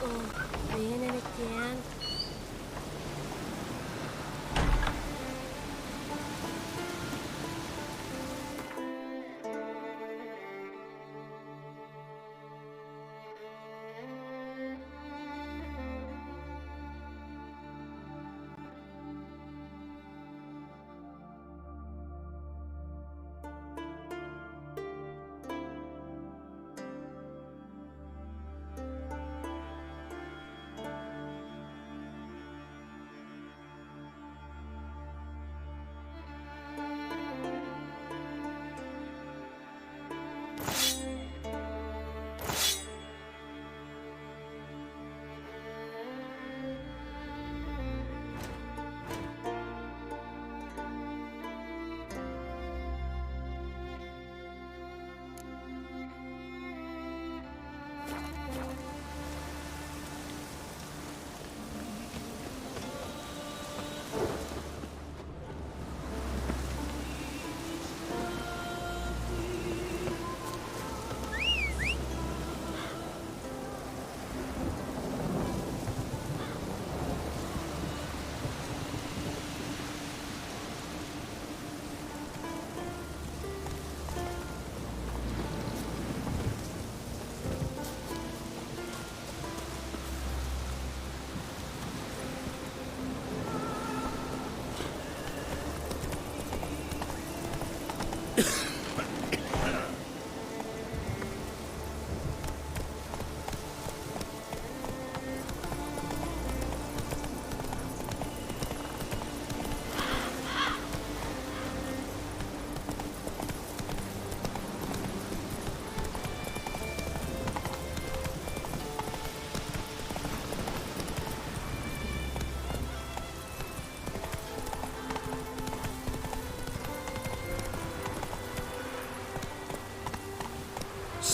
Oh, viene again.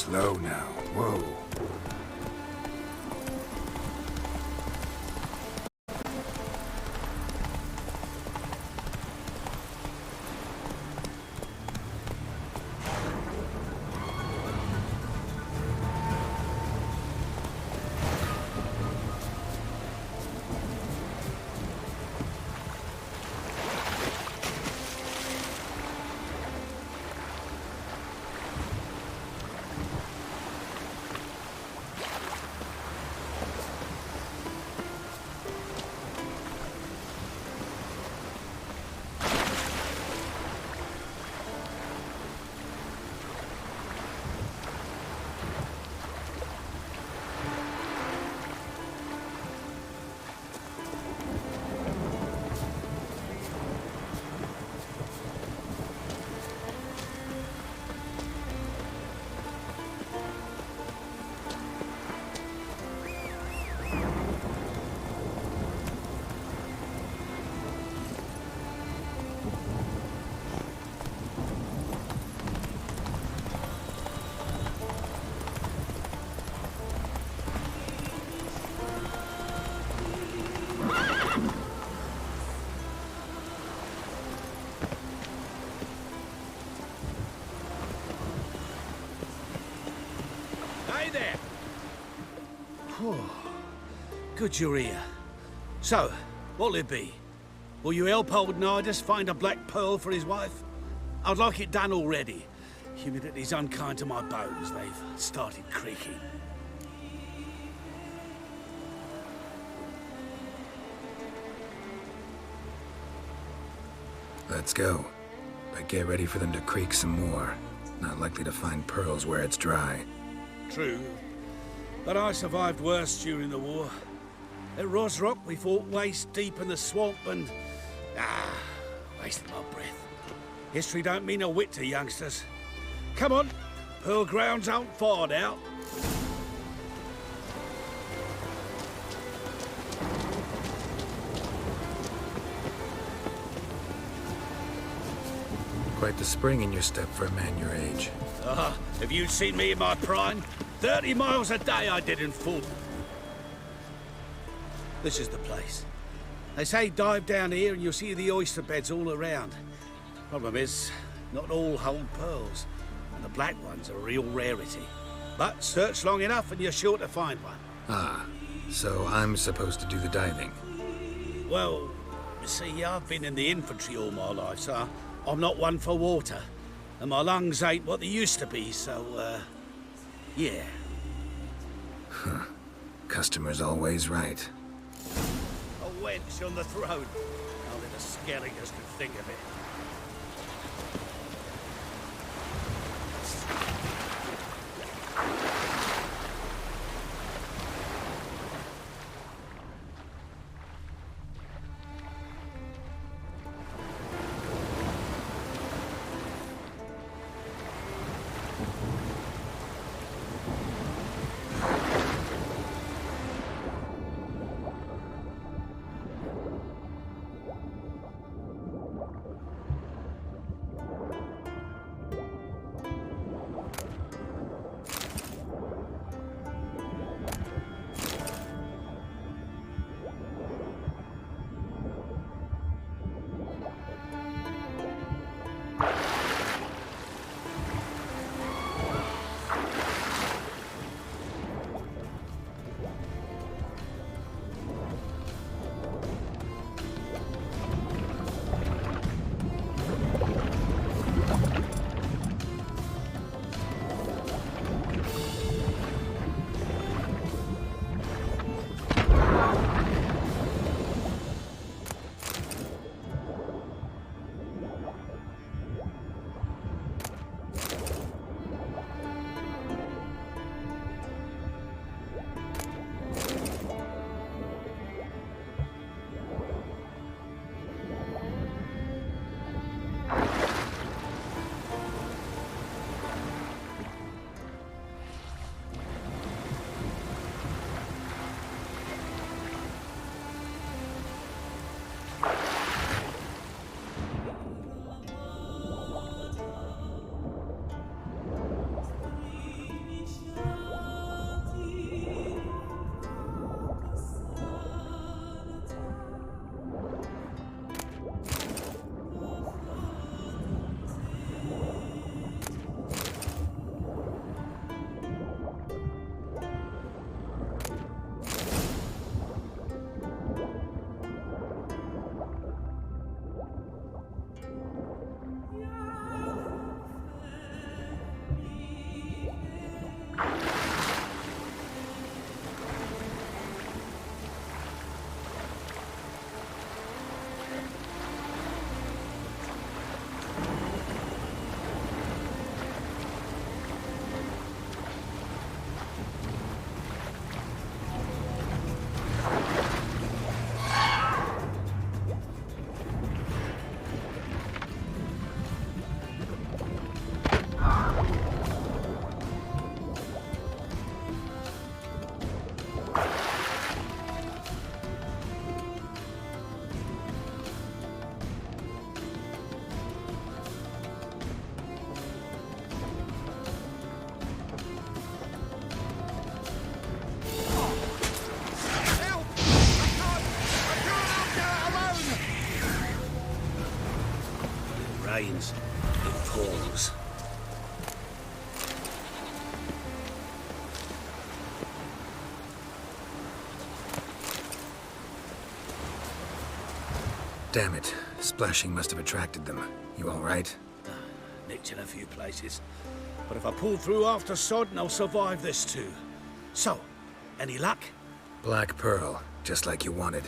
Slow now. Whoa. Hey there! Good you're here. So, what'll it be? Will you help old Nidus find a black pearl for his wife? I'd like it done already. Humidity's unkind to my bones. They've started creaking. Let's go. But get ready for them to creak some more. Not likely to find pearls where it's dry. True. But I survived worse during the war. At Rosrock, we fought waist deep in the swamp and... wasted my breath. History don't mean a whit to youngsters. Come on, Pearl Grounds aren't far now. Quite the spring in your step for a man your age. Have you seen me in my prime? 30 miles a day I did in full. This is the place. They say dive down here and you'll see the oyster beds all around. Problem is, not all hold pearls, and the black ones are a real rarity. But search long enough and you're sure to find one. Ah, so I'm supposed to do the diving. Well, you see, I've been in the infantry all my life, so I'm not one for water. And my lungs ain't what they used to be, so, yeah. Customer's always right. A wench on the throne. Only the Skelligers could think of it. rains, it pours. Damn it. Splashing must have attracted them. You all right? Nicked in a few places. But if I pull through after Sodden, I'll survive this too. So, any luck? Black Pearl, just like you wanted.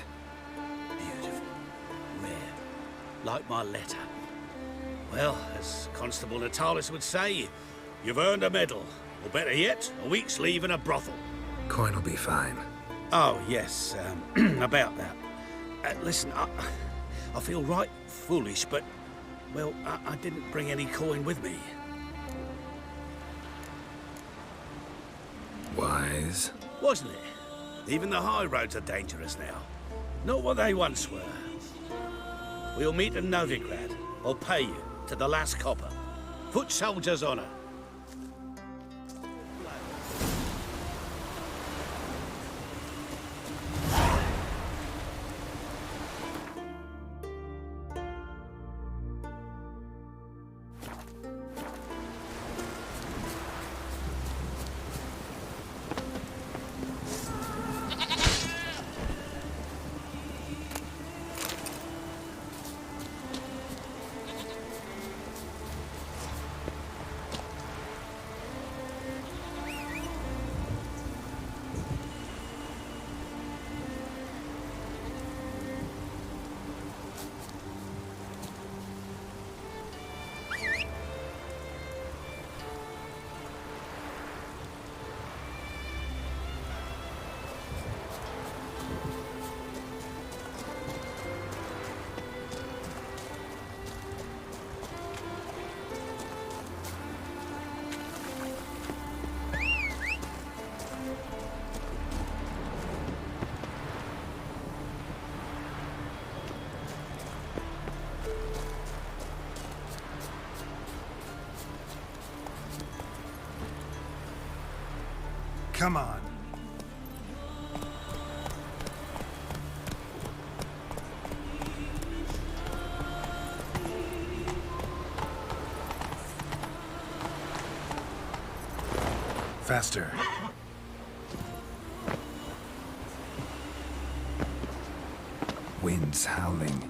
Beautiful. Rare. Like my letter. Well, as Constable Natalis would say, you've earned a medal. Or better yet, a week's leave in a brothel. Coin will be fine. Oh, yes, about that. Listen, I feel right foolish, but, well, I didn't bring any coin with me. Wise. Wasn't it? Even the high roads are dangerous now. Not what they once were. We'll meet in Novigrad. I'll pay you to the last copper. Foot soldier's honor. Come on. Faster. Wind's howling.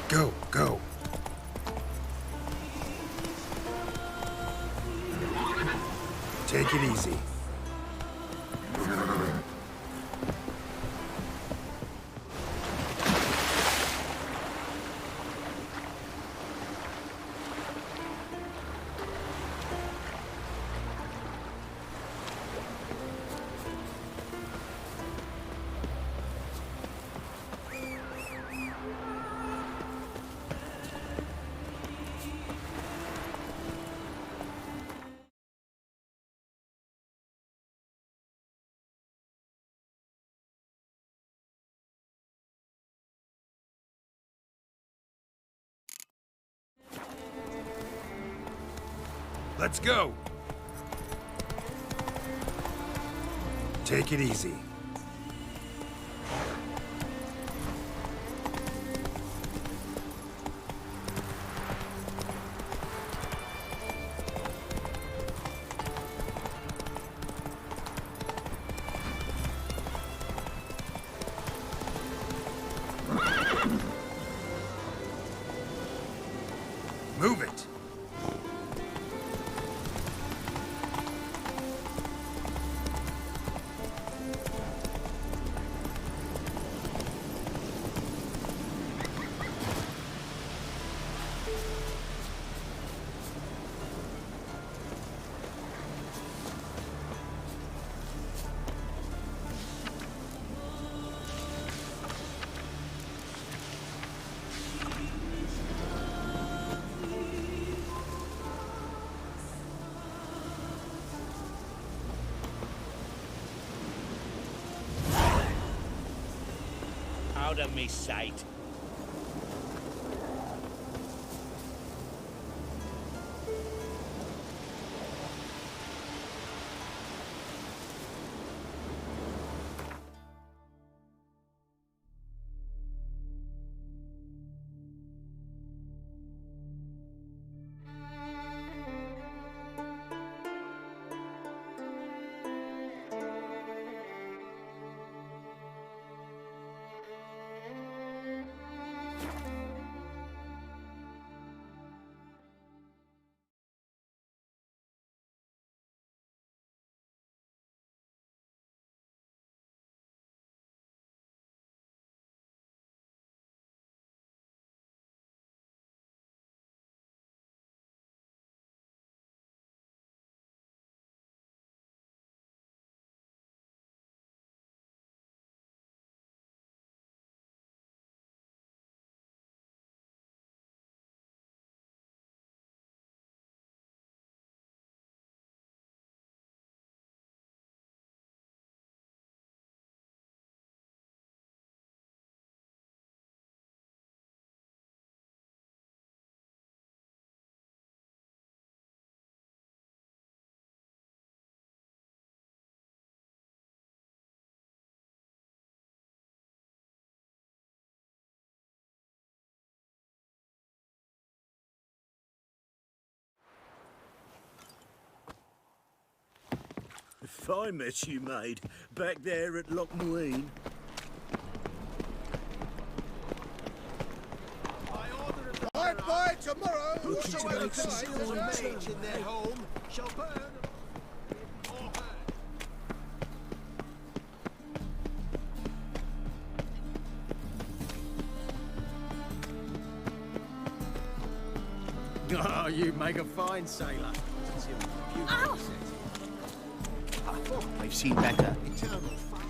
Go, go. Take it easy. Let's go. Take it easy. Move it. Out of me sight. Fine mess you made, back there at Loch Muine. By tomorrow, whosoever conceals a mage in their home shall burn or Oh, you make a fine sailor. Ow! I've seen better. eternal fire.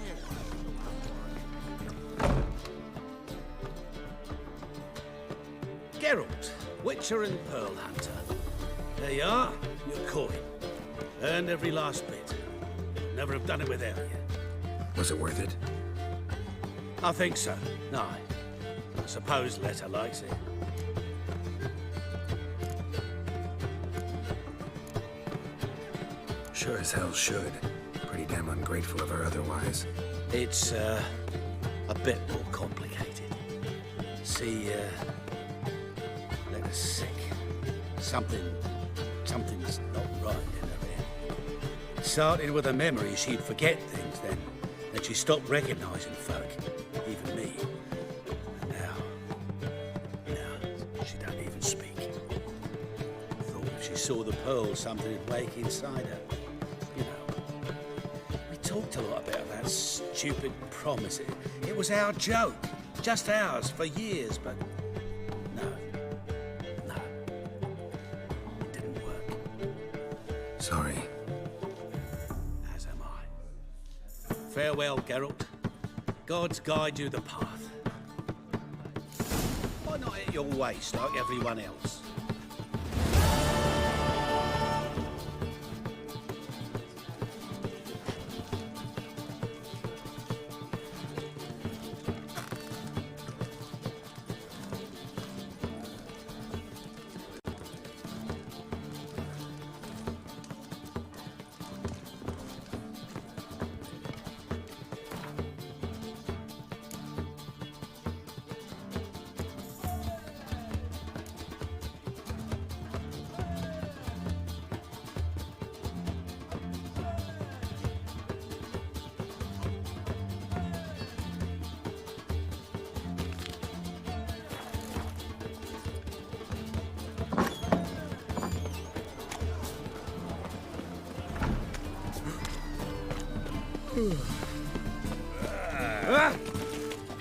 Geralt, Witcher and Pearl Hunter. There you are, your coin. Earned every last bit. Never have done it without you. Was it worth it? I think so. No. I suppose Letta likes it. Sure as hell should. Pretty damn ungrateful of her otherwise. It's, a bit more complicated. See, Letta's sick. Something's not right in her head. Starting with a memory, she'd forget things, then that she stopped recognising folk, even me. And now she don't even speak. Thought if she saw the pearl, something would wake inside her. You know, we talked a lot about that stupid promise. It was our joke, just ours for years, but no, it didn't work. Sorry. As am I. Farewell, Geralt. Gods guide you the path. Why not at your waist like everyone else?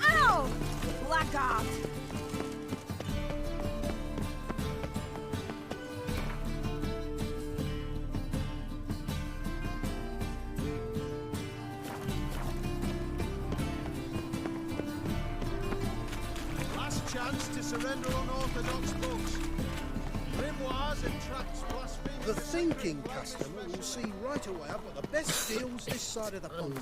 Ow! Blackguard! Last chance to surrender unorthodox books. Grimoires and tracts blasphemed. The thinking customer will see right away I've got the best deals this side of the pond.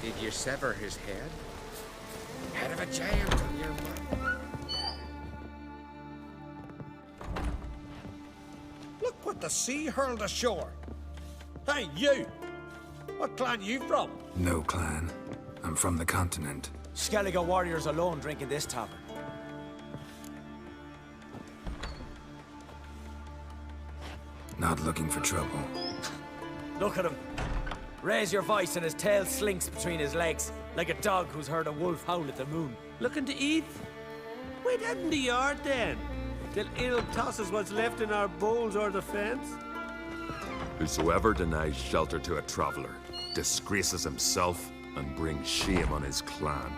Did you sever his head? Head of a giant on your mind. Look what the sea hurled ashore. Hey, you! What clan you from? No clan. I'm from the continent. Skellige warriors alone drink in this tavern. Not looking for trouble. Look at him. Raise your voice and his tail slinks between his legs, like a dog who's heard a wolf howl at the moon. Looking to eat? Wait out in the yard then, till it'll toss us what's left in our bowls or the fence. Whosoever denies shelter to a traveler disgraces himself and brings shame on his clan.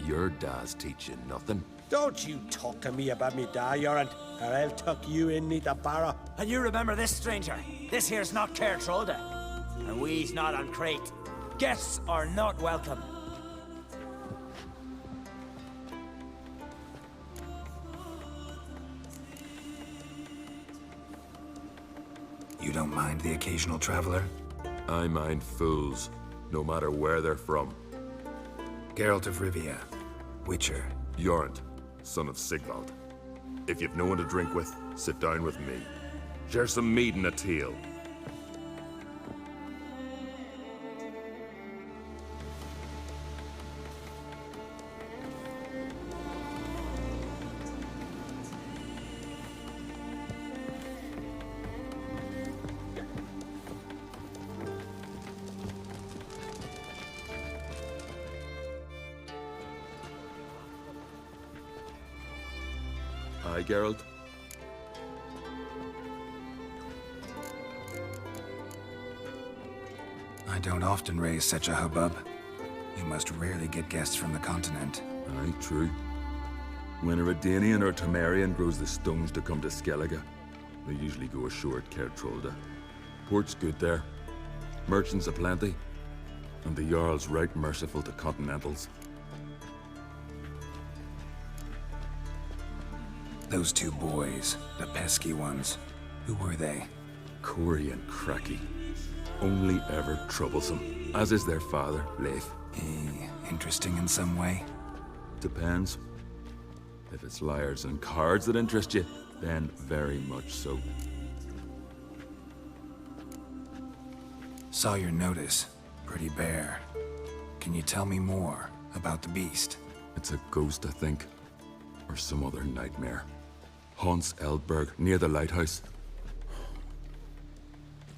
Your dad's teach you nothing. Don't you talk to me about me da, Yorant, or I'll tuck you in neath a barrow. And you remember this, stranger. This here's not Caer Trolde. And we's not on Crate. Guests are not welcome. You don't mind the occasional traveler? I mind fools, no matter where they're from. Geralt of Rivia, Witcher. Jorund, son of Sigvald. If you've no one to drink with, sit down with me. Share some mead and a teal. Aye, Geralt? don't often raise such a hubbub. You must rarely get guests from the continent. Aye, true. When a Redanian or Temerian grows the stones to come to Skellige, they usually go ashore at Caer Trolda. Port's good there. Merchants aplenty. And the Jarl's right merciful to continentals. Those two boys, the pesky ones, who were they? Corey and Cracky. Only ever troublesome, as is their father, Leif. Interesting in some way? Depends. If it's liars and cards that interest you, then very much so. Saw your notice. Pretty bare. Can you tell me more about the beast? It's a ghost, I think. Or some other nightmare. Haunts Eldberg, near the lighthouse.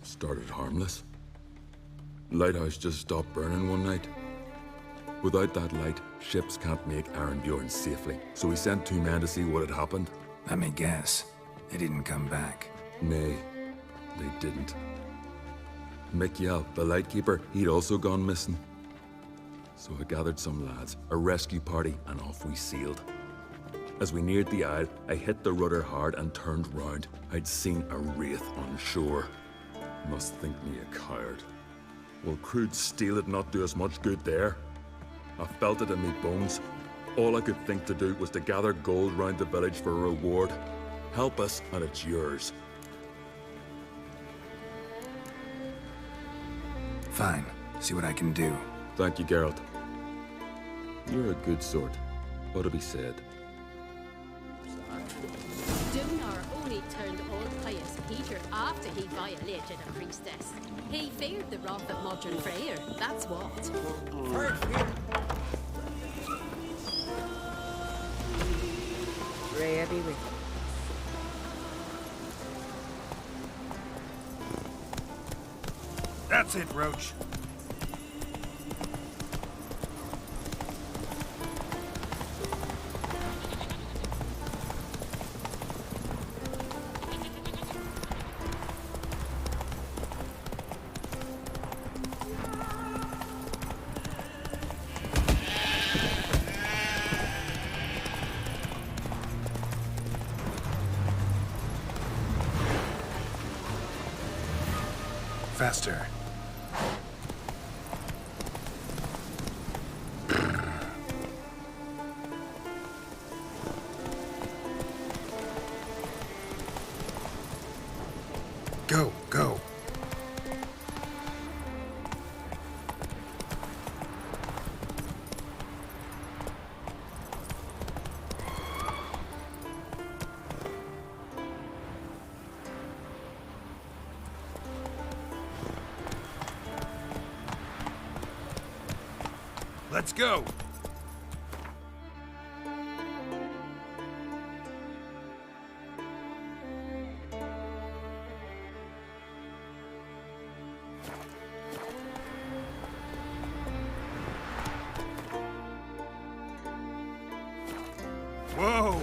Started harmless. Lighthouse just stopped burning one night. Without that light, ships can't make Arenbjorn safely, so we sent 2 men to see what had happened. Let me guess. They didn't come back. Nay, they didn't. Mikjal, the lightkeeper, he'd also gone missing. So I gathered some lads, a rescue party, and off we sailed. As we neared the isle, I hit the rudder hard and turned round. I'd seen a wraith on shore. Must think me a coward. Will crude steel it not do us much good there? I felt it in me bones. All I could think to do was to gather gold round the village for a reward. Help us, and it's yours. Fine. See what I can do. Thank you, Geralt. You're a good sort. Ought to be said. Dunar only turned old pious Peter after he violated a priestess. He feared the wrath of Modron Freyr, that's what. Freya be with you. That's it, Roach. Faster. Go, go. Let's go. Whoa!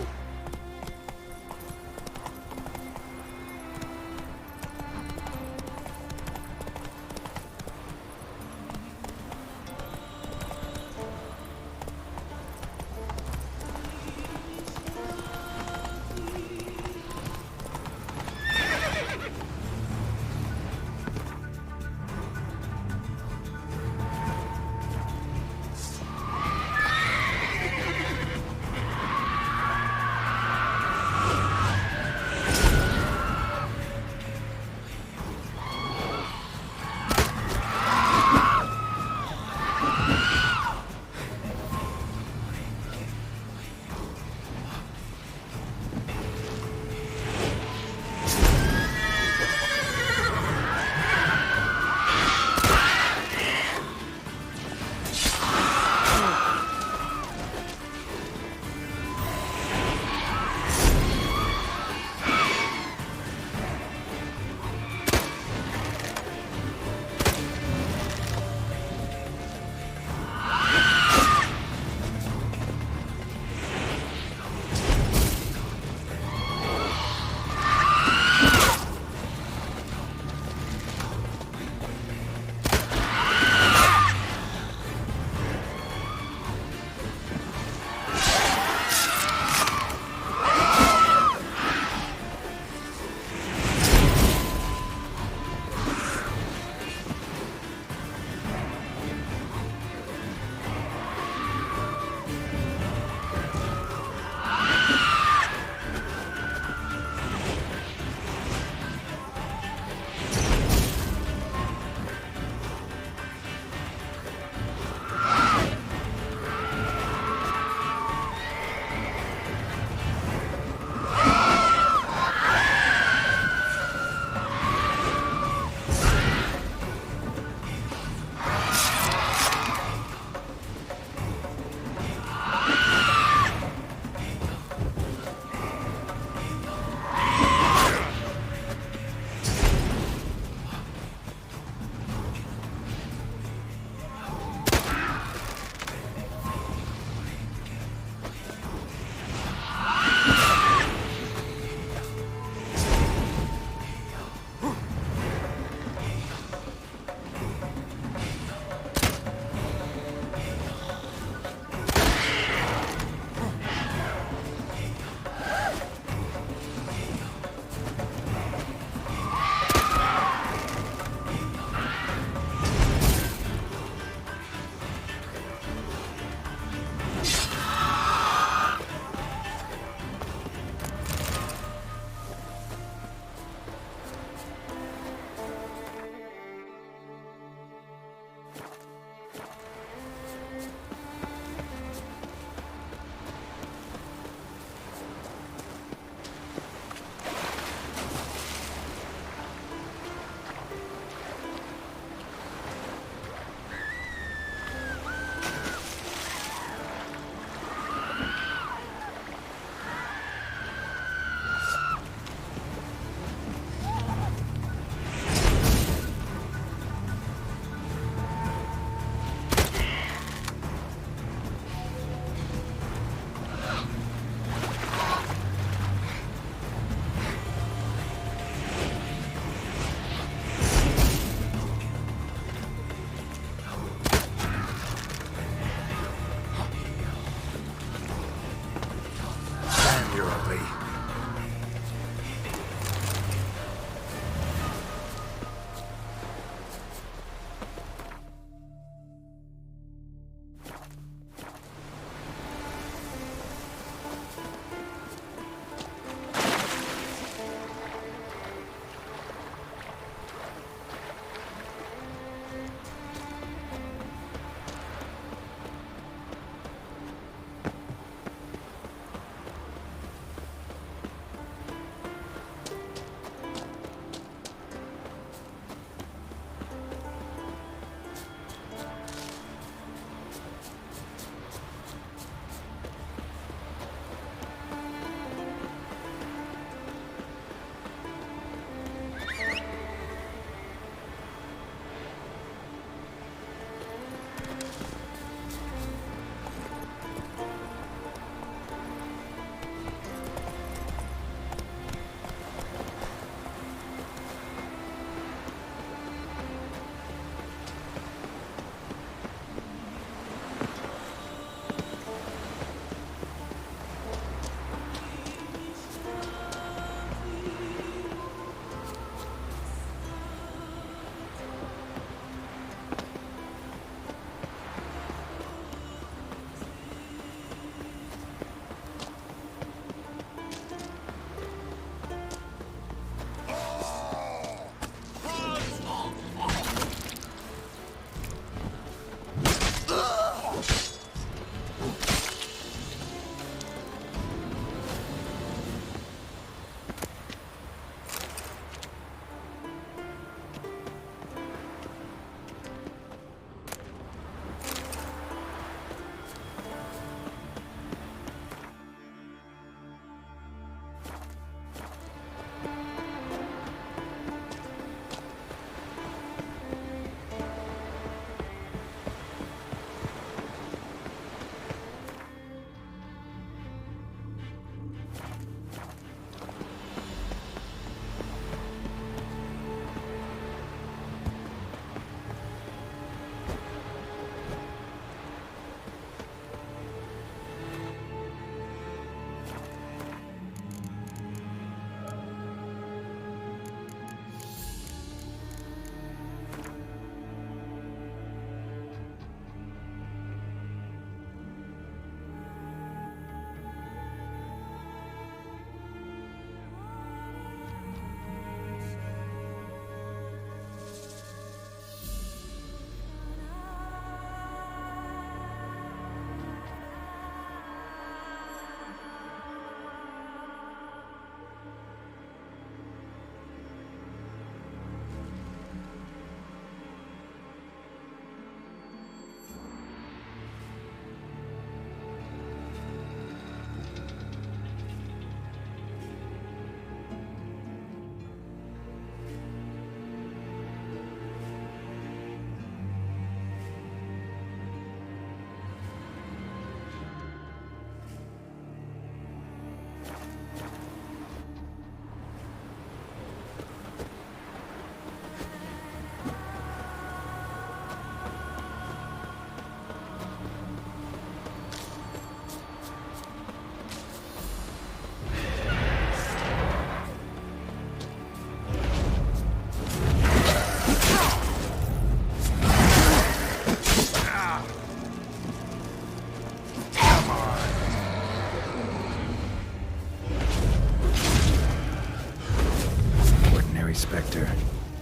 ordinary specter.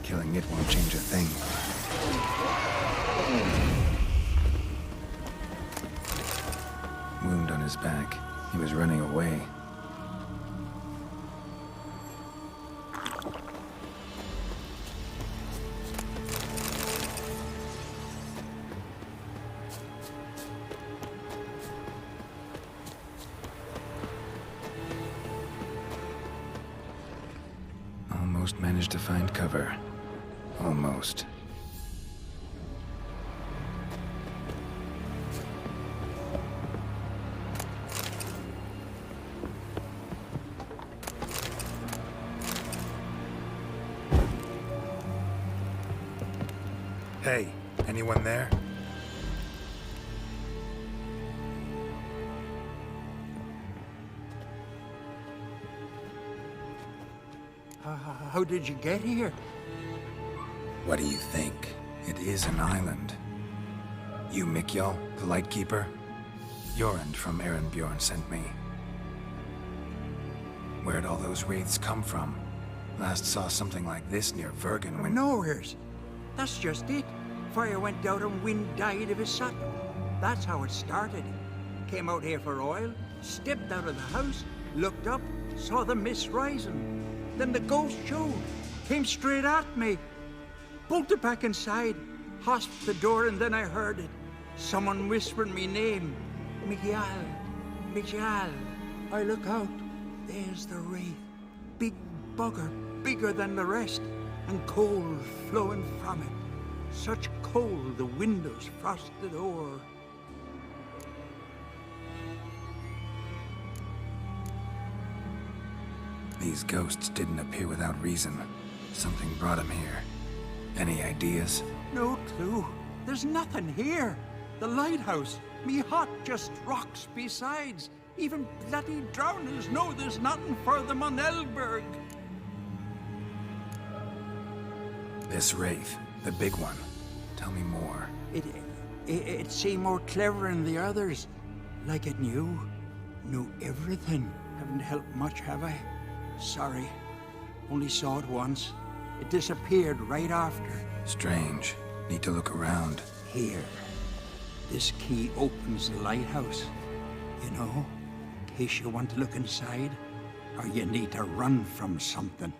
Killing it won't change a thing. Wound on his back. He was running away. Almost managed to find cover. Almost. Hey, anyone there? How did you get here? What do you think? It is an island. You, Mikjal, the Lightkeeper? Jorund from Erenbjorn sent me. Where'd all those wraiths come from? Last saw something like this near Vergen when... Nowheres. That's just it. Fire went out and wind died of his sap. That's how it started. Came out here for oil, stepped out of the house, looked up, saw the mist rising. Then the ghost showed, came straight at me. Bolted back inside, hosped the door, and then I heard it. Someone whispered me name. Mikjal. Mikjal. I look out. There's the wraith. Big bugger, bigger than the rest, and cold flowing from it. Such cold the windows frosted o'er. These ghosts didn't appear without reason. Something brought them here. Any ideas? No clue. There's nothing here. The lighthouse, me hut, just rocks besides. Even bloody drowners know there's nothing for them on Elberg. This wraith, the big one. Tell me more. It seemed more clever than the others. Like it knew everything. Haven't helped much, have I? Sorry. Only saw it once. It disappeared right after. Strange. Need to look around. Here. This key opens the lighthouse. You know, in case you want to look inside, or you need to run from something.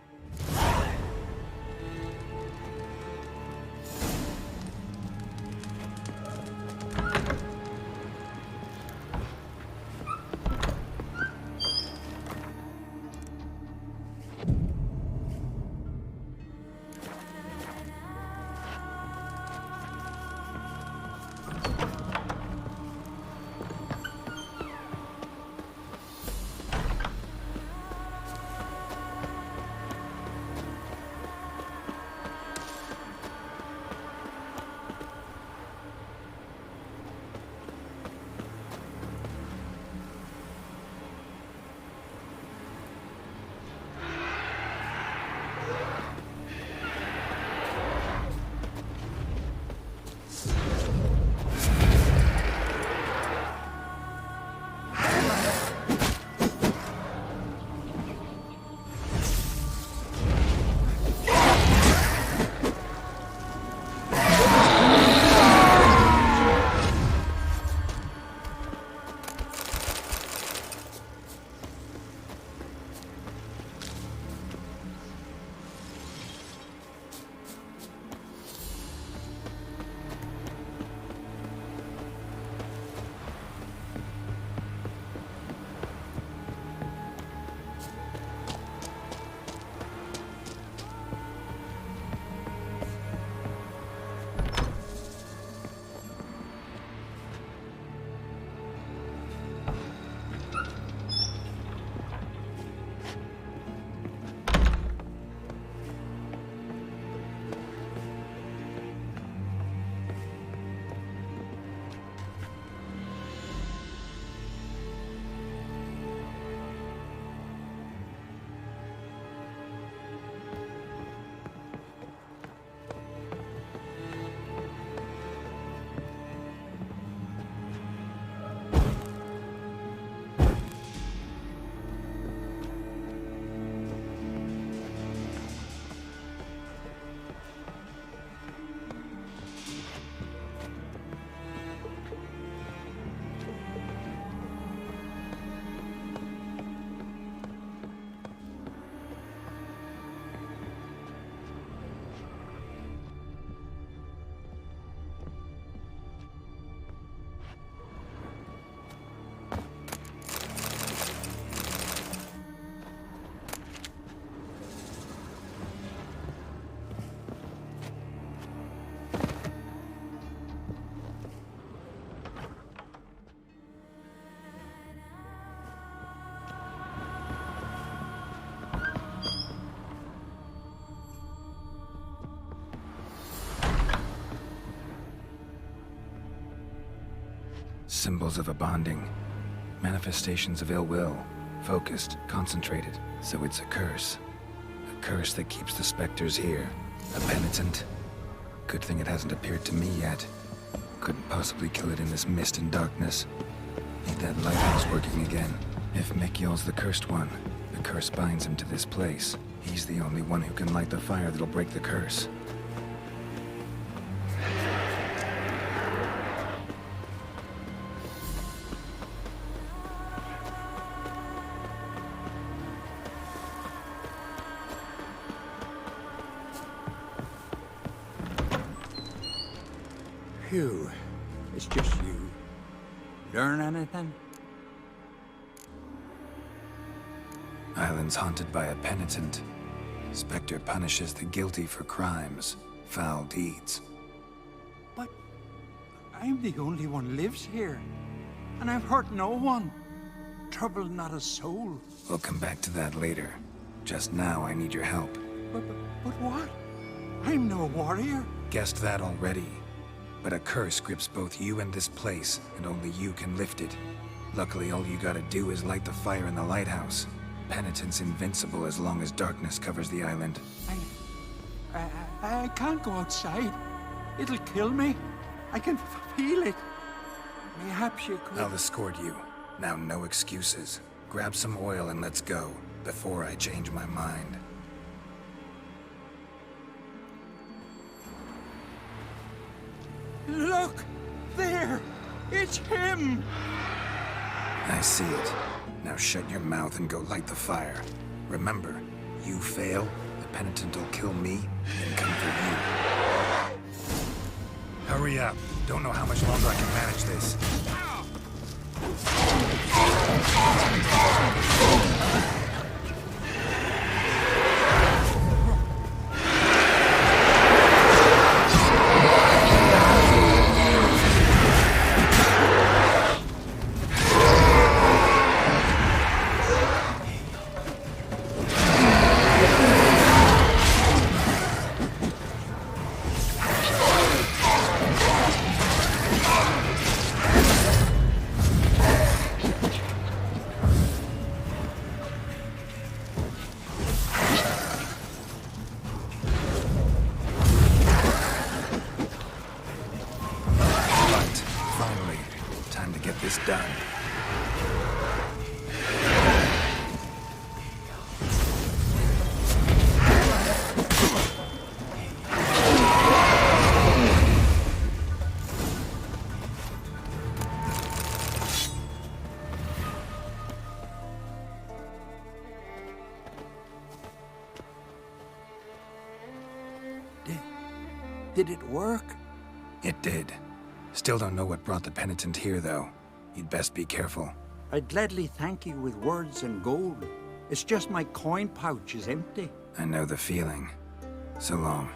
Symbols of a bonding. Manifestations of ill will. Focused, concentrated. So it's a curse. A curse that keeps the specters here. A penitent. Good thing it hasn't appeared to me yet. Couldn't possibly kill it in this mist and darkness. Need that lighthouse working again. If Mikyol's the cursed one, the curse binds him to this place. He's the only one who can light the fire that'll break the curse. Phew. It's just you. Learn anything? Island's haunted by a penitent. Spectre punishes the guilty for crimes, foul deeds. But I'm the only one lives here. And I've hurt no one. Troubled not a soul. We'll come back to that later. Just now, I need your help. But what? I'm no warrior. Guessed that already. But a curse grips both you and this place, and only you can lift it. Luckily, all you gotta do is light the fire in the lighthouse. Penitent's invincible as long as darkness covers the island. I can't go outside. It'll kill me. I can feel it. Perhaps you could... I'll escort you. Now, no excuses. Grab some oil and let's go, before I change my mind. Look! There! It's him! I see it. Now shut your mouth and go light the fire. Remember, you fail, the penitent will kill me and come for you. Hurry up. Don't know how much longer I can manage this. Done. Did it work? It did. Still don't know what brought the penitent here, though. You'd best be careful. I'd gladly thank you with words and gold. It's just my coin pouch is empty. I know the feeling. So long.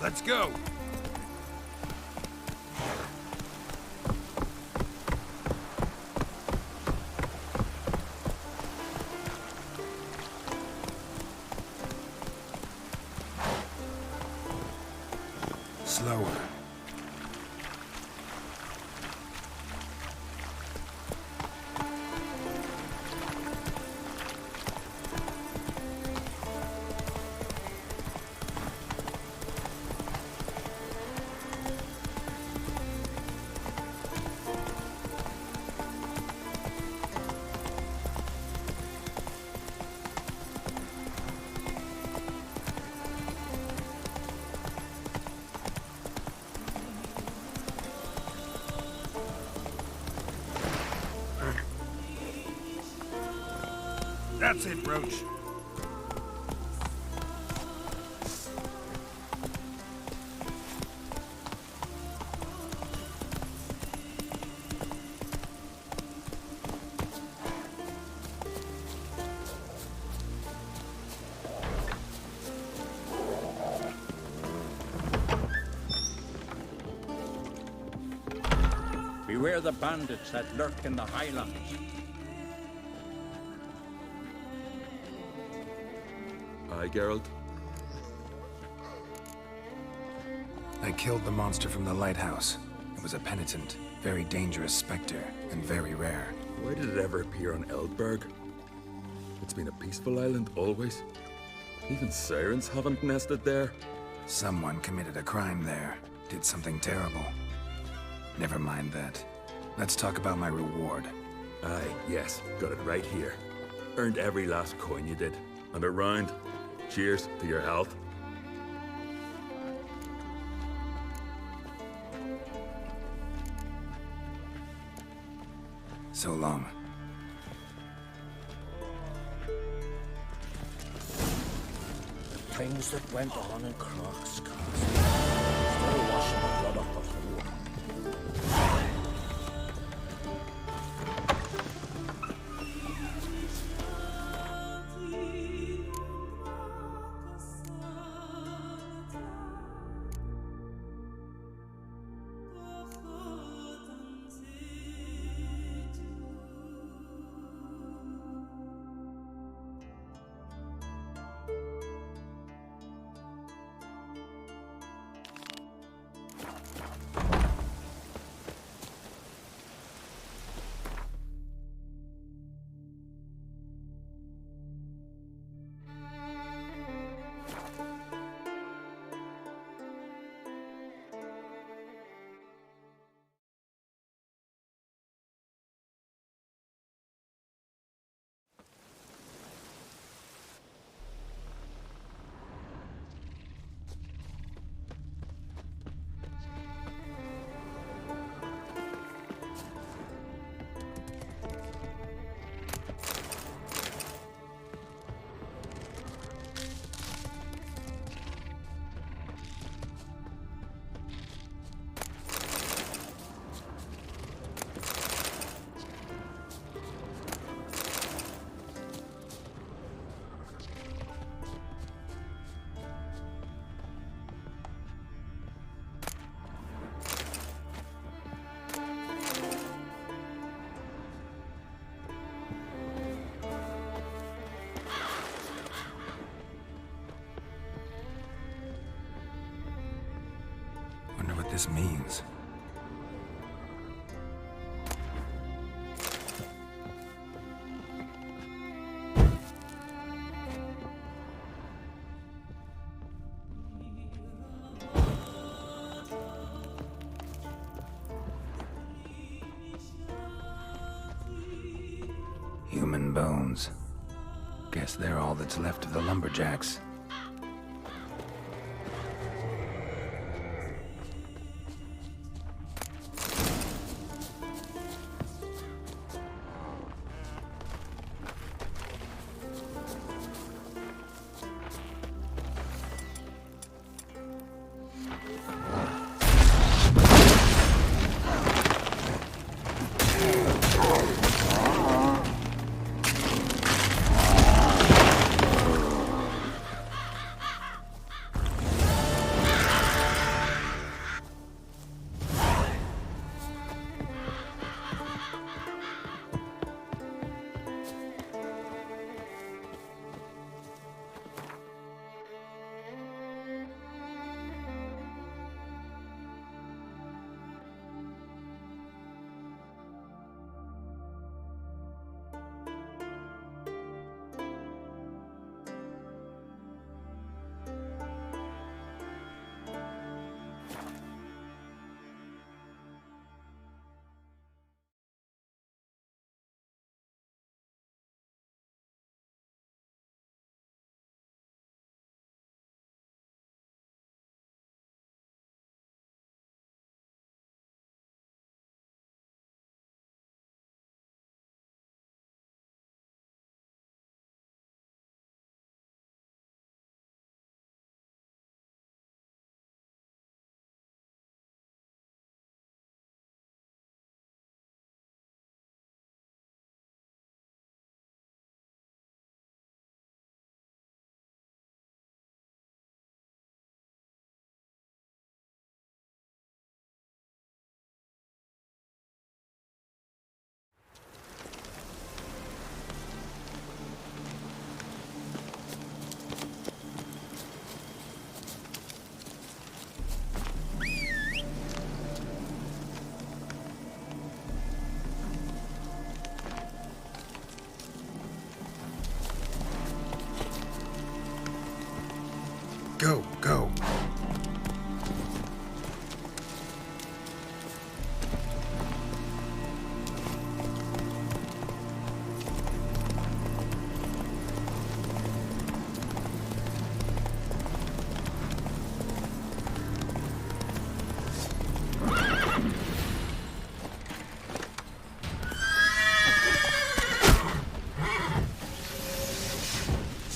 Let's go. Slower. That's it, Roach. Beware the bandits that lurk in the highlands. Aye, Geralt. I killed the monster from the lighthouse. It was a penitent, very dangerous specter, and very rare. Why did it ever appear on Eldberg? It's been a peaceful island, always. Even sirens haven't nested there. Someone committed a crime there. Did something terrible. Never mind that. Let's talk about my reward. Aye, yes. Got it right here. Earned every last coin you did. And a round. Cheers to your health. So long. Things that went on in Croc's Castle. Still washing the blood off the floor. Wonder what this means. Human bones. Guess they're all that's left of the lumberjacks. Go, go.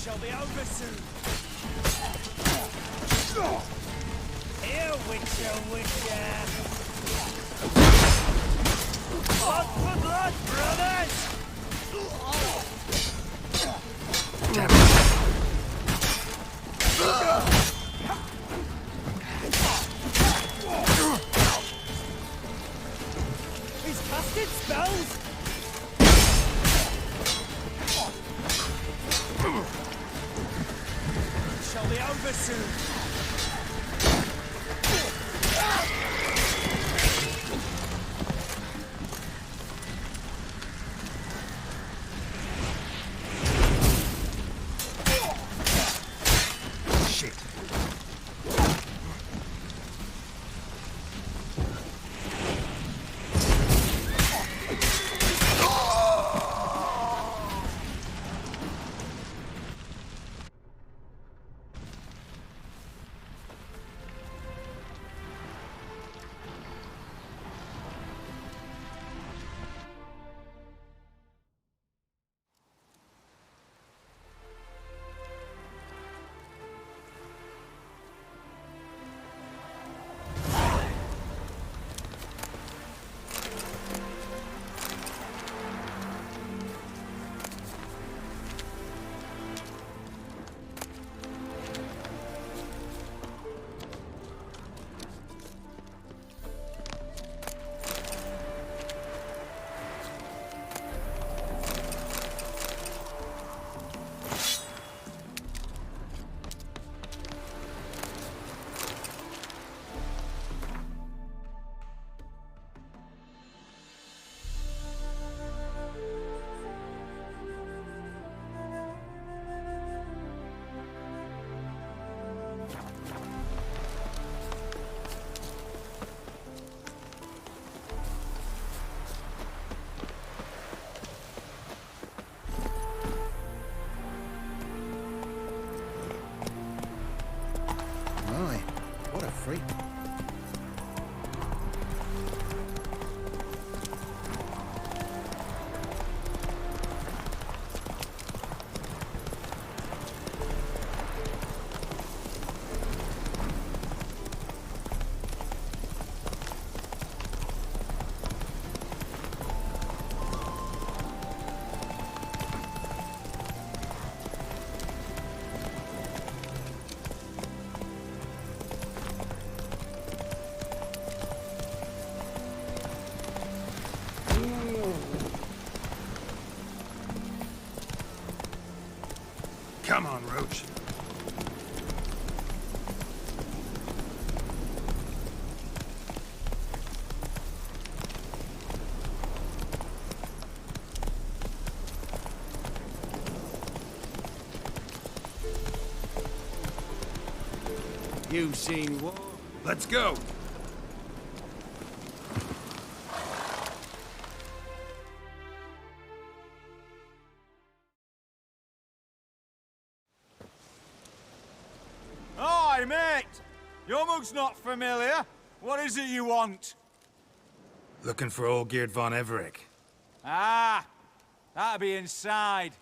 Shall be over soon. Here, Witcher, Witcher. Blood for blood, brothers! Damn it. He's casted spells! Shall be over soon. Shit. My, what a freak. Come on, Roach. You've seen war. Let's go. Hi, mate! Your mug's not familiar. What is it you want? Looking for Olgierd von Everec. Ah! That'll be inside.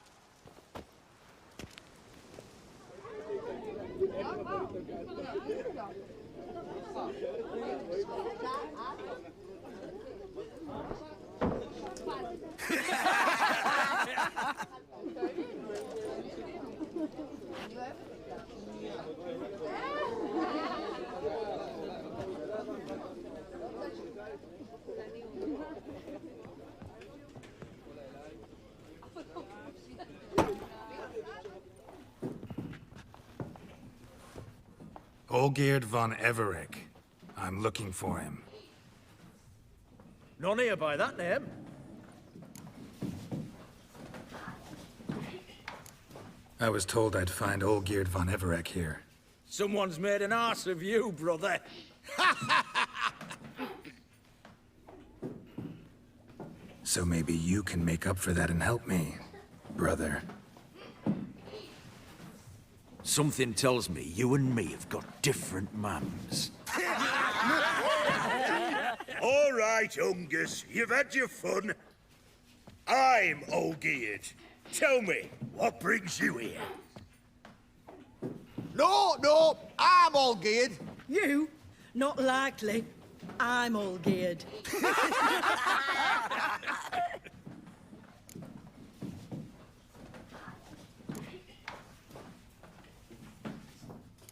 Olgierd von Everec. I'm looking for him. None here by that name. I was told I'd find Olgierd von Everec here. Someone's made an arse of you, brother. So maybe you can make up for that and help me, brother. Something tells me you and me have got different mums. All right, Ungus, you've had your fun. I'm Olgierd. Tell me, what brings you here? No, I'm all geared. You? Not likely. I'm all geared.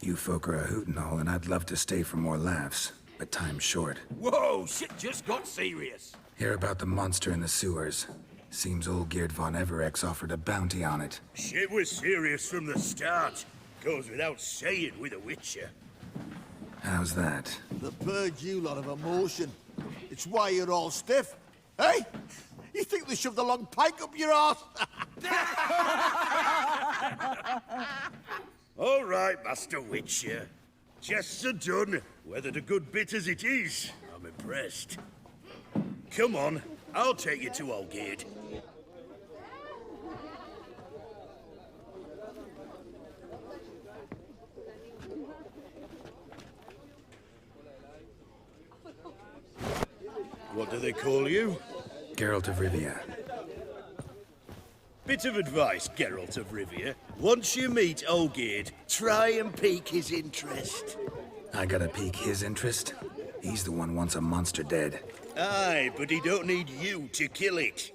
You folk are a hoot and all, and I'd love to stay for more laughs, but time's short. Whoa, shit just got serious. Hear about the monster in the sewers. Seems old Geert von Everex offered a bounty on it. Shit was serious from the start. Goes without saying with a Witcher. How's that? The purge you lot of emotion. It's why you're all stiff. Hey? You think they shoved a long pike up your arse? All right, Master Witcher. Jests are done, weathered a good bit as it is. I'm impressed. Come on, I'll take you to Olgierd. What do they call you? Geralt of Rivia. Bit of advice, Geralt of Rivia. Once you meet Olgierd, try and pique his interest. I gotta pique his interest? He's the one wants a monster dead. Aye, but he don't need you to kill it.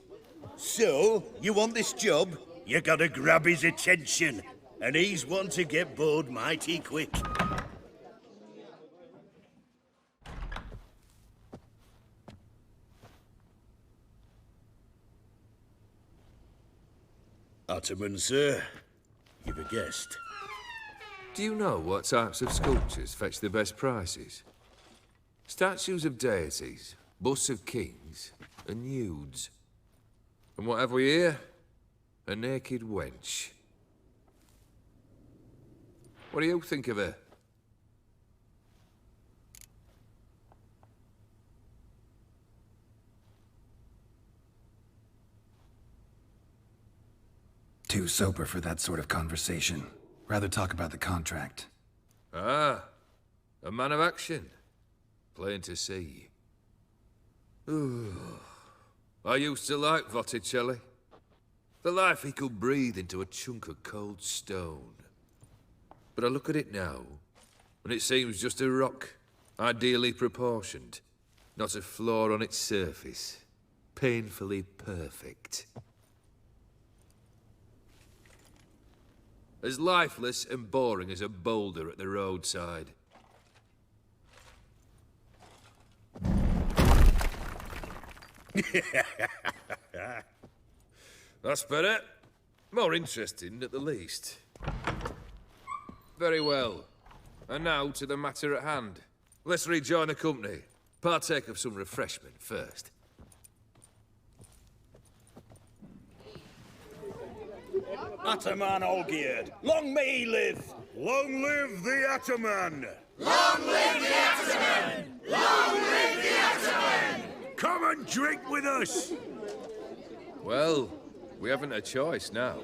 So, you want this job? You gotta grab his attention. And he's one to get bored mighty quick. Ataman, sir. You've a guest. Do you know what types of sculptures fetch the best prices? Statues of deities, busts of kings, and nudes. And what have we here? A naked wench. What do you think of her? Too sober for that sort of conversation. Rather talk about the contract. Ah, a man of action. Plain to see. Ooh. I used to like Botticelli. The life he could breathe into a chunk of cold stone. But I look at it now, and it seems just a rock, ideally proportioned. Not a flaw on its surface. Painfully perfect. As lifeless and boring as a boulder at the roadside. That's better. More interesting, at the least. Very well. And now to the matter at hand. Let's rejoin the company. Partake of some refreshment first. Ataman Olgierd, long may he live! Long live the Ataman! Long live the Ataman! Long live the Ataman! Come and drink with us! Well, we haven't a choice now.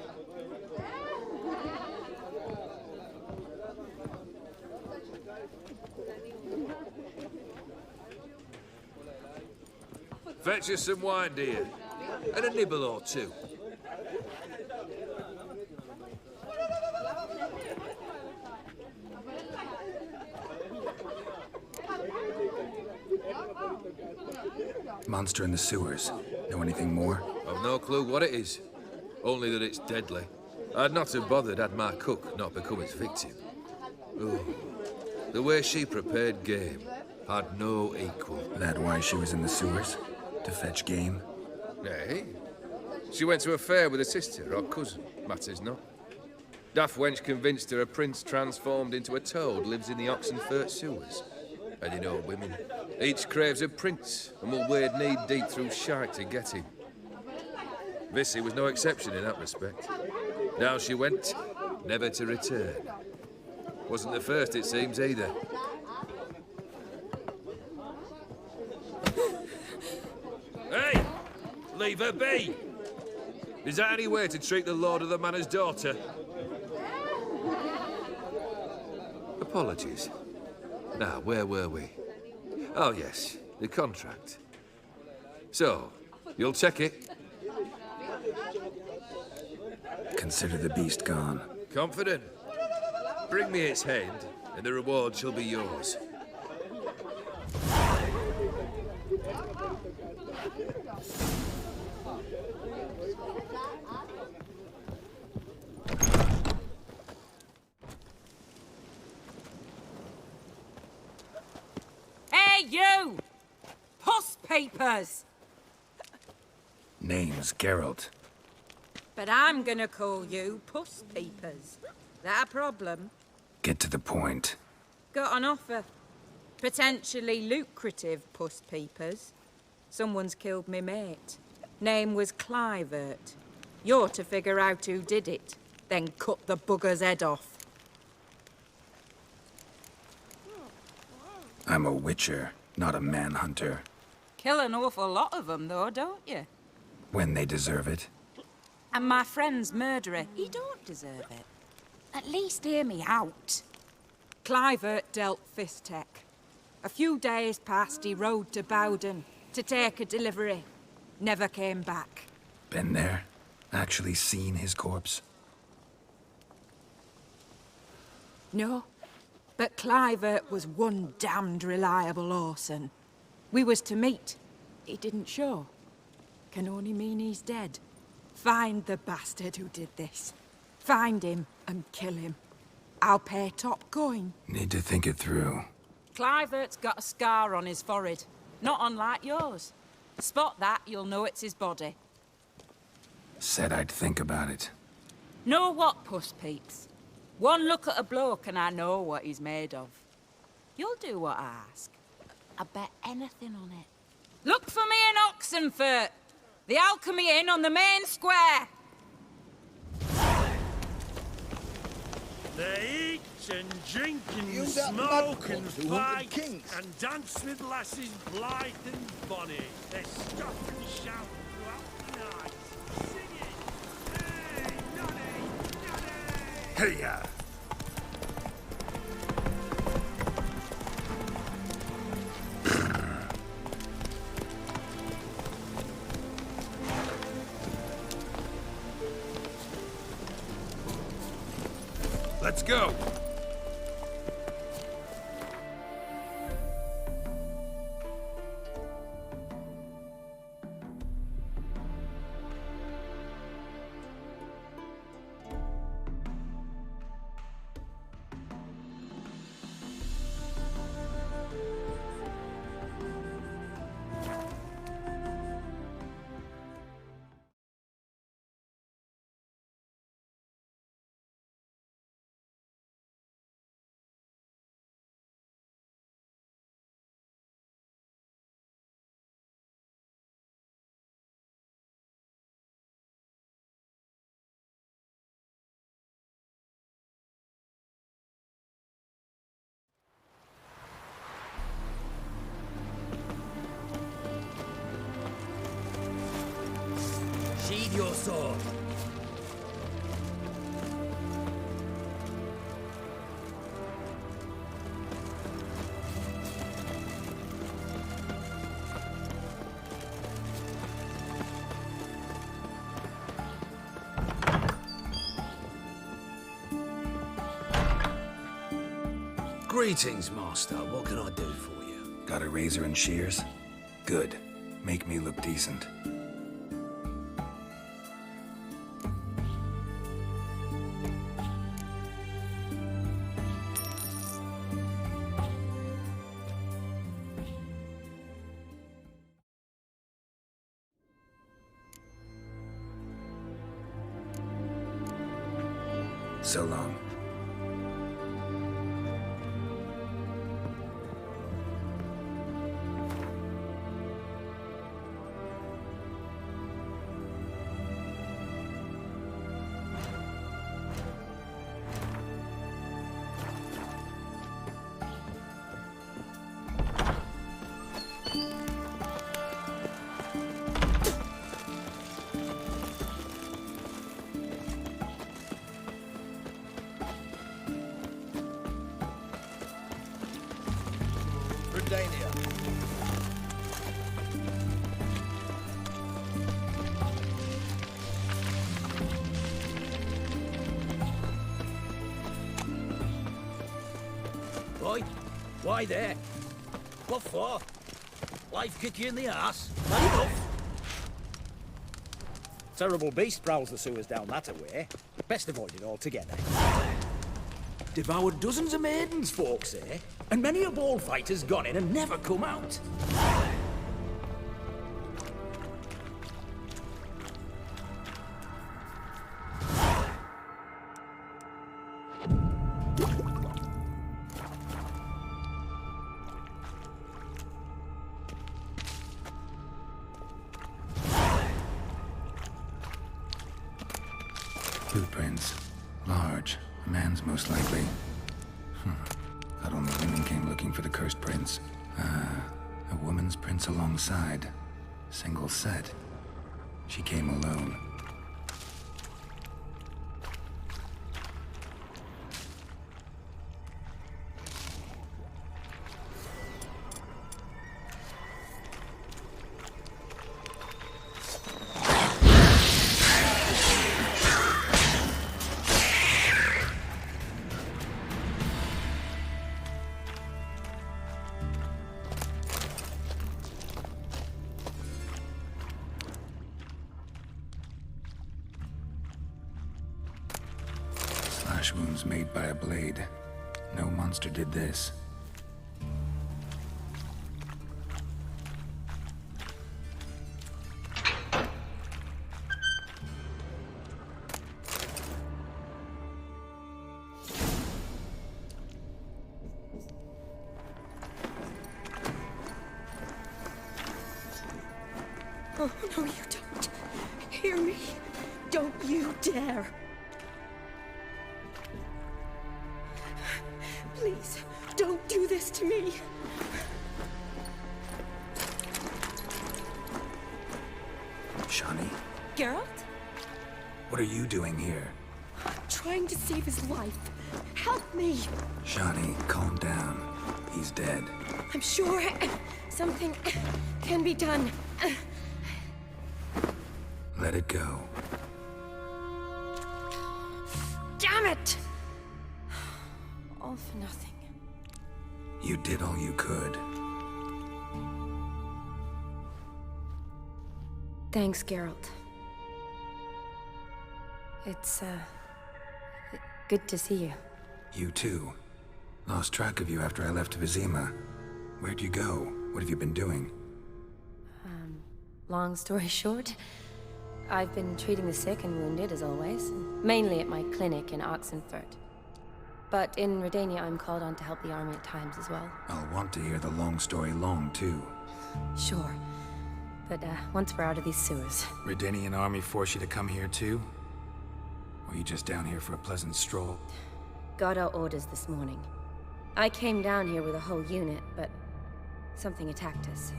Fetch us some wine, dear. And a nibble or two. Monster in the sewers. Know anything more? I've no clue what it is. Only that it's deadly. I'd not have bothered had my cook not become its victim. Ooh. The way she prepared game had no equal. That why she was in the sewers? To fetch game? Nay. She went to a fair with a sister or cousin, matters not. Daft wench convinced her a prince transformed into a toad lives in the Oxenfurt sewers. And you know women, each craves a prince and will wade knee-deep through shite to get him. Vissy was no exception in that respect. Down she went, never to return. Wasn't the first, it seems, either. Hey! Leave her be! Is that any way to treat the lord of the manor's daughter? Apologies. Now, where were we? Oh, yes, the contract. So, you'll check it? Consider the beast gone. Confident? Bring me its head, and the reward shall be yours. Hey, you! Puss papers! Name's Geralt. But I'm gonna call you Puss Peepers. That a problem? Get to the point. Got an offer. Potentially lucrative Puss Peepers. Someone's killed me mate. Name was Clivert. You're to figure out who did it, then cut the bugger's head off. I'm a witcher, not a manhunter. Kill an awful lot of them, though, don't you? When they deserve it. And my friend's murderer, he don't deserve it. At least hear me out. Clivert dealt Fistech. A few days past, he rode to Bowden to take a delivery. Never came back. Been there? Actually seen his corpse? No, but Clivert was one damned reliable Orson. We was to meet. He didn't show. Can only mean he's dead. Find the bastard who did this. Find him and kill him. I'll pay top coin. Need to think it through. Clivert's got a scar on his forehead, not unlike yours. Spot that, you'll know it's his body. Said I'd think about it. Know what, Puss Peeps? One look at a bloke and I know what he's made of. You'll do what I ask. I bet anything on it. Look for me in Oxenfurt! The Alchemy Inn on the main square! They eat and drink and You that smoke mad and cunt who hunted fight kings. and dance with lasses blithe and bonny. They stop and shout throughout the night, singing, "Hey, Nonny, Nonny!" Hey-ya! Let's go! Sheathe your sword. Greetings, Master. What can I do for you? Got a razor and shears? Good. Make me look decent. So long. Redania. Boy, why there? What for? Life kick you in the ass? Not enough. Terrible beast prowls the sewers down that way. Best avoid it altogether. Devoured dozens of maidens, folks say, and many a ball fighter's gone in and never come out. Footprints. Large. A man's most likely. Thought only women came looking for the cursed prince. A woman's prints alongside. Single set. She came alone. Slash wounds made by a blade. No monster did this. Oh, no, you don't. Hear me? Don't you dare. Please, don't do this to me. Shani, Geralt? what are you doing here? Trying to save his life. Help me. Shani, calm down. He's dead. I'm sure something can be done. Let it go. Damn it! All for nothing. You did all you could. Thanks, Geralt. It's, good to see you. You too. Lost track of you after I left Vizima. Where'd you go? What have you been doing? Long story short, I've been treating the sick and wounded, as always. Mainly at my clinic in Oxenfurt. But in Redania, I'm called on to help the army at times as well. I'll want to hear the long story long, too. Sure. But, once we're out of these sewers... Redanian army force you to come here, too? Or are you just down here for a pleasant stroll? Got our orders this morning. I came down here with a whole unit, but... something attacked us.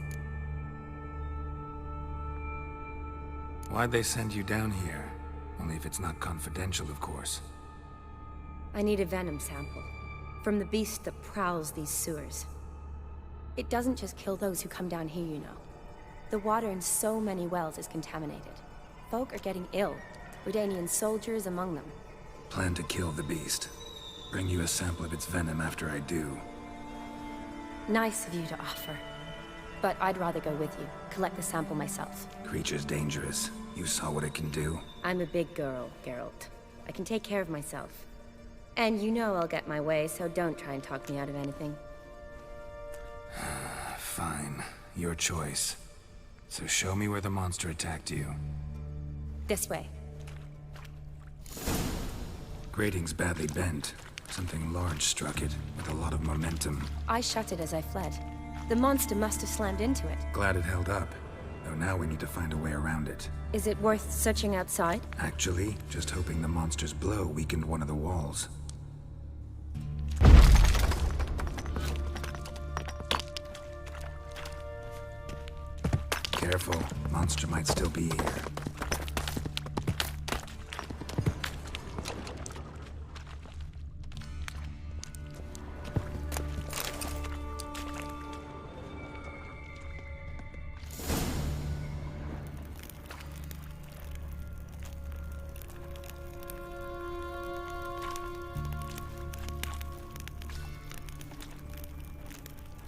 Why'd they send you down here? Only if it's not confidential, of course. I need a venom sample. From the beast that prowls these sewers. It doesn't just kill those who come down here, you know. The water in so many wells is contaminated. Folk are getting ill. Redanian soldiers among them. Plan to kill the beast. Bring you a sample of its venom after I do. Nice of you to offer. But I'd rather go with you. Collect the sample myself. Creature's dangerous. You saw what it can do. I'm a big girl, Geralt. I can take care of myself. And you know I'll get my way, so don't try and talk me out of anything. Fine. Your choice. So show me where the monster attacked you. This way. Grating's badly bent. Something large struck it, with a lot of momentum. I shut it as I fled. The monster must have slammed into it. Glad it held up. Though now we need to find a way around it. Is it worth searching outside? Actually, just hoping the monster's blow weakened one of the walls. Careful. Monster might still be here.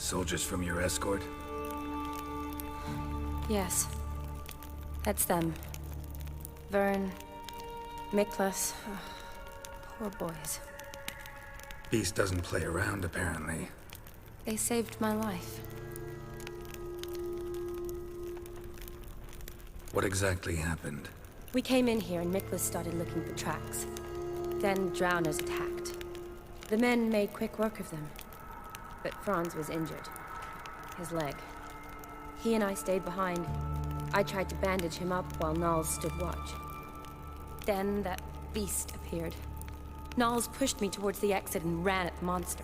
Soldiers from your escort? Yes. That's them. Vern, Miklas. Poor boys. Beast doesn't play around, apparently. They saved my life. What exactly happened? We came in here and Miklas started looking for tracks. Then drowners attacked. The men made quick work of them. But Franz was injured. His leg. He and I stayed behind. I tried to bandage him up while Nals stood watch. Then that beast appeared. Nals pushed me towards the exit and ran at the monster.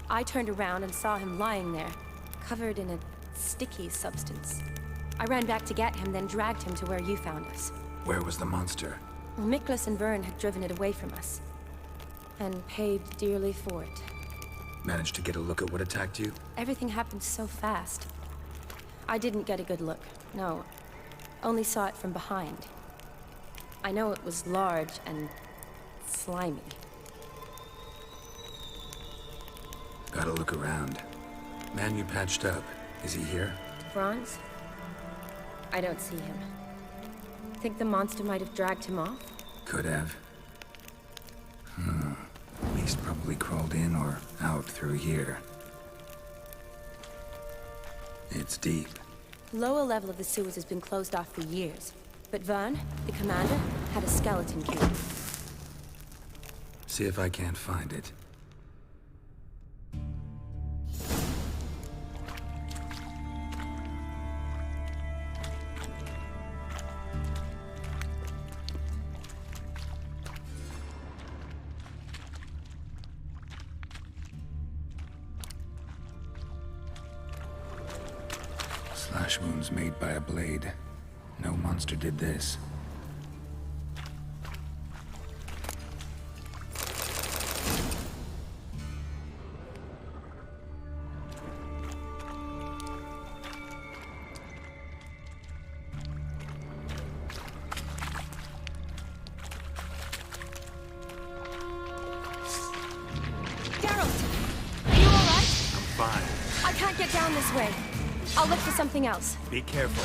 I turned around and saw him lying there, covered in a sticky substance. I ran back to get him, then dragged him to where you found us. Where was the monster? Well, Miklas and Vern had driven it away from us. And paid dearly for it. Managed to get a look at what attacked you? Everything happened so fast. I didn't get a good look, no. Only saw it from behind. I know it was large and slimy. Gotta look around. Man you patched up, is he here? Franz? I don't see him. Think the monster might have dragged him off? Could have. Beast probably crawled in or out through here. It's deep. Lower level of the sewers has been closed off for years. But Vern, the commander, had a skeleton key. See if I can't find it. Slash wounds made by a blade. No monster did this. I can't get down this way. I'll look for something else. Be careful.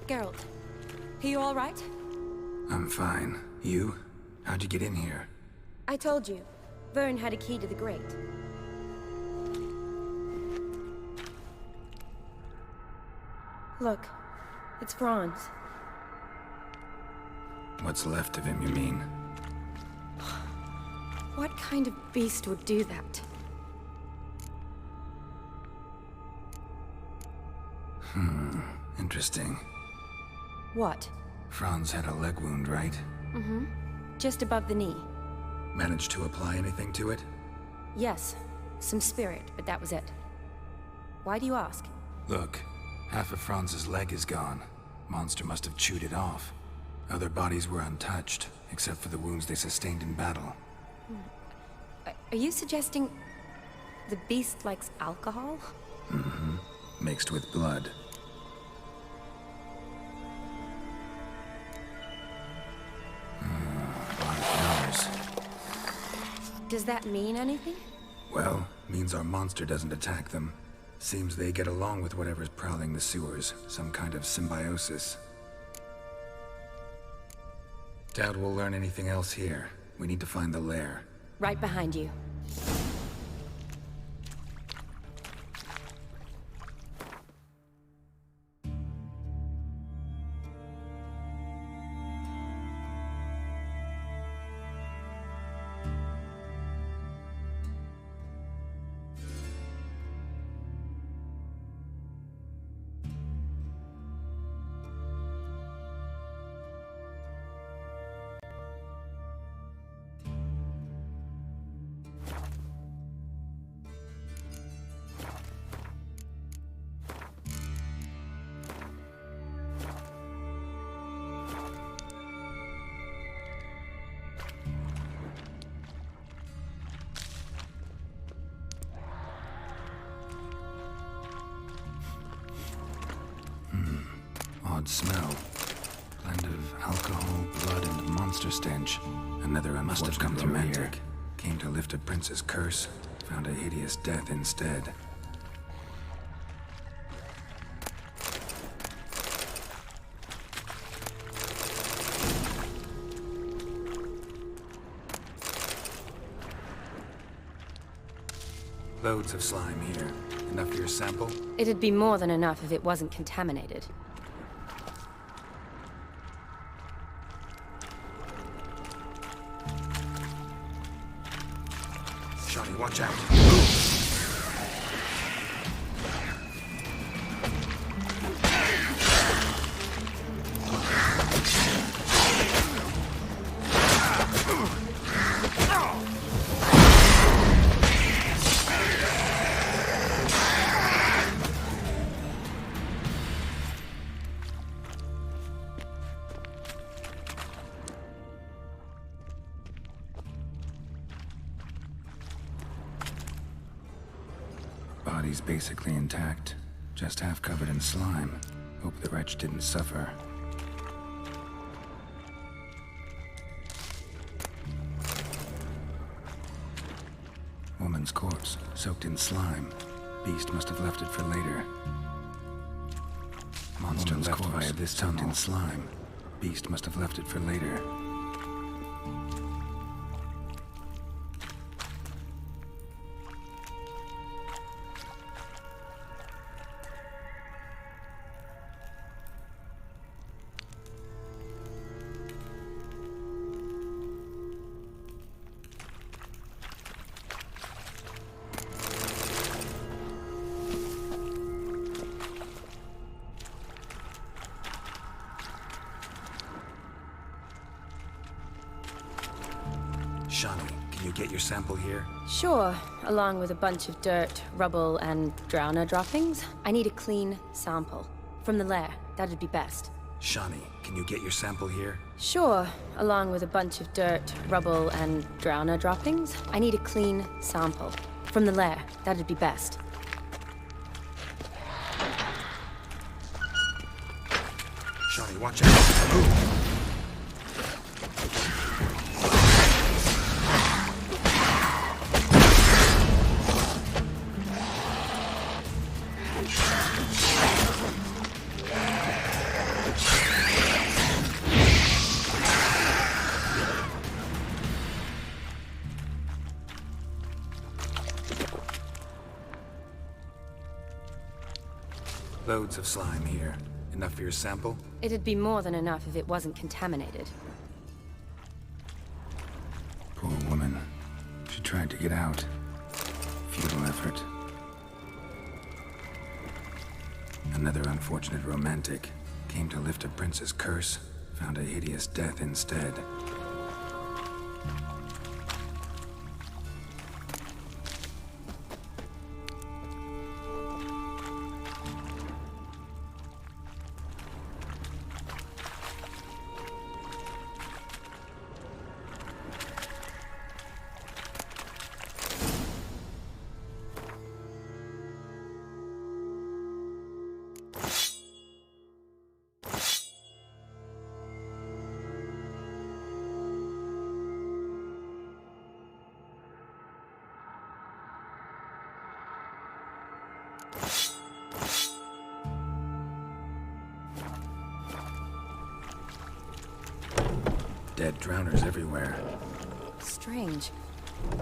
Geralt, are you all right? I'm fine. You? How'd you get in here? I told you. Vern had a key to the grate. Look, it's Franz. What's left of him, you mean? What kind of beast would do that? Interesting. What? Franz had a leg wound, right? Mm-hmm. Just above the knee. Managed to apply anything to it? Yes. Some spirit, but that was it. Why do you ask? Look, half of Franz's leg is gone. Monster must have chewed it off. Other bodies were untouched, except for the wounds they sustained in battle. Are you suggesting the beast likes alcohol? Mm-hmm. Mixed with blood. A lot of flowers. Does that mean anything? Well, means our monster doesn't attack them. Seems they get along with whatever's prowling the sewers. Some kind of symbiosis. Doubt we'll learn anything else here. We need to find the lair. Right behind you. odd smell. Blend of alcohol, blood, and monster stench. Another must have come through here. Came to lift a prince's curse, found a hideous death instead. Loads of slime here. Enough for your sample? It'd be more than enough if it wasn't contaminated. Johnny, watch out. Body's basically intact, just half covered in slime. Hope the wretch didn't suffer. Woman's corpse, soaked in slime. Beast must have left it for later. Monster left via this tunnel in slime. Beast must have left it for later. Shani, can you get your sample here? Sure, along with a bunch of dirt, rubble, and drowner droppings. I need a clean sample. From the lair, that'd be best. Shani, can you get your sample here? Sure, along with a bunch of dirt, rubble, and drowner droppings. I need a clean sample. From the lair, that'd be best. Shani, watch out. Move. Loads of slime here. Enough for your sample? It'd be more than enough if it wasn't contaminated. Poor woman. She tried to get out. Futile effort. Another unfortunate romantic. Came to lift a prince's curse. Found a hideous death instead. Dead drowners everywhere. Strange.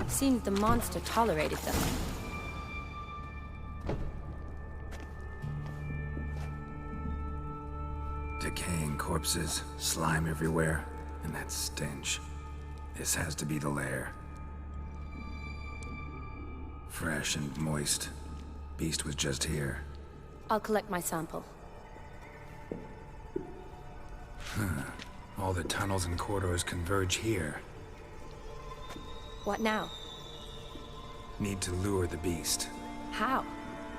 Seems the monster tolerated them. Decaying corpses, slime everywhere, and that stench. This has to be the lair. Fresh and moist. Beast was just here. I'll collect my sample. Huh. All the tunnels and corridors converge here. What now? Need to lure the beast. How?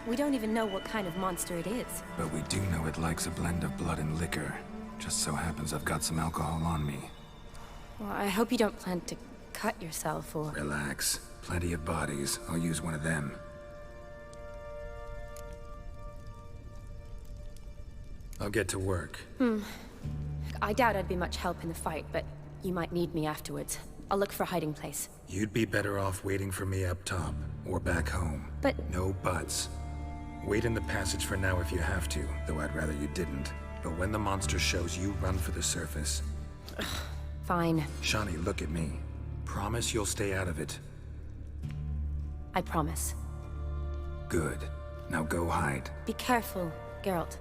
We don't even know what kind of monster it is. But we do know it likes a blend of blood and liquor. Just so happens I've got some alcohol on me. Well, I hope you don't plan to cut yourself or... Relax. Plenty of bodies. I'll use one of them. I'll get to work. I doubt I'd be much help in the fight, but you might need me afterwards. I'll look for a hiding place. You'd be better off waiting for me up top, or back home. But... No buts. Wait in the passage for now if you have to, though I'd rather you didn't. But when the monster shows, you run for the surface. Fine. Shani, look at me. Promise you'll stay out of it. I promise. Good. Now go hide. Be careful, Geralt.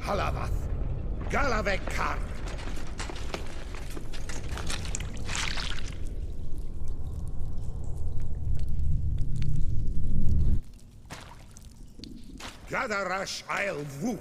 Halavath, Galavekar. Gadarash I'll Woot.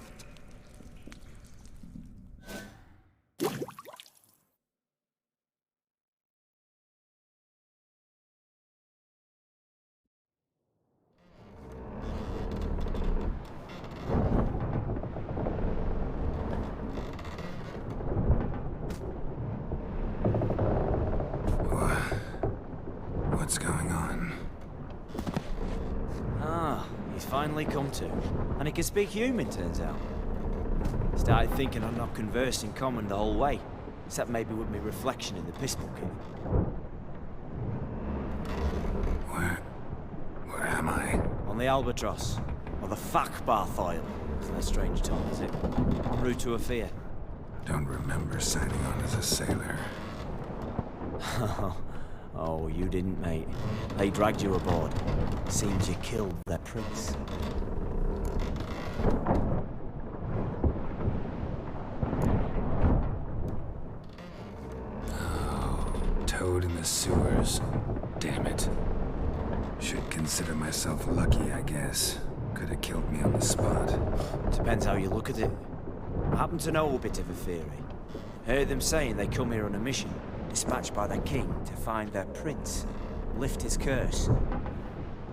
What's going on? Ah, he's finally come to. And he can speak human, turns out. Started thinking I'm not conversed in common the whole way. Except maybe with me reflection in the piss bucket. Where am I? On the Albatross. Or the Fakbarth Oil. Isn't that strange tongue, is it? En route to Afir. Don't remember signing on as a sailor. Oh, you didn't, mate. They dragged you aboard. Seems you killed their prince. Oh, Toad in the sewers. Damn it. Should consider myself lucky, I guess. Could have killed me on the spot. Depends how you look at it. I happen to know a bit of a theory. Heard them saying they come here on a mission, dispatched by their king to find their prince, lift his curse.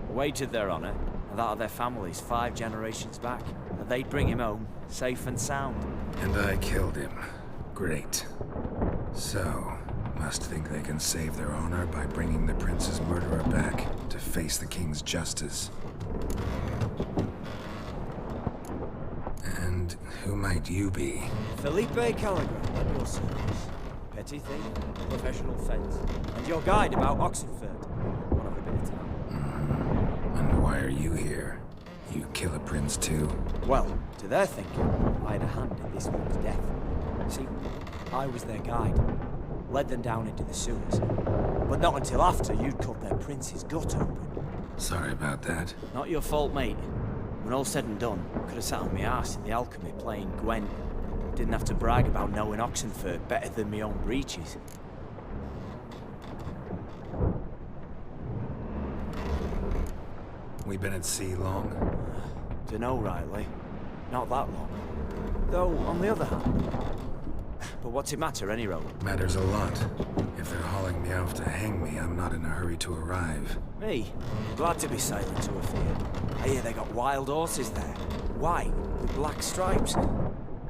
Wagered their honor, and that of their families 5 generations back, that they'd bring him home, safe and sound. And I killed him. Great. So, must think they can save their honor by bringing the prince's murderer back to face the king's justice. And who might you be? Felipe Caligra, at your service. Petty thief, professional fence, and your guide about Oxenfurt. One of a bit of town. And why are you here? You kill a prince too? Well, to their thinking, I had a hand in this one's death. See, I was their guide. Led them down into the sewers. But not until after you'd cut their prince's gut open. Sorry about that. Not your fault, mate. When all said and done, I could have sat on my arse in the alchemy playing Gwen. Didn't have to brag about knowing Oxenfurt better than my own breeches. We been at sea long? Dunno rightly. Not that long. Though, on the other hand... But what's it matter, any road? Matters a lot. If they're hauling me off to hang me, I'm not in a hurry to arrive. Me? Glad to be sailing to Afir. I hear they got wild horses there. White, with black stripes.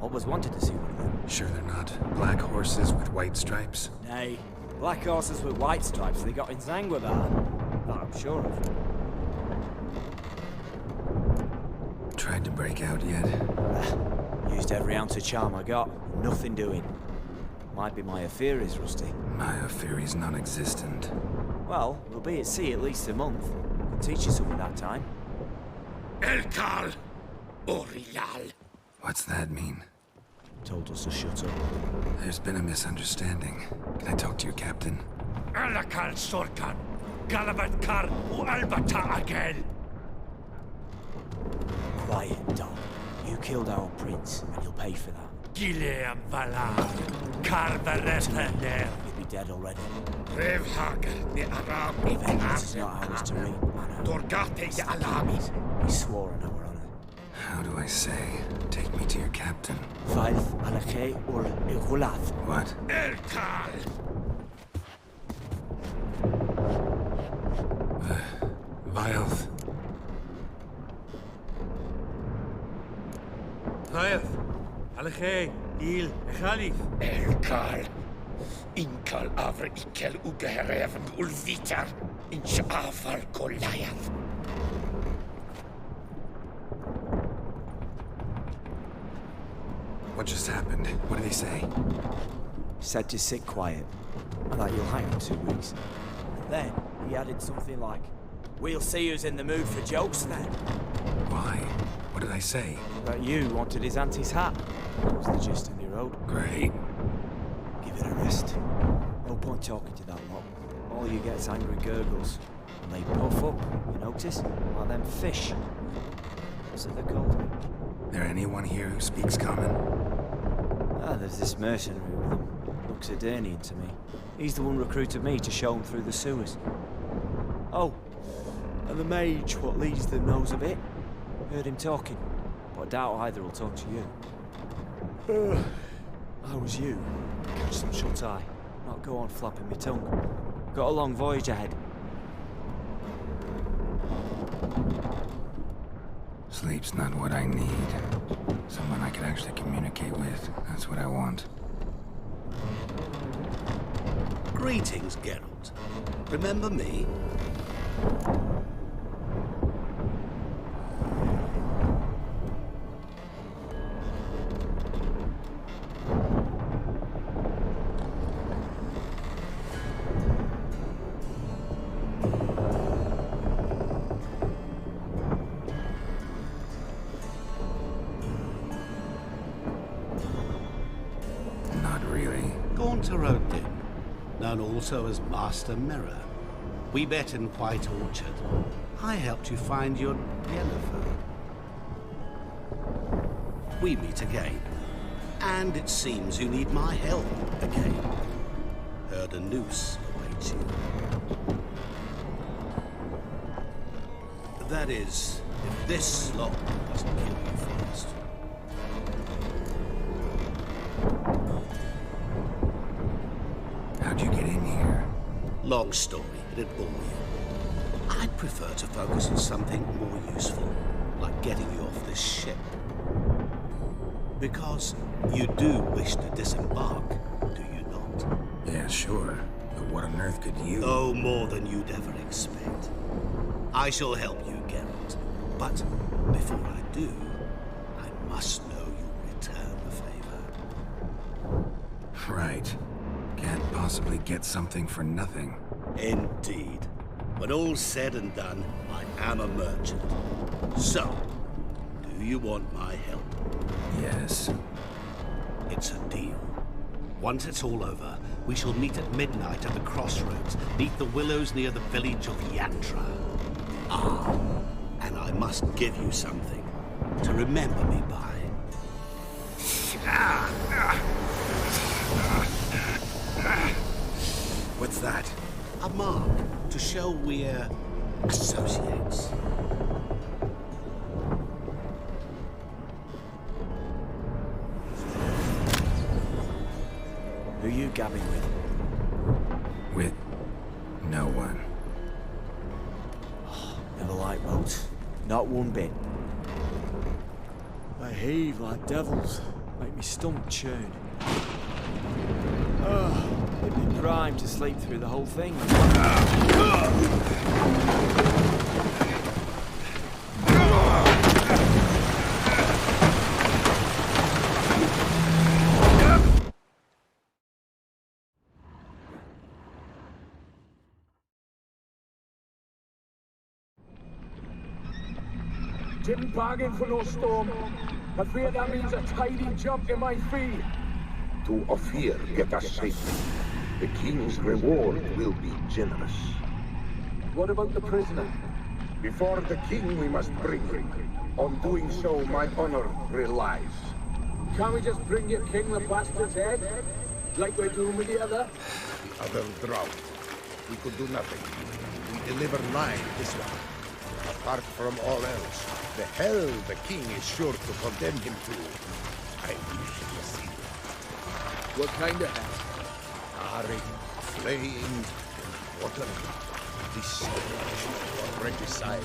Always wanted to see one of them. Sure they're not black horses with white stripes? Nay, black horses with white stripes they got in Zangwabar. That I'm sure of. Tried to break out yet? Used every ounce of charm I got. Nothing doing. Might be my Afir is rusty. My Afir is non-existent. Well, we'll be at sea at least a month. Could teach you something that time. Elkal Orial. What's that mean? Told us to shut up. There's been a misunderstanding. Can I talk to your captain? Alakal Sorkan. Galabat Kar U Albata again. Quiet, dog. You killed our prince, and you'll pay for that. Gileam Valar. Karvarethaner. You'd be dead already. Revhag the Aram. Vengeance is not ours to reap, man. Dorgate the Alamis. We swore on our honor. How do I say? Take me to your captain. Vaith Alakhe or Ilhulath. What? Elkal. Vilth. Vilth. Alakhe. Il. Khalif. Elkal. Inkal Avra Ikel Ugaherev Ulvitar. Insha'afar Goliath. What just happened? What did he say? Said to sit quiet, and that you'll hang in 2 weeks. And then he added something like, "We'll see who's in the mood for jokes then." Why? What did I say? That you wanted his auntie's hat. That was the gist of your road. Great. Give it a rest. No point talking to that lot. All you get is angry gurgles. And they puff up, you notice? Like them fish. What's it they're called? There anyone here who speaks common? Ah, there's this mercenary with him. Looks Aedirnian to me. He's the one recruited me to show him through the sewers. Oh, and the mage what leads them knows a bit. Heard him talking, but I doubt either will talk to you. How was you? Catch some shut-eye. Not go on flapping my tongue. Got a long voyage ahead. Sleep's not what I need. Someone I can actually communicate with. That's what I want. Greetings, Geralt. Remember me? Gaunter Odin, known also as Master Mirror. We met in White Orchard. I helped you find your Yennefer. We meet again. And it seems you need my help again. Heard a noose awaits you. That is, if this lock doesn't kill you first. How'd you get in here? Long story, it'd bore you. I'd prefer to focus on something more useful, like getting you off this ship. Because you do wish to disembark, do you not? Yeah, sure. But what on earth could you... Oh, more than you'd ever expect. I shall help you, Geralt. But before I do, I must know you'll return the favor. Right. Can't possibly get something for nothing. Indeed. When all's said and done, I am a merchant. So, do you want my help? Yes. It's a deal. Once it's all over, we shall meet at midnight at the crossroads, neath the willows near the village of Yantra. Ah, and I must give you something to remember me by. What's that? A mark to show we're associates. Who you gabbing with? With no one. Never liked boats. Not one bit. They heave like devils. Make me stomach churn. It'd be prime to sleep through the whole thing. Didn't bargain for no storm. I fear that means a tidy jump in my fee. To Ophir, get us safely. The king's reward will be generous. What about the prisoner? Before the king we must bring him. On doing so, my honor relies. Can't we just bring your king the bastard's head? Like we're doing with the other? The other drowned. We could do nothing. We deliver live this one. Apart from all else, the hell the king is sure to condemn him to. I wish to see it. What kind of hell? Charring, flaying, and watering. This is regicide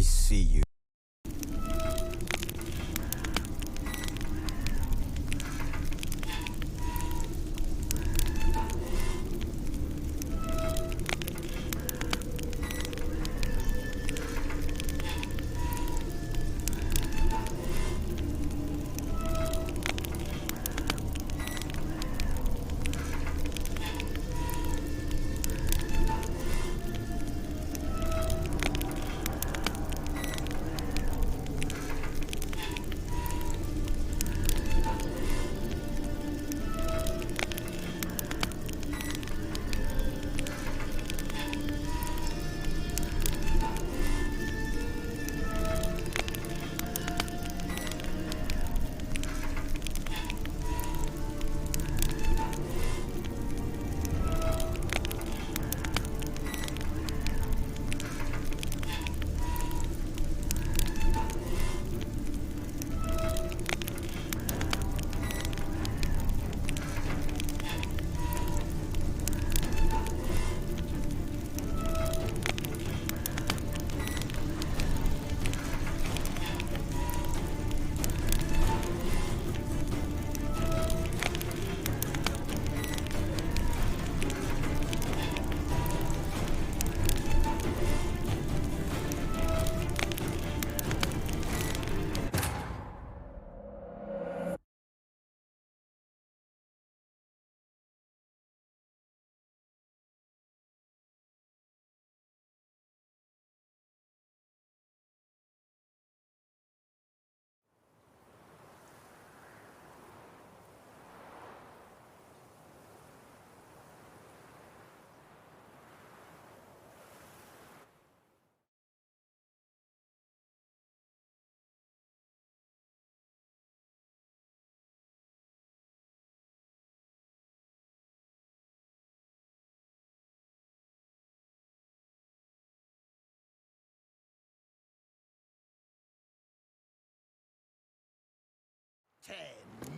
I see you.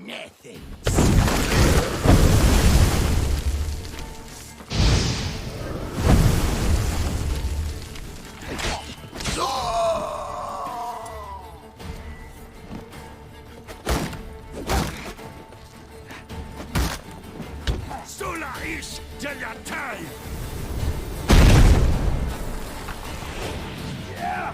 Nothing. Sola ish Delatai! Yeah!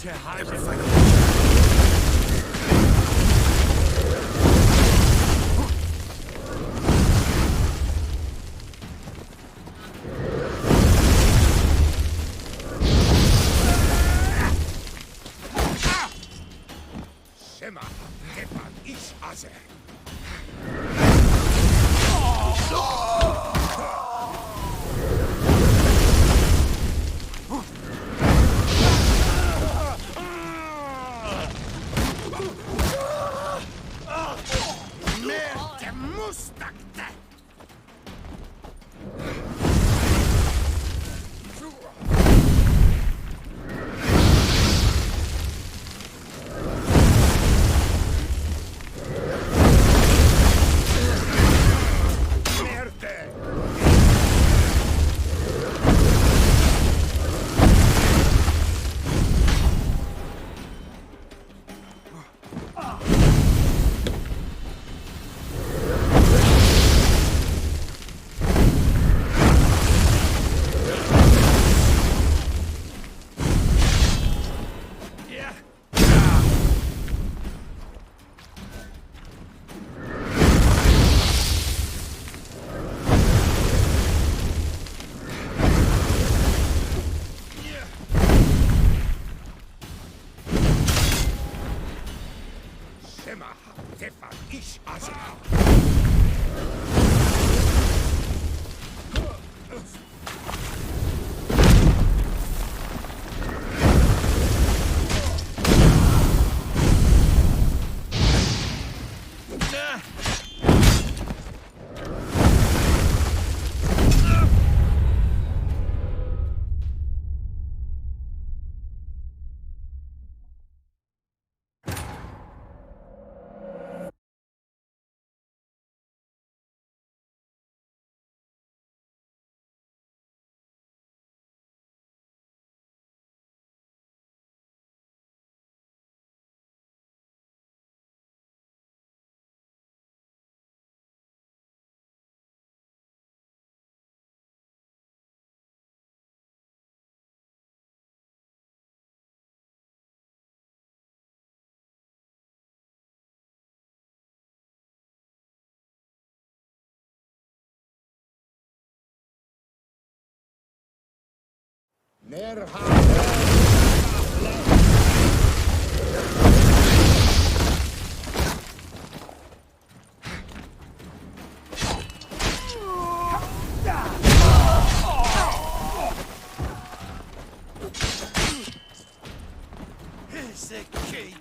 Never fight Shema, Tepan, Ish Azer. Merde Mustakte! Shema, Tepan, Ish Azer. Here's the key,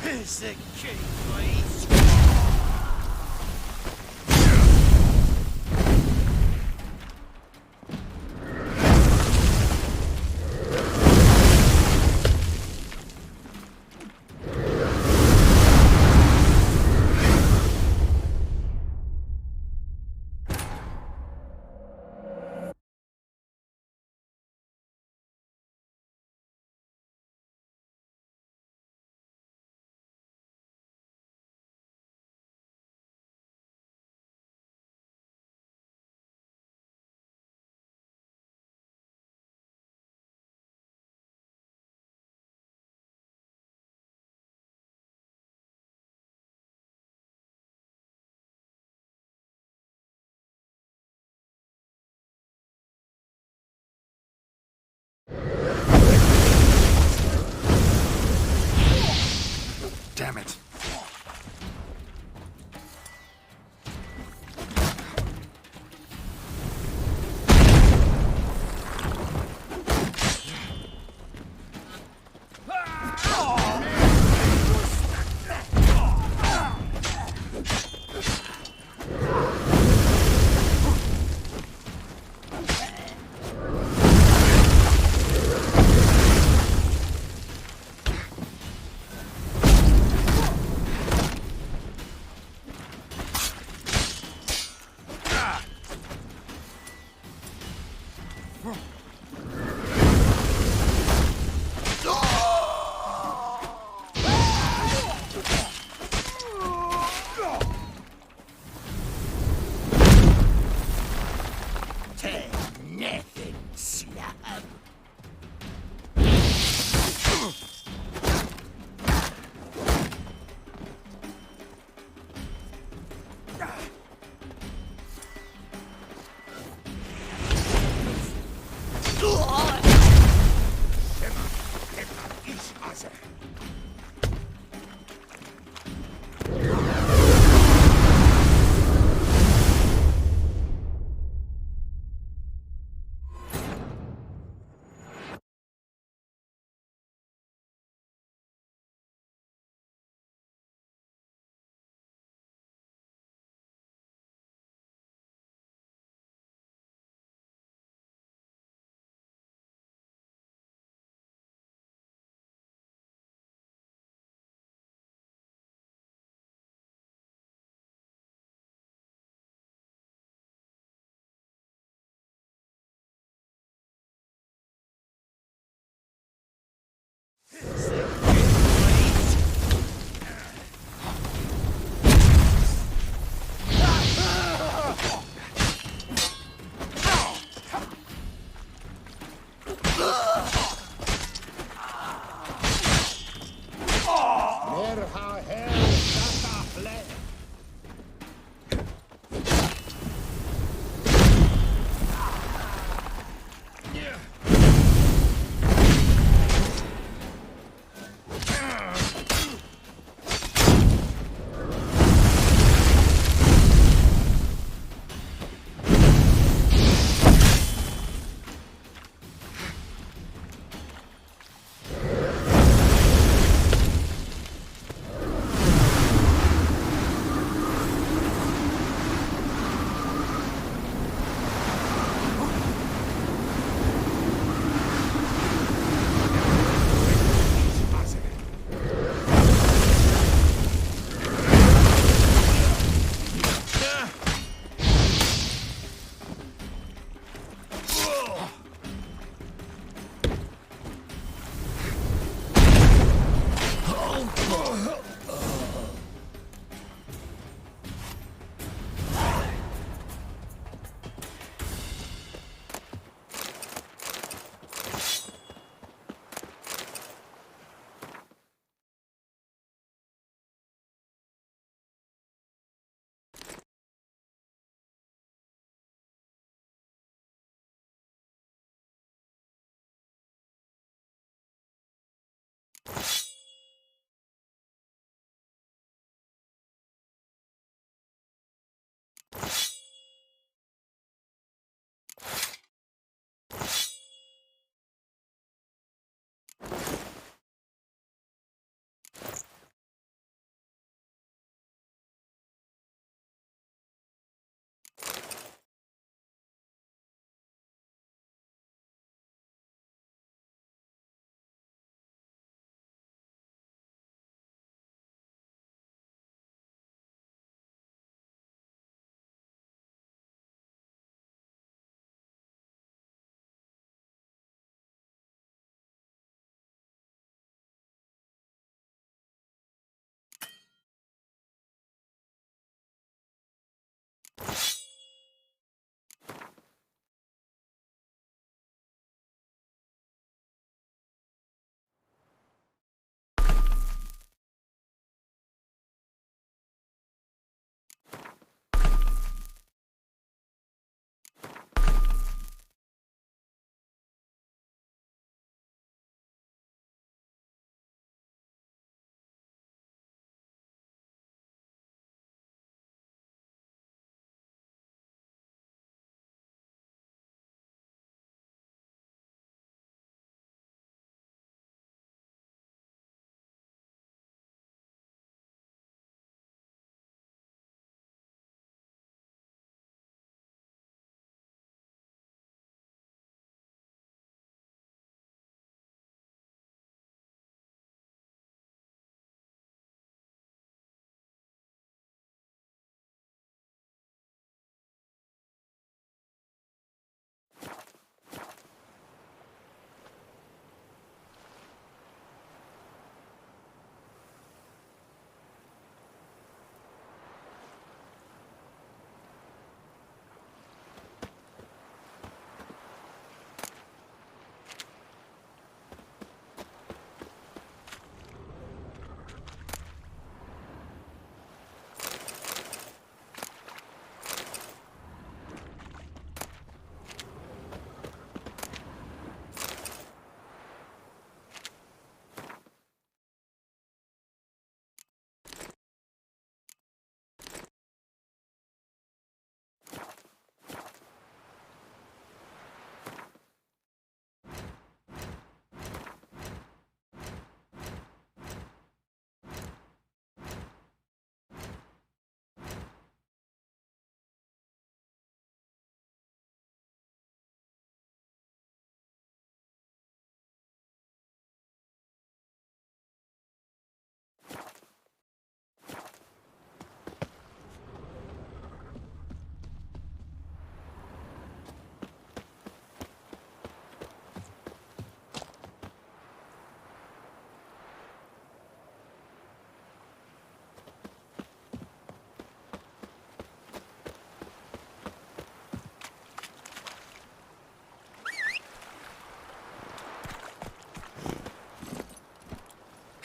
Here's the king, please.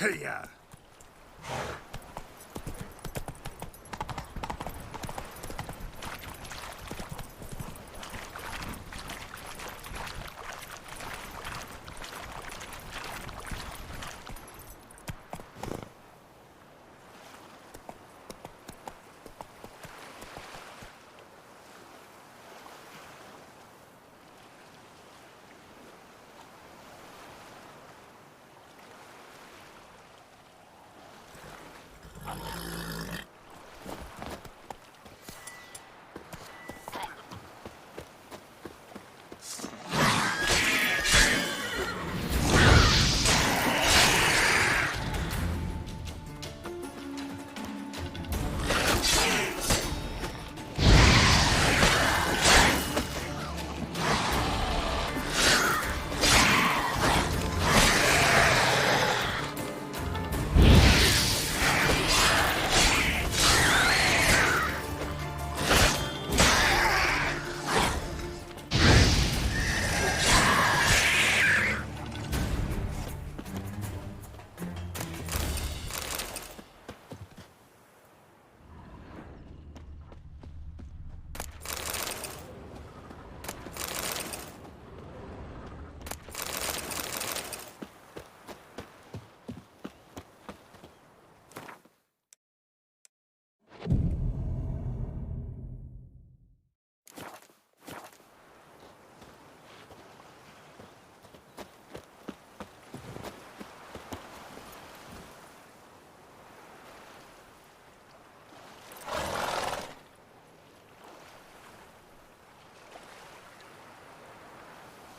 Hey-ya!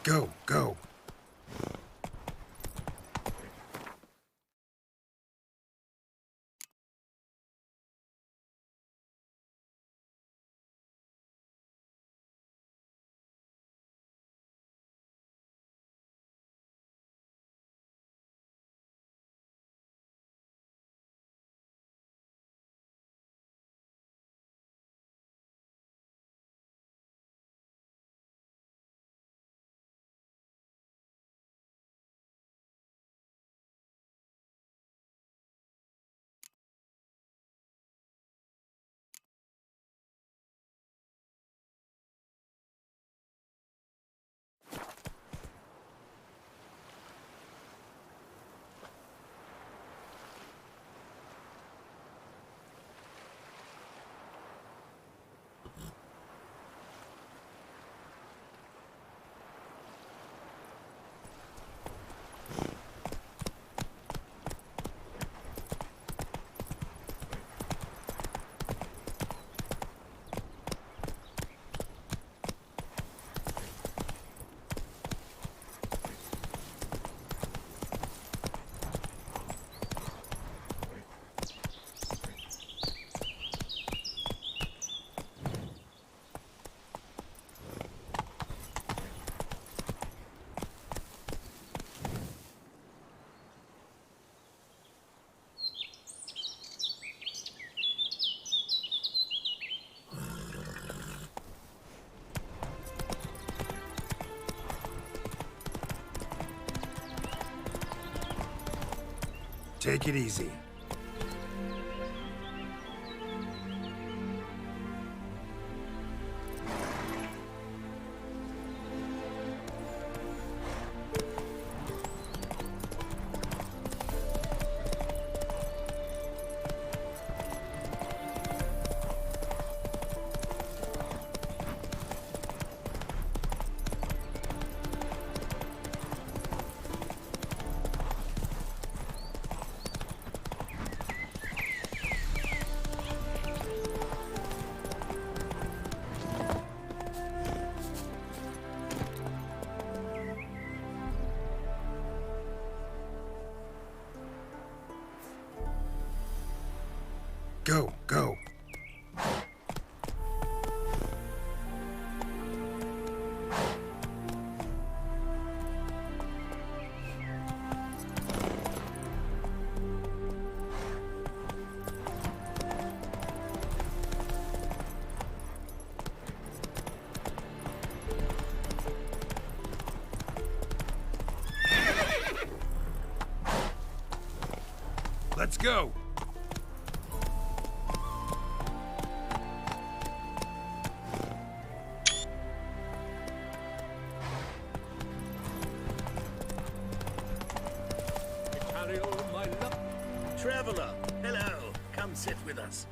Go, go. Take it easy. Go, go. Let's go. Traveler, hello. Come sit with us.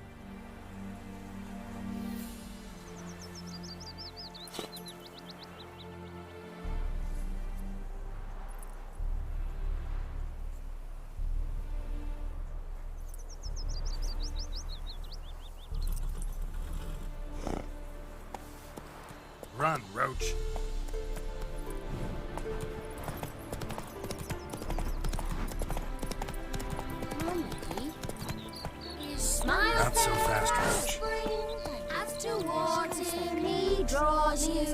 Run, Roach. Not so fast, Roach. As towards him he draws you,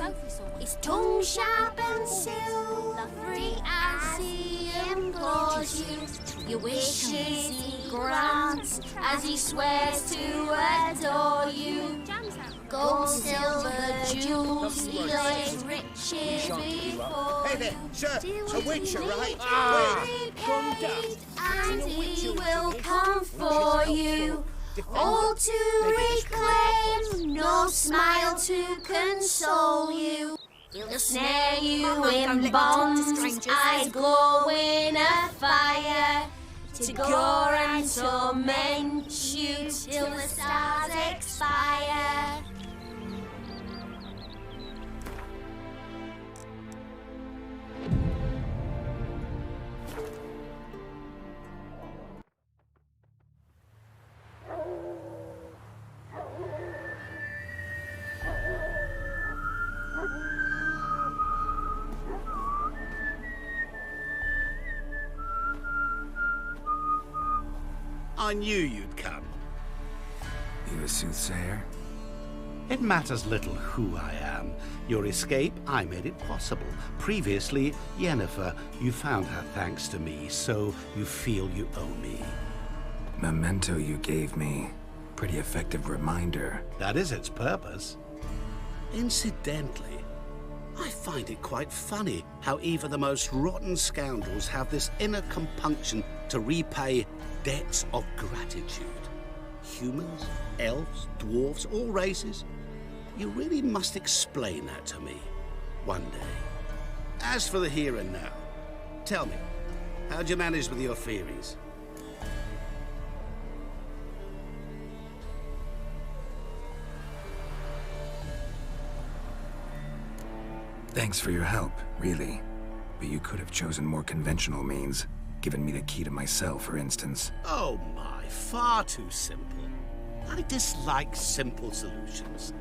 his tongue sharp and silvery as he implores you. Your wishes he grants as he swears to adore you. Gold, silver, jewels, he lays riches before. Hey there, sir, a witcher, right? Come down. And he will come for you. All to reclaim, no smile to console you. He'll snare you in bonds, eyes glow in a fire, to gore and torment you till the stars expire. I knew you'd come. You a soothsayer? It matters little who I am. Your escape, I made it possible. Previously, Yennefer, you found her thanks to me, so you feel you owe me. Memento you gave me. Pretty effective reminder. That is its purpose. Incidentally, I find it quite funny how even the most rotten scoundrels have this inner compunction to repay debts of gratitude. Humans, elves, dwarves, all races. You really must explain that to me one day. As for the here and now, tell me, how'd you manage with your theories? Thanks for your help, really. But you could have chosen more conventional means. Given me the key to my cell, for instance. Oh my, far too simple. I dislike simple solutions.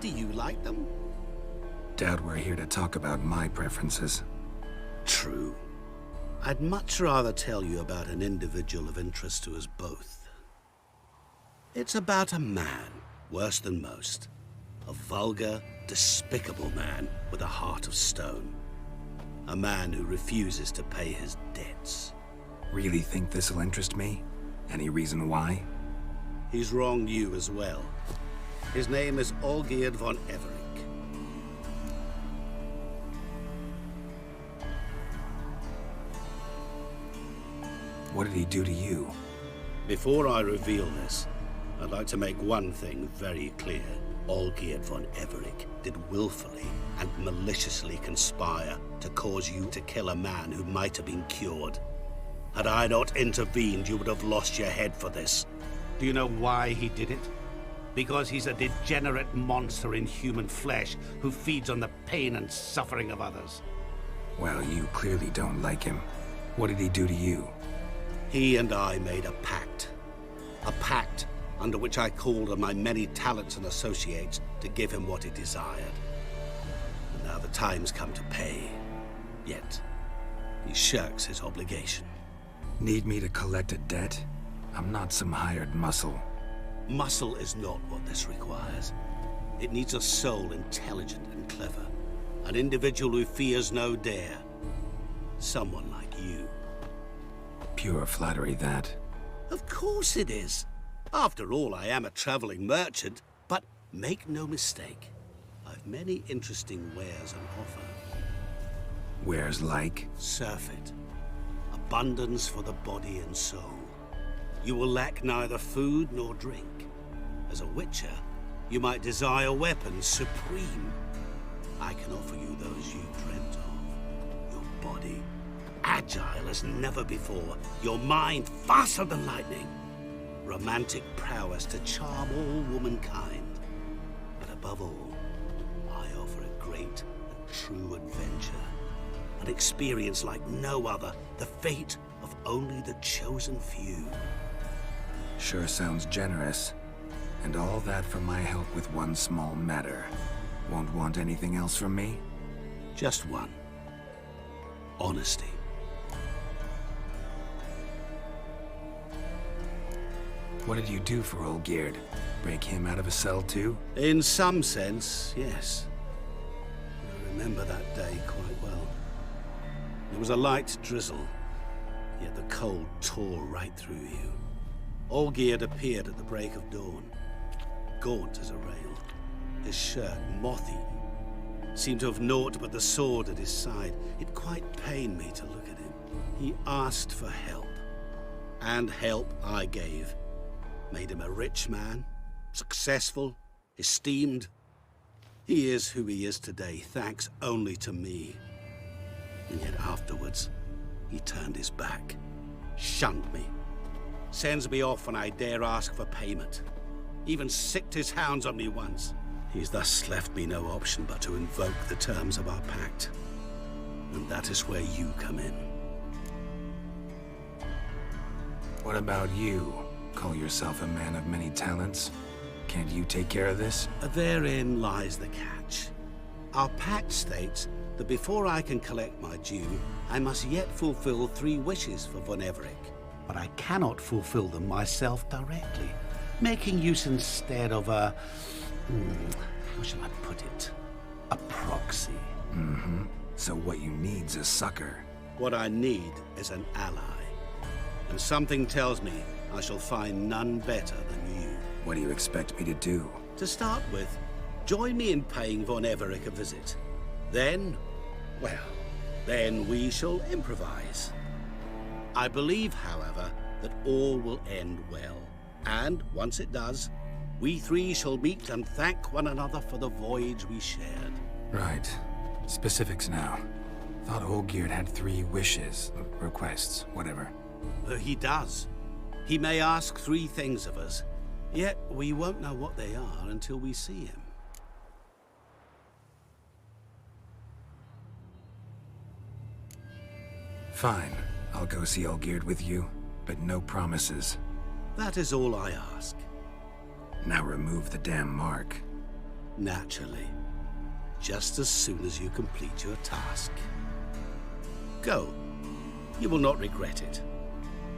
Do you like them? Doubt we're here to talk about my preferences. True. I'd much rather tell you about an individual of interest to us both. It's about a man, worse than most. A vulgar, despicable man with a heart of stone. A man who refuses to pay his debts. Really think this'll interest me? Any reason why? He's wronged you as well. His name is Olgierd von Everec. What did he do to you? Before I reveal this, I'd like to make one thing very clear. Olgierd von Everec did willfully and maliciously conspire to cause you to kill a man who might have been cured. Had I not intervened, you would have lost your head for this. Do you know why he did it? Because he's a degenerate monster in human flesh who feeds on the pain and suffering of others. Well, you clearly don't like him. What did he do to you? He and I made a pact. A pact under which I called on my many talents and associates to give him what he desired. And now the time's come to pay. Yet, he shirks his obligation. Need me to collect a debt? I'm not some hired muscle. Muscle is not what this requires. It needs a soul intelligent and clever. An individual who fears no dare. Someone like you. Pure flattery, that. Of course it is. After all, I am a traveling merchant. But make no mistake, I've many interesting wares on offer. Wares like? Surfeit. Abundance for the body and soul. you will lack neither food nor drink. As a witcher, you might desire weapons supreme. I can offer you those you dreamt of. Your body, agile as never before. Your mind, faster than lightning. Romantic prowess to charm all womankind. But above all, I offer a great and true adventure. An experience like no other. The fate of only the chosen few. Sure sounds generous. And all that for my help with one small matter. Won't want anything else from me? Just one. Honesty. What did you do for Olgierd? Break him out of a cell too? In some sense, yes. I remember that day quite well. There was a light drizzle, yet the cold tore right through you. Olgierd appeared at the break of dawn, gaunt as a rail, his shirt moth-eaten, seemed to have naught but the sword at his side. It quite pained me to look at him. He asked for help, and help I gave. Made him a rich man, successful, esteemed. He is who he is today, thanks only to me. And yet afterwards, he turned his back, shunned me, sends me off when I dare ask for payment. Even sicked his hounds on me once. He's thus left me no option but to invoke the terms of our pact. And that is where you come in. What about you? Call yourself a man of many talents? Can't you take care of this? Therein lies the catch. Our pact states that before I can collect my due, I must yet fulfill 3 wishes for Von Everec. But I cannot fulfill them myself directly, making use instead of a... how shall I put it? A proxy. Mm-hmm. So what you need's a sucker. What I need is an ally. And something tells me I shall find none better than you. What do you expect me to do? To start with, join me in paying Von Everec a visit. Then, well, then we shall improvise. I believe, however, that all will end well. And once it does, we 3 shall meet and thank one another for the voyage we shared. Right. Specifics now. Thought Olgierd had 3 wishes, requests, whatever. He does. He may ask 3 things of us, yet we won't know what they are until we see him. Fine. I'll go see Olgierd with you, but no promises. That is all I ask. Now remove the damn mark. Naturally. Just as soon as you complete your task. Go. You will not regret it.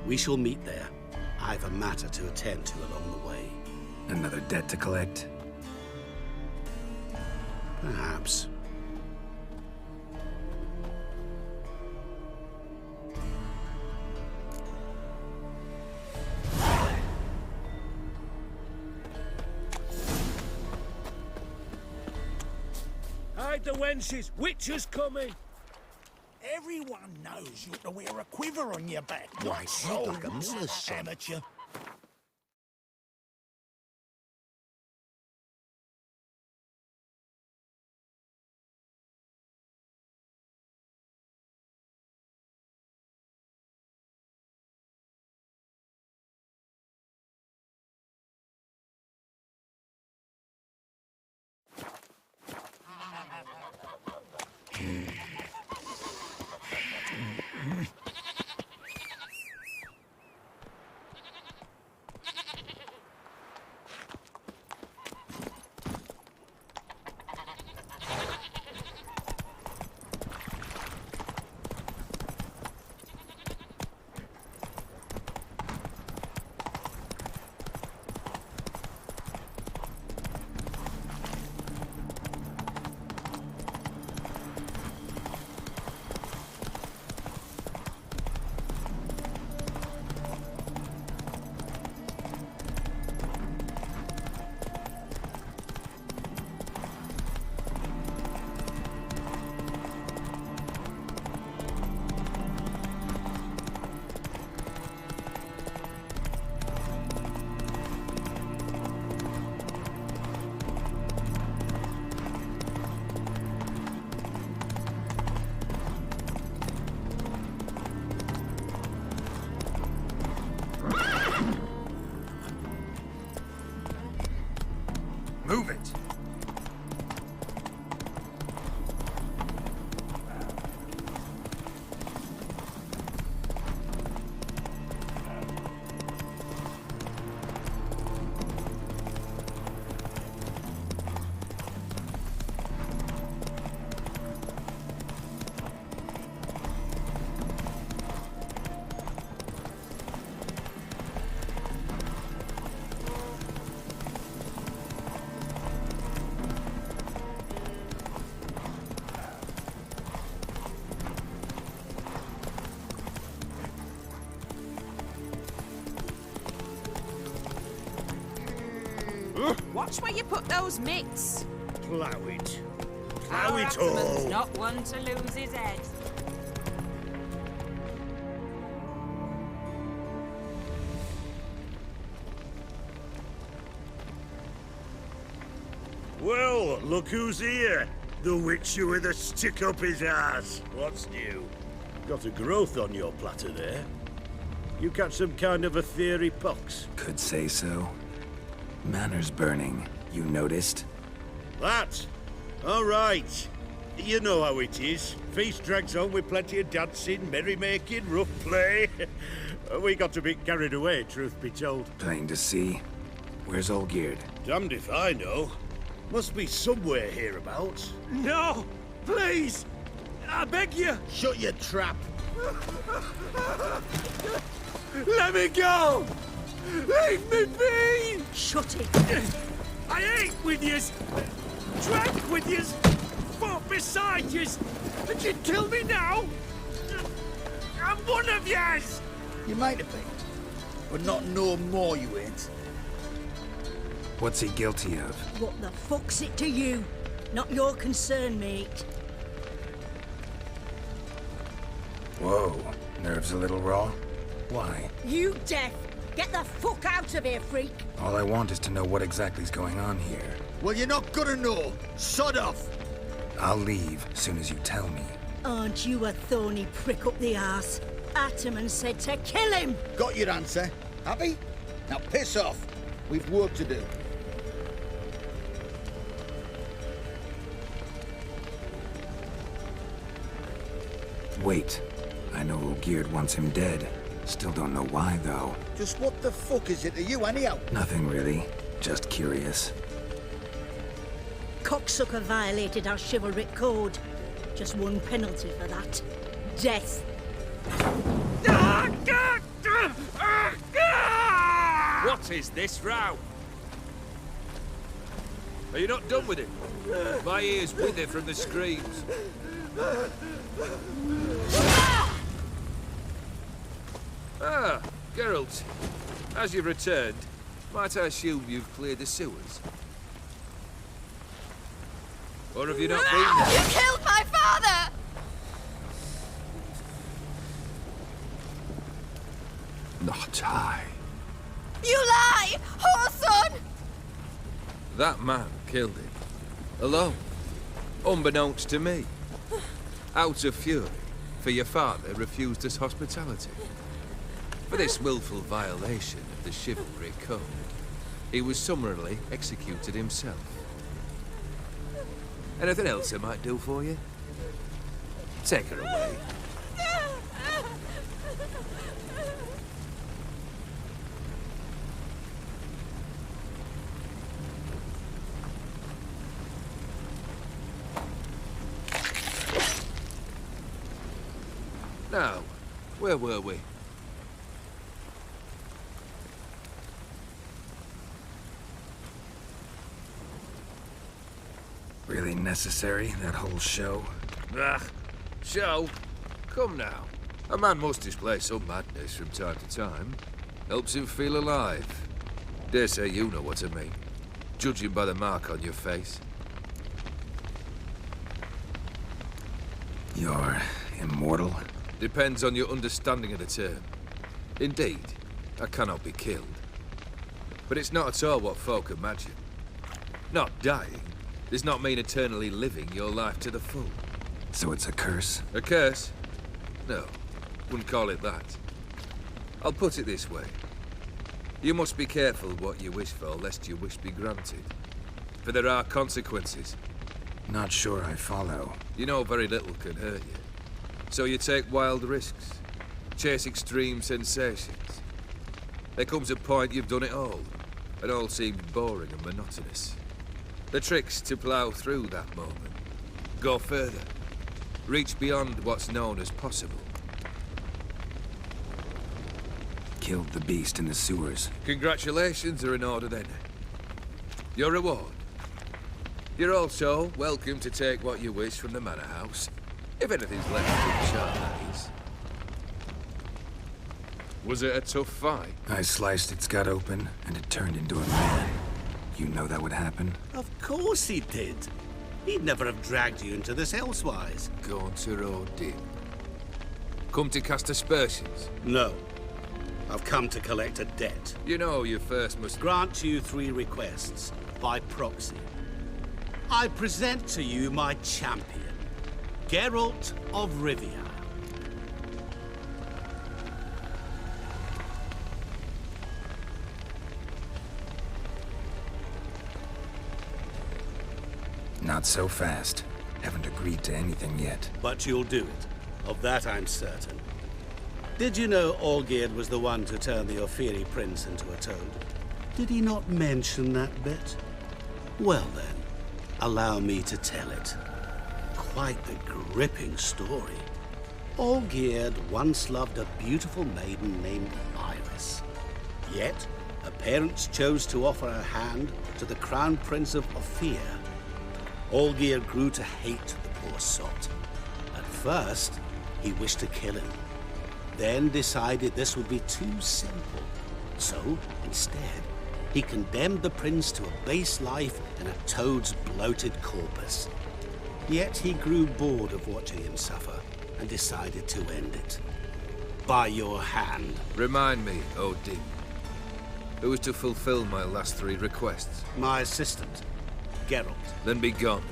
We shall meet there. I've a matter to attend to along the way. Another debt to collect? Perhaps. Hide the wenches! Witcher's coming! Everyone knows you to wear a quiver on your back. Why, head like a miller's son. Amateur. Watch where you put those mitts. Plough it. Plough Our it Atman's all. not one to lose his head. Well, look who's here. The witcher with a stick up his ass. What's new? Got a growth on your platter there. You catch some kind of a theory pox? Could say so. Manor's burning. You noticed? That? All right. You know how it is. Feast drags on with plenty of dancing, merrymaking, rough play. We got a bit carried away, truth be told. Plain to see. Where's Olgierd? Damned if I know. Must be somewhere hereabouts. No! Please! I beg you! Shut your trap. Let me go! Leave me be! Shut it. I ate with yous, drank with yous, fought beside yous, and you'd kill me now? I'm one of yous! You might have been, but not no more you ain't. What's he guilty of? What the fuck's it to you? Not your concern, mate. Whoa. Nerves a little raw? Why? You deaf! Get the fuck out of here, freak! All I want is to know what exactly's going on here. Well, you're not gonna know. Sod off. I'll leave soon as you tell me. Aren't you a thorny prick up the arse? Atman said to kill him! Got your answer. Happy? Now piss off. We've work to do. Wait. I know Olgierd wants him dead. Still don't know why, though. Just what the fuck is it to you, anyhow? Nothing really. Just curious. Cocksucker violated our chivalric code. Just one penalty for that. Death. What is this row? Are you not done with it? My ears wither from the screams. Ah, Geralt. As you've returned, might I assume you've cleared the sewers? Or have you not been there? You killed my father! Not I. You lie! Whoreson! That man killed him. Alone. Unbeknownst to me. Out of fury, for your father refused us hospitality. For this willful violation of the chivalry code, he was summarily executed himself. Anything else I might do for you? Take her away. Now, where were we? Really necessary, that whole show? Ah, show? Come now. A man must display some madness from time to time. Helps him feel alive. Dare say you know what I mean. Judging by the mark on your face. You're immortal? Depends on your understanding of the term. Indeed, I cannot be killed. But it's not at all what folk imagine. Not dying does not mean eternally living your life to the full. So it's a curse? A curse? No, wouldn't call it that. I'll put it this way. You must be careful what you wish for, lest your wish be granted. For there are consequences. Not sure I follow. You know very little can hurt you. So you take wild risks, chase extreme sensations. There comes a point you've done it all, and all seems boring and monotonous. The trick's to plough through that moment. Go further. Reach beyond what's known as possible. Killed the beast in the sewers. Congratulations are in order then. Your reward. You're also welcome to take what you wish from the manor house. If anything's left to the that is. Was it a tough fight? I sliced its gut open, and it turned into a man. You know that would happen? Of course he did. He'd never have dragged you into this elsewise. Gaunter Odin. Come to cast aspersions? No. I've come to collect a debt. You know you first must... Grant you 3 requests, by proxy. I present to you my champion, Geralt of Rivia. Not so fast. Haven't agreed to anything yet. But you'll do it. Of that I'm certain. Did you know Olgierd was the one to turn the Ofiri prince into a toad? Did he not mention that bit? Well then, allow me to tell it. Quite a gripping story. Olgierd once loved a beautiful maiden named Iris. Yet, her parents chose to offer her hand to the Crown Prince of Ophir. Olgierd grew to hate the poor sot. At first, he wished to kill him. Then decided this would be too simple. So, instead, he condemned the prince to a base life in a toad's bloated corpus. Yet he grew bored of watching him suffer and decided to end it. By your hand. Remind me, Odin. Who was to fulfill my last 3 requests? My assistant, Geralt. Then be gone.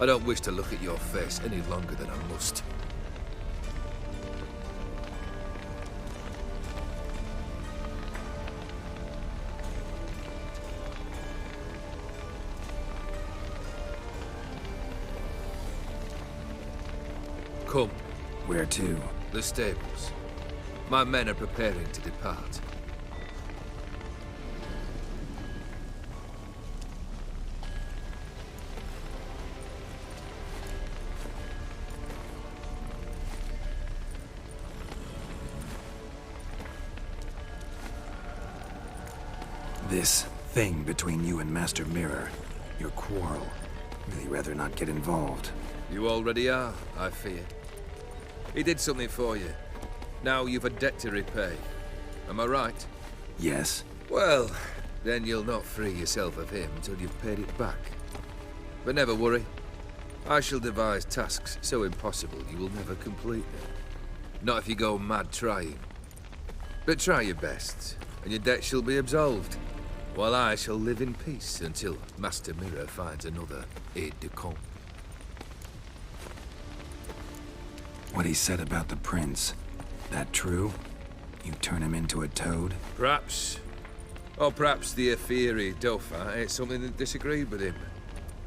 I don't wish to look at your face any longer than I must. Come. Where to? The stables. My men are preparing to depart. This thing between you and Master Mirror, your quarrel, really rather not get involved. You already are, I fear. He did something for you. Now you've a debt to repay. Am I right? Yes. Well, then you'll not free yourself of him until you've paid it back. But never worry. I shall devise tasks so impossible you will never complete them. Not if you go mad trying. But try your best, and your debt shall be absolved, while I shall live in peace until Master Mirror finds another aide-de-camp. What he said about the prince, that true? You turn him into a toad? Perhaps. Or perhaps the Ofiri Dauphin ate something that disagreed with him.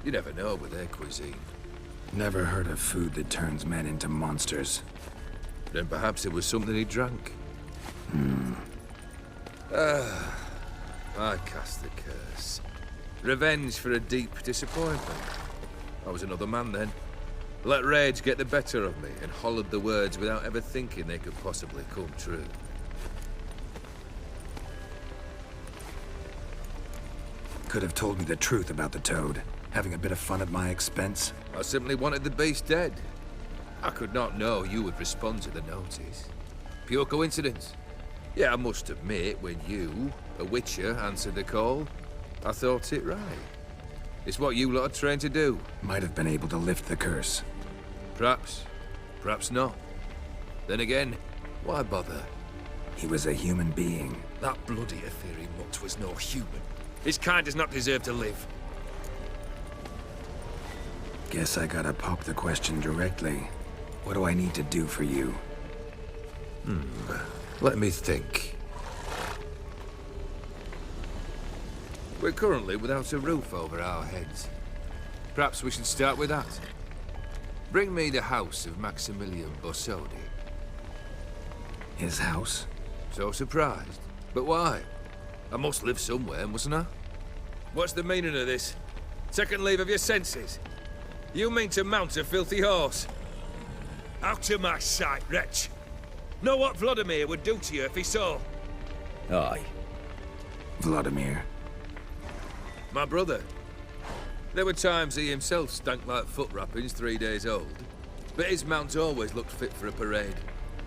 You never know with their cuisine. Never heard of food that turns men into monsters. Then perhaps it was something he drank. I cast the curse. Revenge for a deep disappointment. I was another man then. Let rage get the better of me and hollered the words without ever thinking they could possibly come true. Could have told me the truth about the toad, having a bit of fun at my expense. I simply wanted the beast dead. I could not know you would respond to the notice. Pure coincidence. Yeah, I must admit, when you, a witcher, answered the call, I thought it right. It's what you lot are trained to do. Might have been able to lift the curse. Perhaps. Perhaps not. Then again, why bother? He was a human being. That bloody Ofiri mutt was no human. His kind does not deserve to live. Guess I gotta pop the question directly. What do I need to do for you? Let me think. We're currently without a roof over our heads. Perhaps we should start with that. Bring me the house of Maximilian Borsodi. His house? So surprised. But why? I must live somewhere, mustn't I? What's the meaning of this? Second leave of your senses? You mean to mount a filthy horse? Out of my sight, wretch! Know what Vladimir would do to you if he saw? Aye. Vladimir. My brother. There were times he himself stank like foot wrappings 3 days old, but his mount always looked fit for a parade.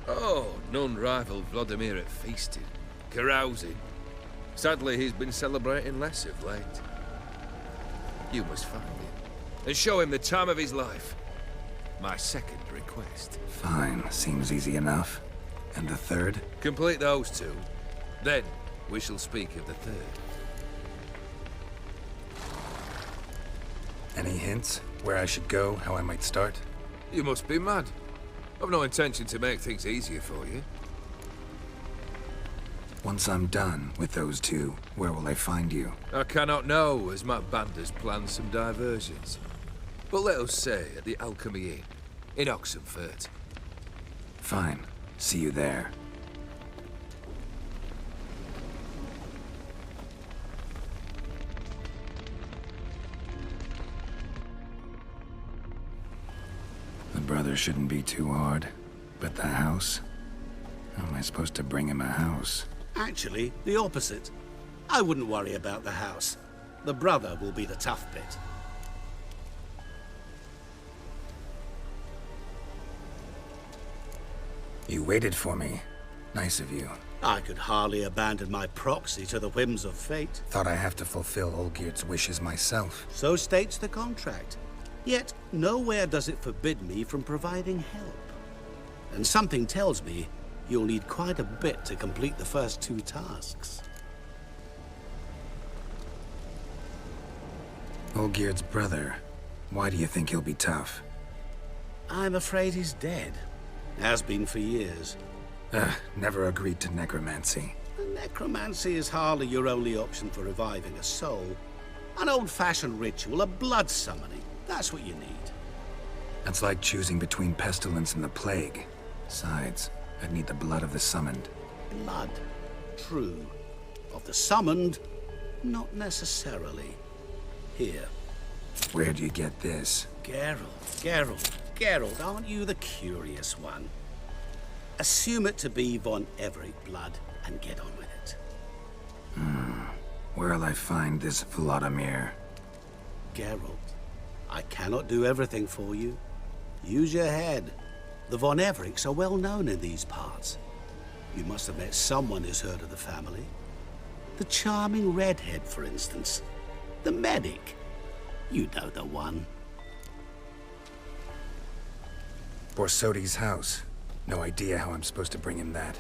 Oh, none rivaled Vladimir at feasting, carousing. Sadly, he's been celebrating less of late. You must find him, and show him the time of his life. My second request. Fine, seems easy enough. And the third? Complete those two. Then, we shall speak of the third. Any hints? Where I should go, how I might start? You must be mad. I've no intention to make things easier for you. Once I'm done with those two, where will I find you? I cannot know, as my band has planned some diversions. But let us say at the Alchemy Inn, in Oxenfurt. Fine. See you there. The brother shouldn't be too hard. But the house? How am I supposed to bring him a house? Actually, the opposite. I wouldn't worry about the house. The brother will be the tough bit. You waited for me. Nice of you. I could hardly abandon my proxy to the whims of fate. Thought I have to fulfill Olgierd's wishes myself. So states the contract. Yet, nowhere does it forbid me from providing help. And something tells me you'll need quite a bit to complete the first two tasks. Olgierd's brother. Why do you think he'll be tough? I'm afraid he's dead. Has been for years. Never agreed to necromancy. Necromancy is hardly your only option for reviving a soul. An old-fashioned ritual, a blood summoning. That's what you need. That's like choosing between pestilence and the plague. Besides, I'd need the blood of the summoned. Blood. True. Of the summoned, not necessarily. Here. Where'd you get this? Geralt, aren't you the curious one? Assume it to be von Everec blood and get on with it. Where'll I find this Vladimir? Geralt, I cannot do everything for you. Use your head. The von Everecs are well known in these parts. You must have met someone who's heard of the family. The charming redhead, for instance. The medic. You know the one. Borsodi's house. No idea how I'm supposed to bring him that.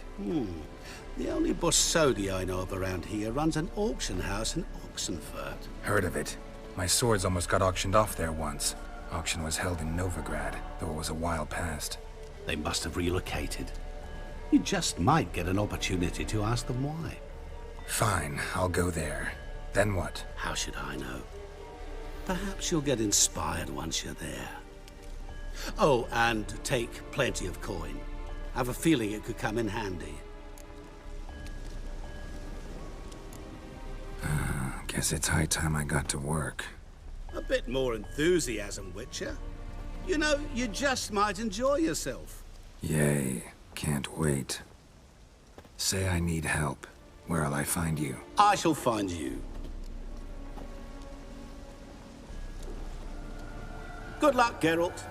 The only Borsodi I know of around here runs an auction house in Oxenfurt. Heard of it. My swords almost got auctioned off there once. Auction was held in Novigrad, though it was a while past. They must have relocated. You just might get an opportunity to ask them why. Fine, I'll go there. Then what? How should I know? Perhaps you'll get inspired once you're there. Oh, and take plenty of coin. Have a feeling it could come in handy. Guess it's high time I got to work. A bit more enthusiasm, Witcher. You know, you just might enjoy yourself. Yay, can't wait. Say I need help. Where'll I find you? I shall find you. Good luck, Geralt.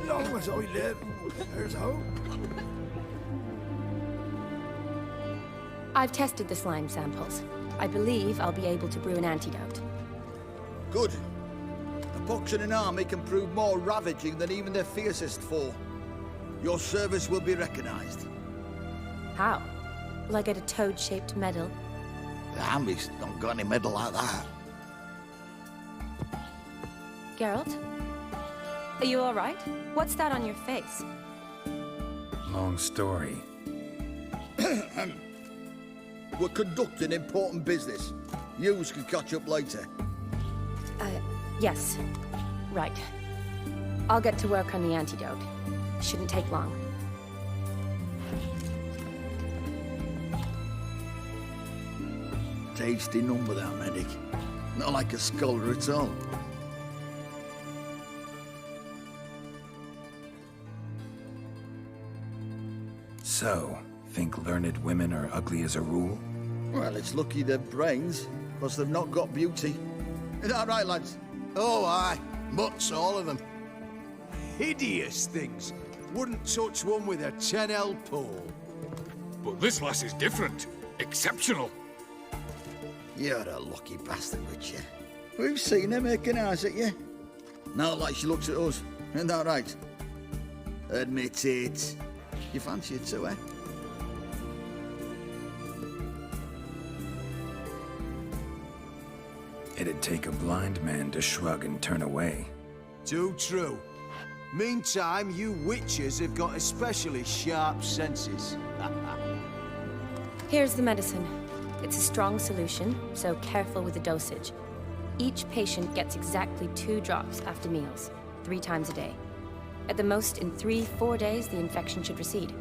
Long as I live, there's hope. I've tested the slime samples. I believe I'll be able to brew an antidote. Good. A pox in an army can prove more ravaging than even their fiercest foe. Your service will be recognized. How? Will I get a toad-shaped medal? The army's not got any medal like that. Geralt? Are you all right? What's that on your face? Long story. We're conducting important business. Yous can catch up later. Yes. Right. I'll get to work on the antidote. Shouldn't take long. Tasty number, that medic. Not like a scholar at all. So, think learned women are ugly as a rule? Well, it's lucky they're brains, plus they've not got beauty. Is that right, lads? Oh, aye. Mutts, all of them. Hideous things. Wouldn't touch one with a 10L pole. But this lass is different. Exceptional. You're a lucky bastard, would you? We've seen her making eyes at you. Not like she looks at us. Isn't that right? Admit it. You fancy it too, eh? It'd take a blind man to shrug and turn away. Too true. Meantime, you witches have got especially sharp senses. Here's the medicine. It's a strong solution, so careful with the dosage. Each patient gets exactly 2 drops after meals, 3 times a day. At the most, in 3-4 days, the infection should recede.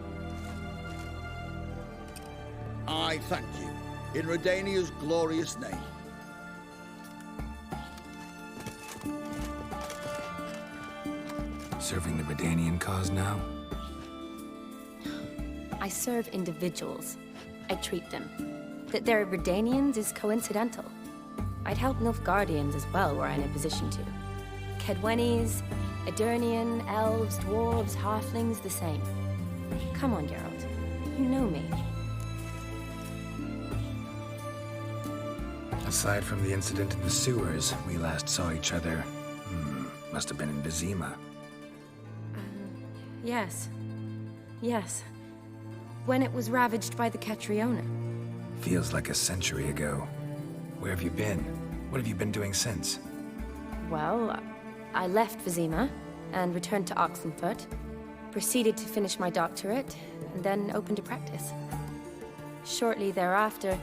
I thank you. In Redania's glorious name. Serving the Redanian cause now? I serve individuals. I treat them. That they're Redanians is coincidental. I'd help Nilfgaardians as well were I in a position to. Kedwenis, Edirnian, elves, dwarves, halflings, the same. Come on, Geralt. You know me. Aside from the incident in the sewers, we last saw each other... must have been in Vizima. Yes. Yes. When it was ravaged by the Catriona. Feels like a century ago. Where have you been? What have you been doing since? Well, I left Vizima and returned to Oxenfurt. proceeded to finish my doctorate, and then opened a practice. Shortly thereafter,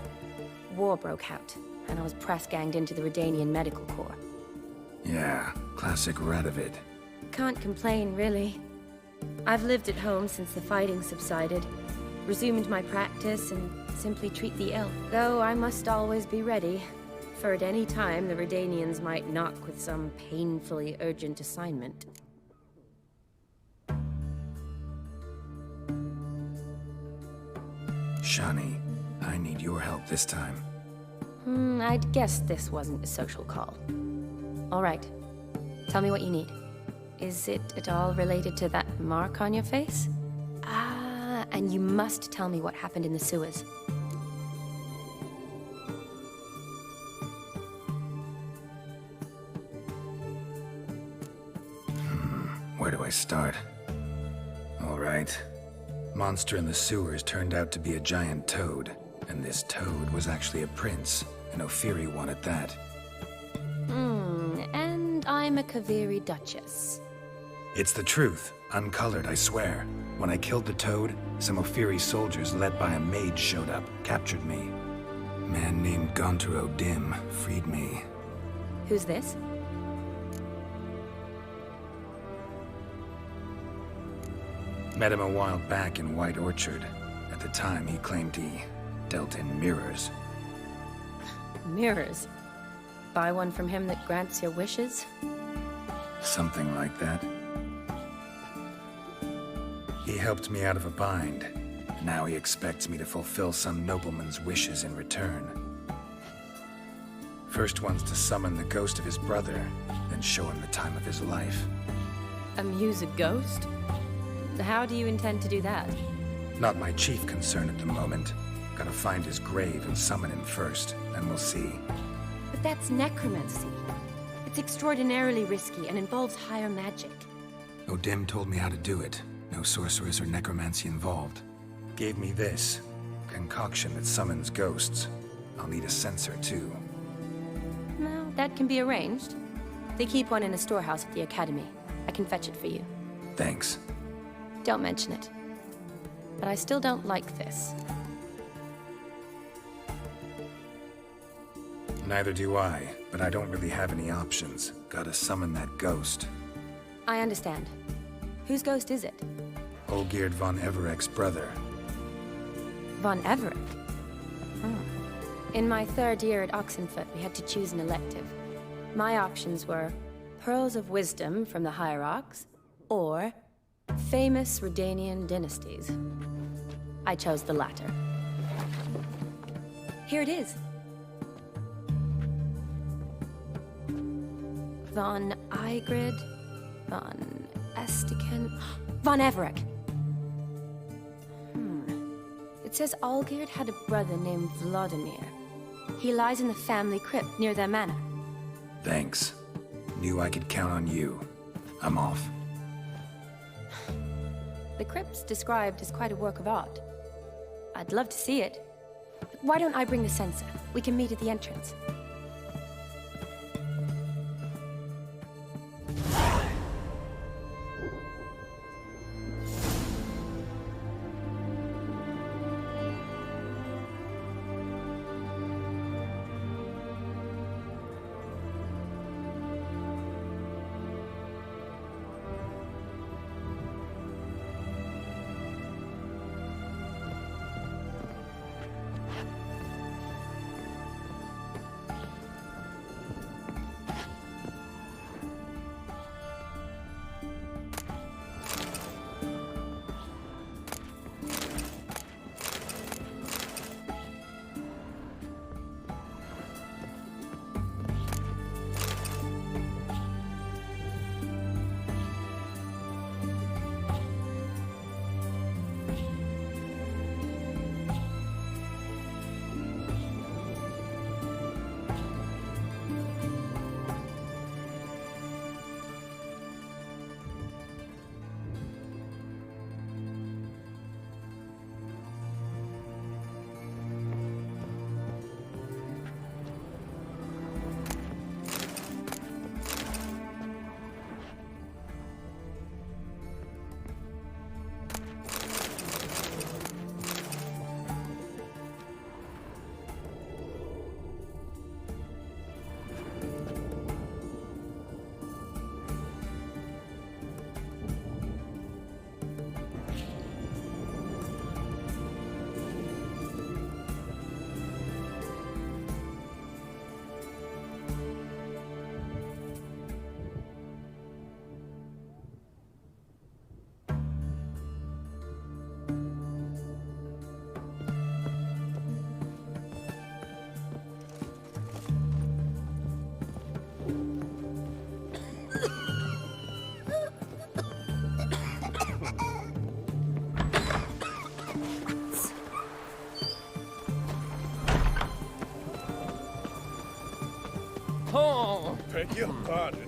war broke out, and I was press-ganged into the Redanian Medical Corps. Yeah, classic Radovid. Can't complain, really. I've lived at home since the fighting subsided, resumed my practice, and simply treat the ill. Though I must always be ready, for at any time the Redanians might knock with some painfully urgent assignment. Shani, I need your help this time. I'd guessed this wasn't a social call. All right. Tell me what you need. Is it at all related to that mark on your face? Ah, and you must tell me what happened in the sewers. Where do I start? All right. Monster in the sewers turned out to be a giant toad, and this toad was actually a prince, an Ophiri one at that. And I'm a Kaviri Duchess. It's the truth, uncolored, I swear. When I killed the toad, some Ophiri soldiers led by a mage showed up, captured me. A man named Gontaro Dim freed me. Who's this? Met him a while back in White Orchard. At the time, he claimed he dealt in mirrors. Mirrors? Buy one from him that grants your wishes? Something like that. He helped me out of a bind. Now he expects me to fulfill some nobleman's wishes in return. First one's to summon the ghost of his brother, then show him the time of his life. Amuse a ghost? How do you intend to do that? Not my chief concern at the moment. Gotta find his grave and summon him first, then we'll see. But that's necromancy. It's extraordinarily risky and involves higher magic. Odim told me how to do it. No sorceress or necromancy involved. Gave me this. Concoction that summons ghosts. I'll need a censer, too. Well, that can be arranged. They keep one in a storehouse at the academy. I can fetch it for you. Thanks. Don't mention it. But I still don't like this. Neither do I, but I don't really have any options. Gotta summon that ghost. I understand. Whose ghost is it? Olgierd von Everek's brother. Von Everek? In my third year at Oxenfoot, we had to choose an elective. My options were Pearls of Wisdom from the Hierarchs, or famous Redanian dynasties. I chose the latter. Here it is. Von Igrid, von Estiken, von Everek. It says Olgierd had a brother named Vladimir. He lies in the family crypt near their manor. Thanks. Knew I could count on you. I'm off. The crypt's described as quite a work of art. I'd love to see it. Why don't I bring the censer? We can meet at the entrance. Beg your pardon.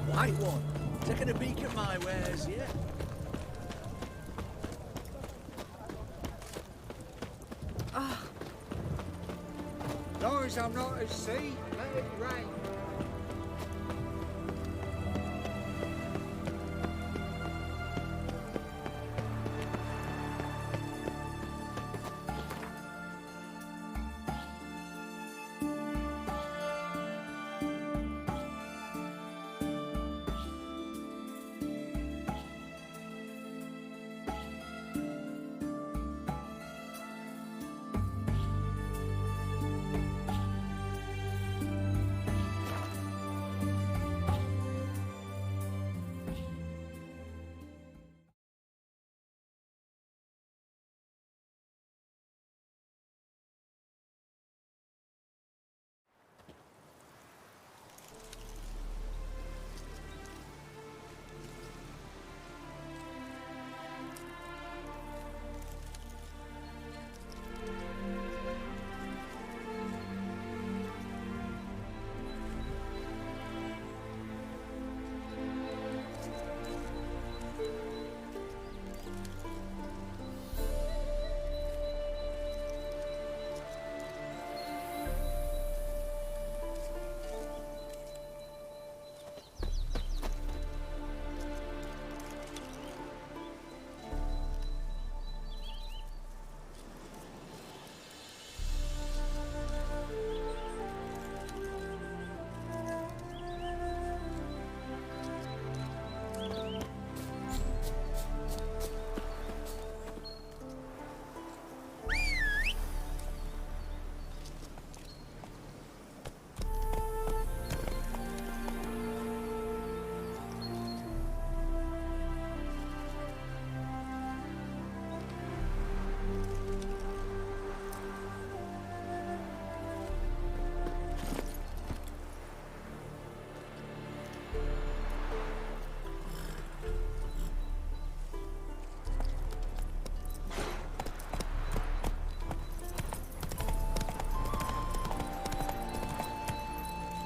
White one, taking a peek at my wares, yeah? Long as I'm not at sea, let it rain.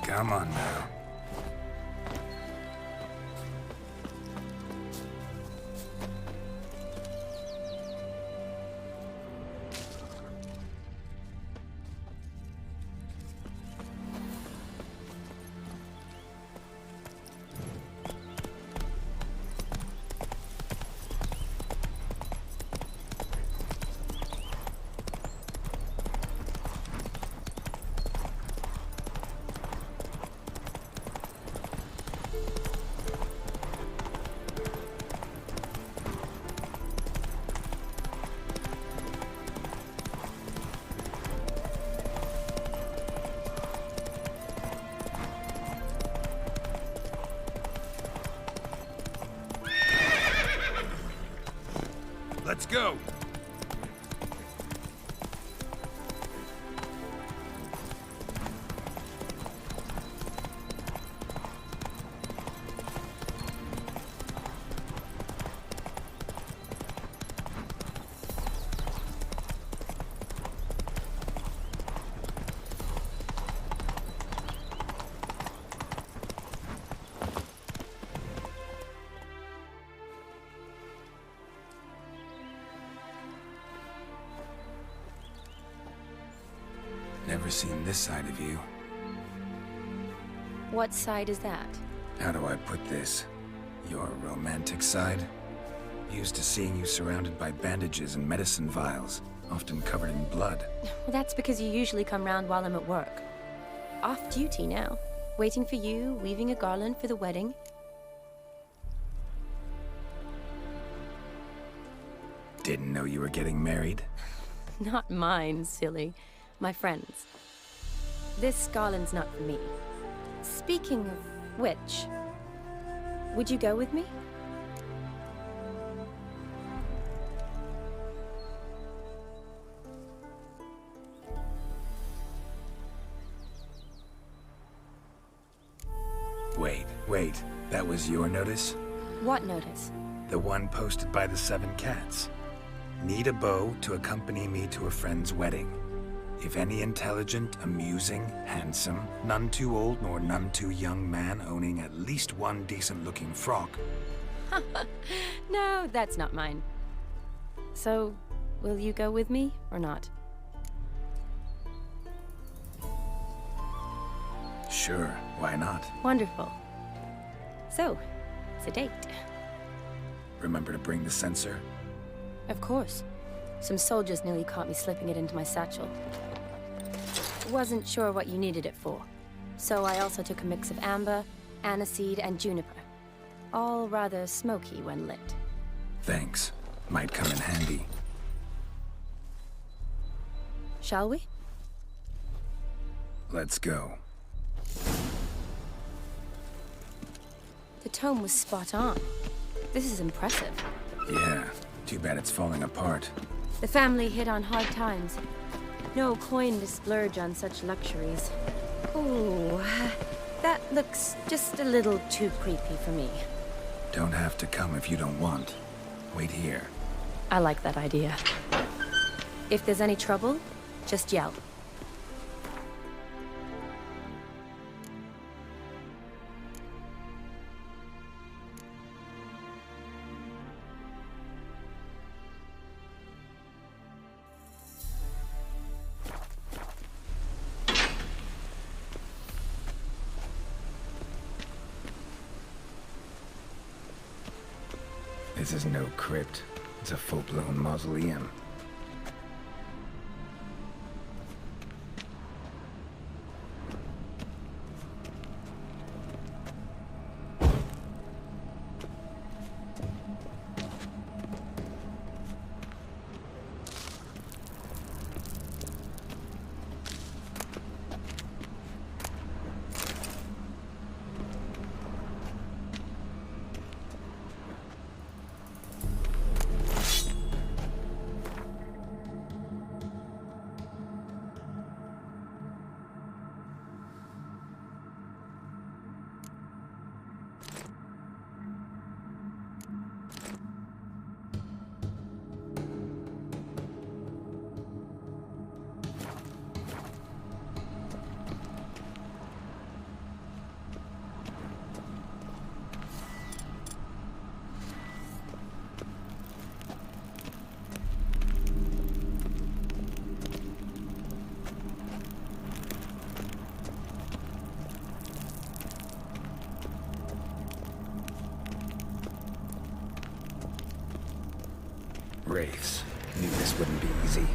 Come on now. Let's go! Never seen this side of you. What side is that? How do I put this? Your romantic side? Used to seeing you surrounded by bandages and medicine vials, often covered in blood. Well, that's because you usually come round while I'm at work. Off duty now. Waiting for you, weaving a garland for the wedding. Didn't know you were getting married? Not mine, silly. My friends. This garland's not for me. Speaking of which, would you go with me? Wait. That was your notice? What notice? The one posted by the 7 Cats. Need a bow to accompany me to a friend's wedding. If any intelligent, amusing, handsome, none too old nor none too young man owning at least one decent-looking frock. No, that's not mine. So, will you go with me, or not? Sure, why not? Wonderful. So, it's a date. Remember to bring the censer? Of course. Some soldiers nearly caught me slipping it into my satchel. Wasn't sure what you needed it for, so I also took a mix of amber, aniseed, and juniper. All rather smoky when lit. Thanks. Might come in handy. Shall we? Let's go. The tome was spot on. This is impressive. Yeah, too bad it's falling apart. The family hit on hard times. No coin to splurge on such luxuries. Ooh, that looks just a little too creepy for me. Don't have to come if you don't want. Wait here. I like that idea. If there's any trouble, just yell. This is no crypt. It's a full-blown mausoleum. Wraiths. Knew this wouldn't be easy.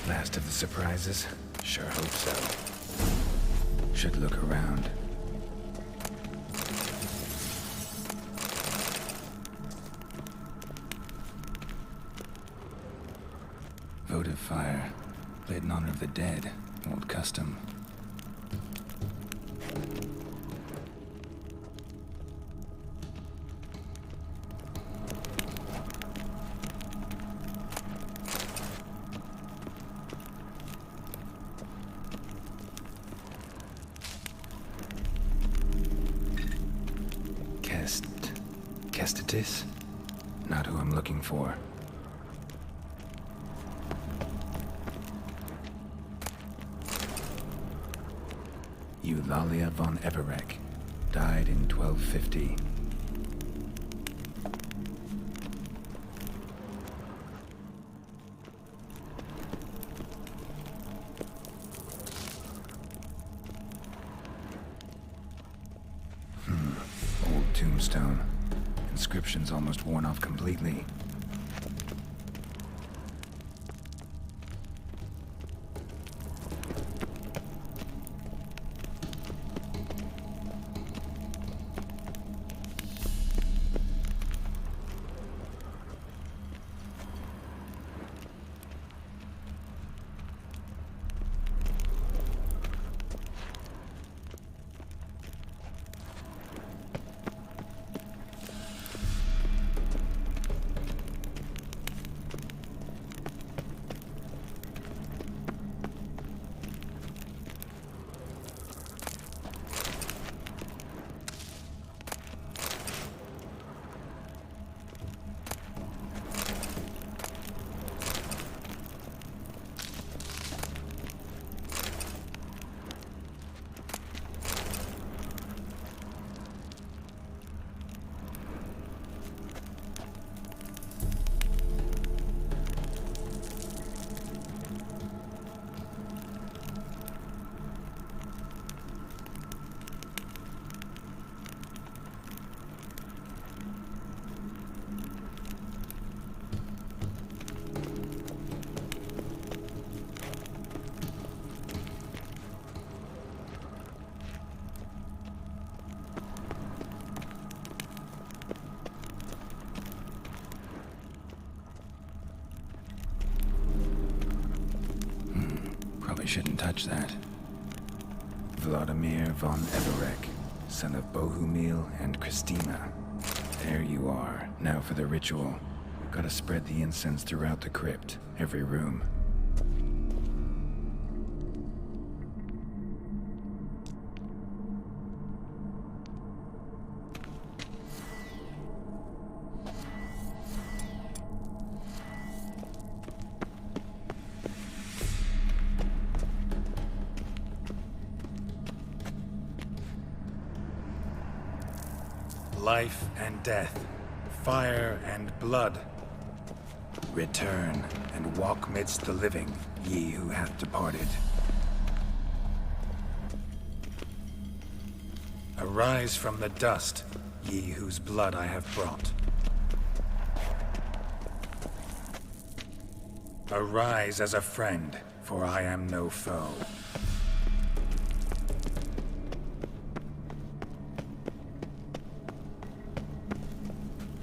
Last of the surprises? Sure hope so. Should look around. Votive fire. Lit in honor of the dead. Old custom. Kestitis? Not who I'm looking for. Eulalia von Everec. Died in 1250. Old tombstone. inscription's almost worn off completely. Probably shouldn't touch that. Vladimir von Everec, son of Bohumil and Christina. There you are. Now for the ritual. Gotta spread the incense throughout the crypt, every room. Life and death, fire and blood. Return and walk midst the living, ye who hath departed. Arise from the dust, ye whose blood I have brought. Arise as a friend, for I am no foe.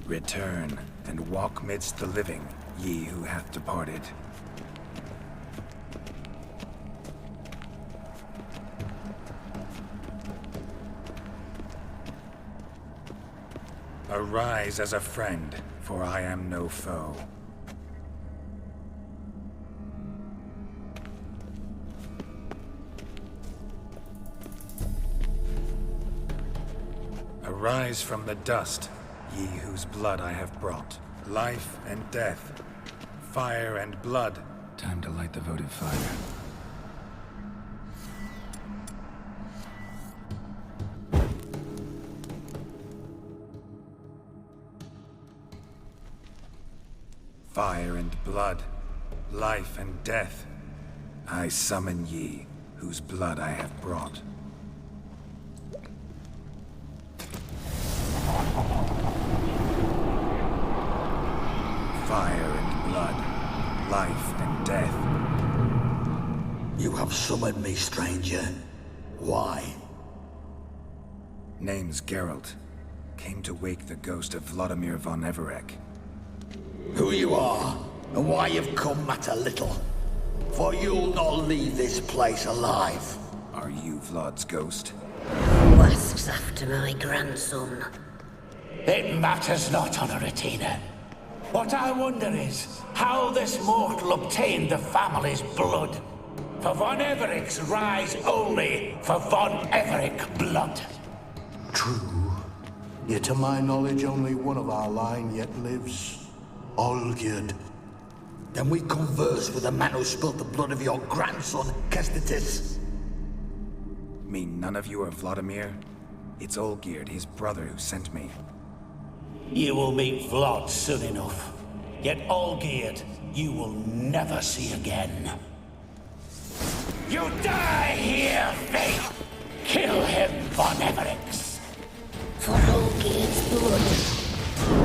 Return and walk midst the living, ye who hath departed. Arise as a friend, for I am no foe. Arise from the dust, ye whose blood I have brought. Life and death, fire and blood. Time to light the votive fire. Fire and blood, life and death. I summon ye, whose blood I have brought. Fire and blood, life and death. You have summoned me, stranger. Why? Name's Geralt. Came to wake the ghost of Vladimir von Everec. Who you are, and why you've come matter little. For you'll not leave this place alive. Are you Vlad's ghost? Who asks after my grandson? It matters not, Honoratina. What I wonder is how this mortal obtained the family's blood. For von Everec's rise only for von Everec blood. True. Yet to my knowledge, only one of our line yet lives. Olgierd. Then we converse with the man who spilled the blood of your grandson, Kestetis. Mean none of you are Vladimir? It's Olgierd, his brother, who sent me. You will meet Vlad soon enough. Yet Olgierd, you will never see again. You die here, Fate! Kill him, von Everec! For Olgierd's blood.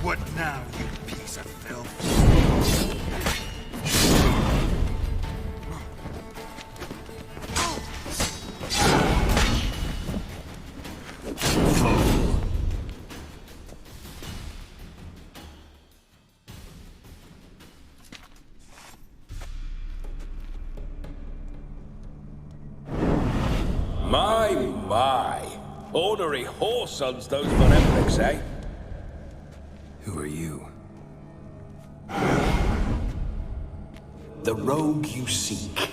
What now, you piece of filth? My. Ornery whoresons those von Evericks, eh? Who are you? The rogue you seek.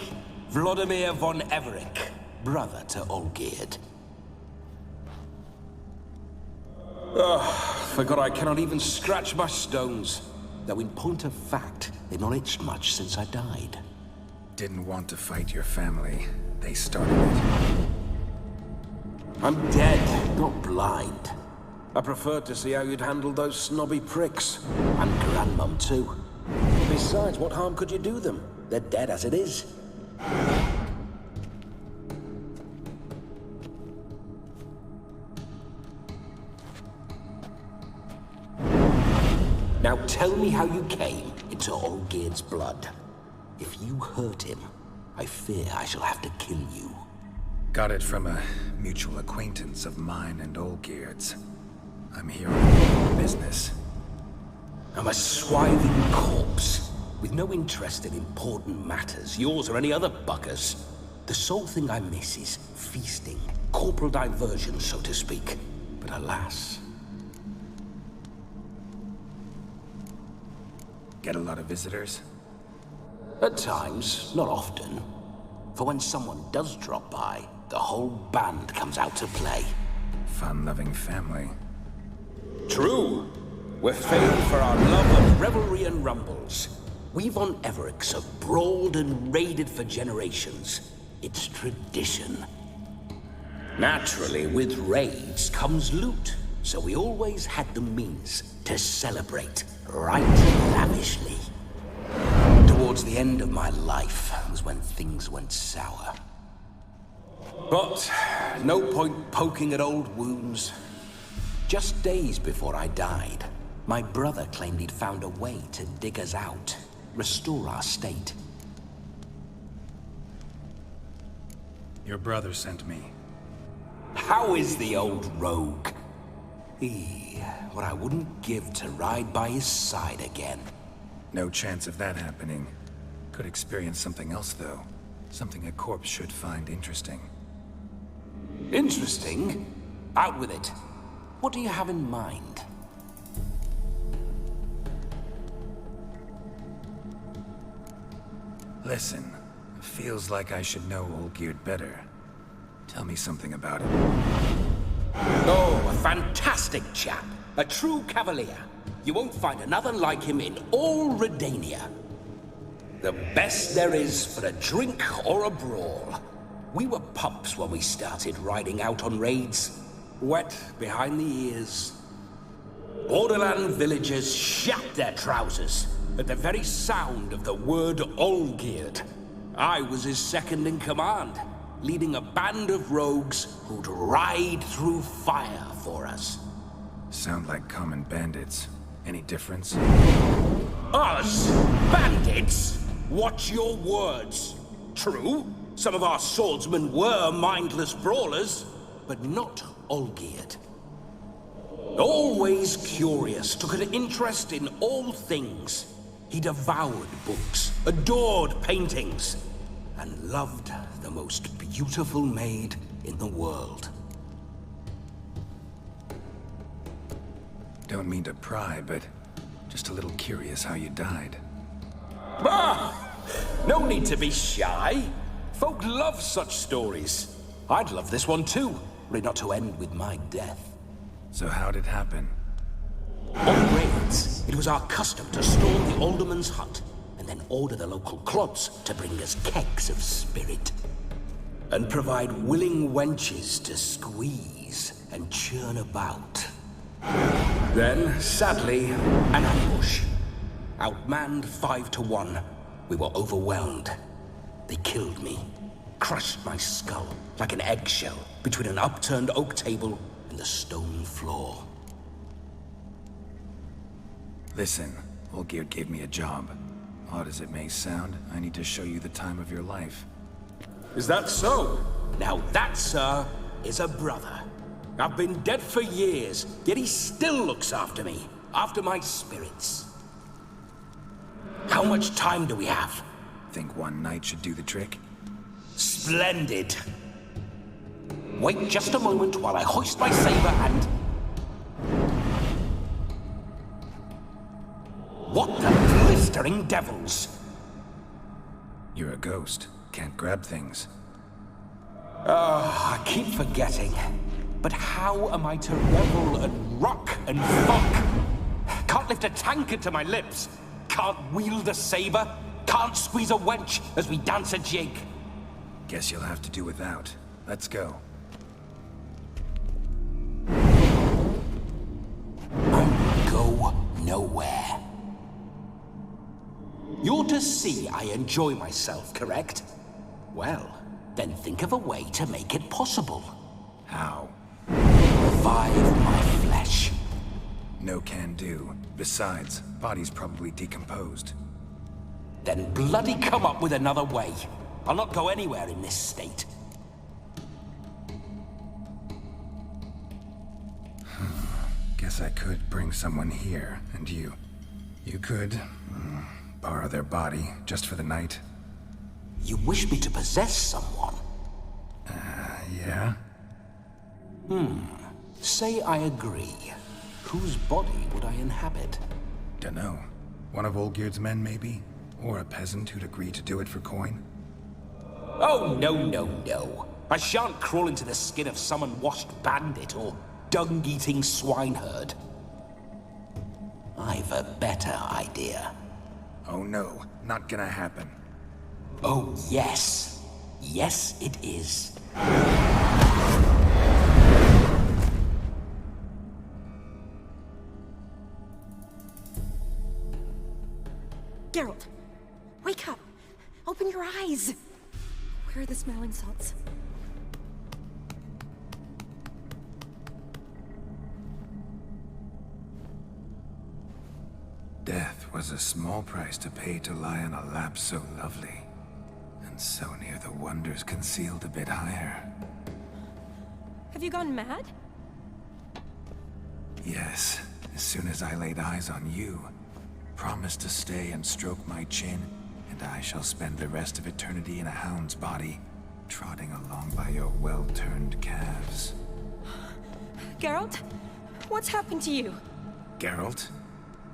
Vladimir von Everec, brother to Olgierd. Forgot I cannot even scratch my stones. Though in point of fact, they've not itched much since I died. Didn't want to fight your family. They started it. I'm dead, not blind. I preferred to see how you'd handle those snobby pricks. And Grandmum, too. Besides, what harm could you do them? They're dead as it is. Now tell me how you came into Olgierd's blood. If you hurt him, I fear I shall have to kill you. Got it from a mutual acquaintance of mine and Olgierd's. I'm here on business. I'm a swiving corpse, with no interest in important matters, yours or any other buggers. The sole thing I miss is feasting, corporal diversion, so to speak. But alas... Get a lot of visitors? At times, not often. For when someone does drop by, the whole band comes out to play. Fun-loving family. True. We're famed for our love of revelry and rumbles. We von Evericks have brawled and raided for generations. It's tradition. Naturally, with raids comes loot, so we always had the means to celebrate right lavishly. Towards the end of my life was when things went sour. But no point poking at old wounds. Just days before I died, my brother claimed he'd found a way to dig us out, restore our state. Your brother sent me. How is the old rogue? What I wouldn't give to ride by his side again. No chance of that happening. Could experience something else, though. Something a corpse should find interesting. Interesting? Out with it. What do you have in mind? Listen, feels like I should know Olgierd better. Tell me something about it. Oh, a fantastic chap. A true cavalier. You won't find another like him in all Redania. The best there is for a drink or a brawl. We were pups when we started riding out on raids. Wet behind the ears. Borderland villagers shat their trousers at the very sound of the word Olgierd. I was his second in command, leading a band of rogues who'd ride through fire for us. Sound like common bandits. Any difference? Us? Bandits? Watch your words. True, some of our swordsmen were mindless brawlers, but not Olgierd. Always curious, took an interest in all things. He devoured books, adored paintings, and loved the most beautiful maid in the world. Don't mean to pry, but just a little curious how you died. No need to be shy. Folk love such stories. I'd love this one too, were it not to end with my death. So how'd it happen? On raids, it was our custom to storm the alderman's hut, and then order the local clods to bring us kegs of spirit. And provide willing wenches to squeeze and churn about. Then, sadly, an ambush. Outmanned 5-1, we were overwhelmed. They killed me, crushed my skull like an eggshell between an upturned oak table and the stone floor. Listen, Olgierd gave me a job. Odd as it may sound, I need to show you the time of your life. Is that so? Now that, sir, is a brother. I've been dead for years, yet he still looks after me, after my spirits. How much time do we have? Think one night should do the trick? Splendid. Wait just a moment while I hoist my saber and... What the blistering devils? You're a ghost. Can't grab things. I keep forgetting. But how am I to revel and rock and fuck? Can't lift a tankard to my lips. Can't wield a saber. Can't squeeze a wench as we dance a jig. Guess you'll have to do without. Let's go. I'll go nowhere. You're to see I enjoy myself, correct? Well, then think of a way to make it possible. How? Revive my flesh. No can do. Besides, body's probably decomposed. Then bloody come up with another way. I'll not go anywhere in this state. Guess I could bring someone here, and you could borrow their body just for the night. You wish me to possess someone? Yeah? Say I agree. Whose body would I inhabit? Dunno. One of Olgierd's men, maybe? Or a peasant who'd agree to do it for coin? Oh, no. I shan't crawl into the skin of some unwashed bandit or dung-eating swineherd. I've a better idea. Oh no, not gonna happen. Oh, yes. Yes, it is. Geralt, wake up! Open your eyes! Where are the smelling salts? Death was a small price to pay to lie on a lap so lovely, and so near the wonders concealed a bit higher. Have you gone mad? Yes, as soon as I laid eyes on you, promise to stay and stroke my chin, and I shall spend the rest of eternity in a hound's body, trotting along by your well-turned calves. Geralt? What's happened to you? Geralt?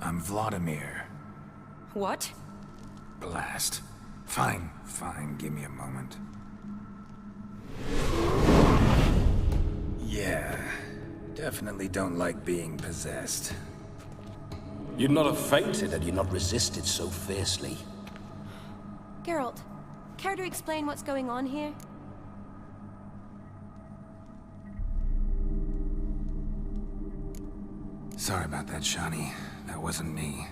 I'm Vladimir. What? Blast. Fine, give me a moment. Yeah, definitely don't like being possessed. You'd not have fainted had you not resisted so fiercely. Geralt, care to explain what's going on here? Sorry about that, Shani. That wasn't me.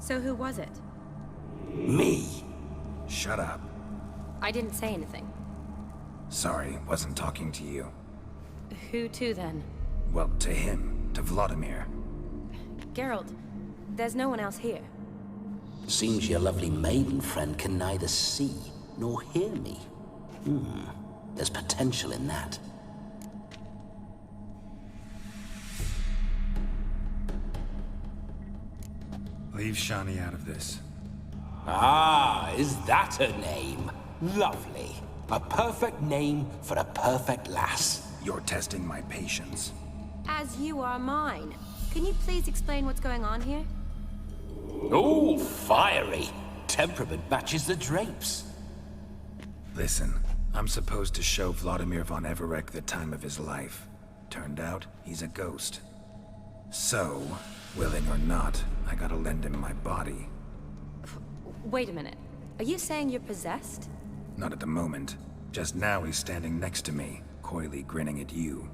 So who was it? Me. Shut up. I didn't say anything. Sorry, wasn't talking to you. Who to then? Well, to him. To Vladimir. Geralt, there's no one else here. Seems your lovely maiden friend can neither see nor hear me. There's potential in that. Leave Shani out of this. Ah, is that her name? Lovely. A perfect name for a perfect lass. You're testing my patience. As you are mine. Can you please explain what's going on here? Oh, fiery. Temperament matches the drapes. Listen, I'm supposed to show Vladimir von Everec the time of his life. Turned out, he's a ghost. So, willing or not, I gotta lend him my body. Wait a minute. Are you saying you're possessed? Not at the moment. Just now he's standing next to me, coyly grinning at you.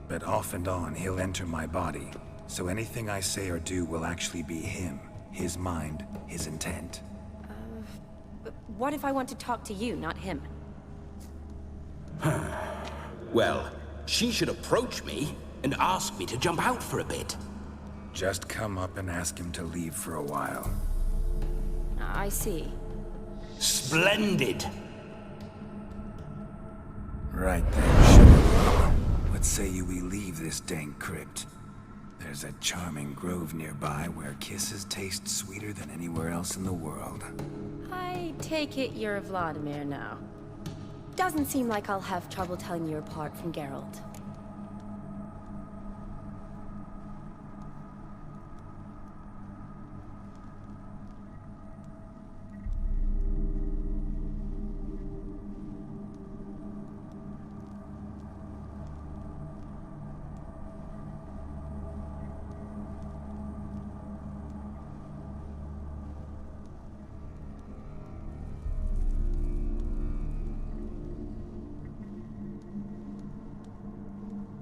But off and on, he'll enter my body. So anything I say or do will actually be him. His mind, his intent. But what if I want to talk to you, not him? Well, she should approach me and ask me to jump out for a bit. Just come up and ask him to leave for a while. I see. Splendid! Right then, Sugar. What say you we leave this dank crypt? There's a charming grove nearby where kisses taste sweeter than anywhere else in the world. I take it you're Vladimir now. Doesn't seem like I'll have trouble telling you apart from Geralt.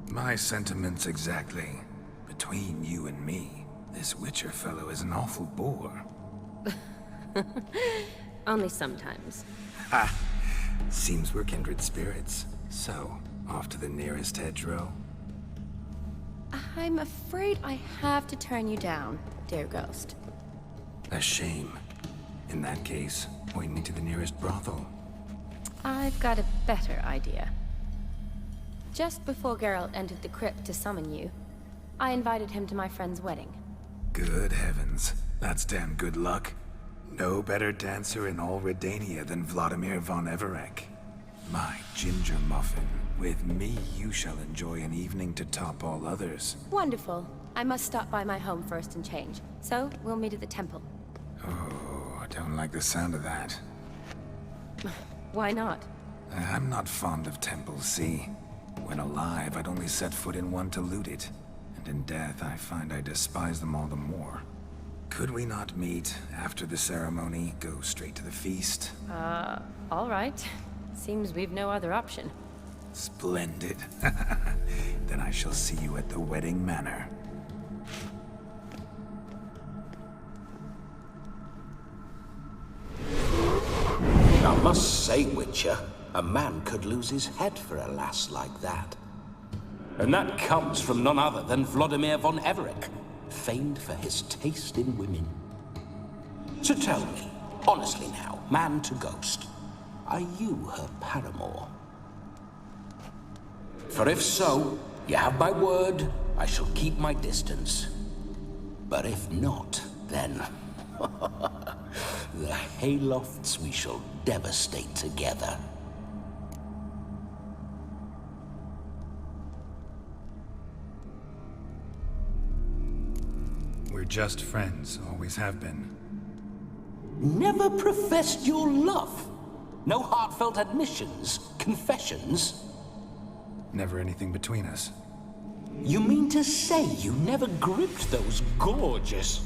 My sentiments exactly. Between you and me, this Witcher fellow is an awful bore. Only sometimes. Ha! Seems we're kindred spirits. So, off to the nearest hedgerow? I'm afraid I have to turn you down, dear ghost. A shame. In that case, point me to the nearest brothel. I've got a better idea. Just before Geralt entered the crypt to summon you, I invited him to my friend's wedding. Good heavens. That's damn good luck. No better dancer in all Redania than Vladimir von Everec. My ginger muffin. With me, you shall enjoy an evening to top all others. Wonderful. I must stop by my home first and change. So, we'll meet at the temple. Oh, I don't like the sound of that. Why not? I'm not fond of temples, see? When alive, I'd only set foot in one to loot it. And in death, I find I despise them all the more. Could we not meet after the ceremony, go straight to the feast? All right. Seems we've no other option. Splendid. Then I shall see you at the wedding manor. I must say, Witcher, a man could lose his head for a lass like that. And that comes from none other than Vladimir von Everec, famed for his taste in women. So tell me, honestly now, man to ghost, are you her paramour? For if so, you have my word, I shall keep my distance. But if not, then... the haylofts we shall devastate together. We're just friends, always have been. Never professed your love? No heartfelt admissions, confessions? Never anything between us. You mean to say you never gripped those gorgeous...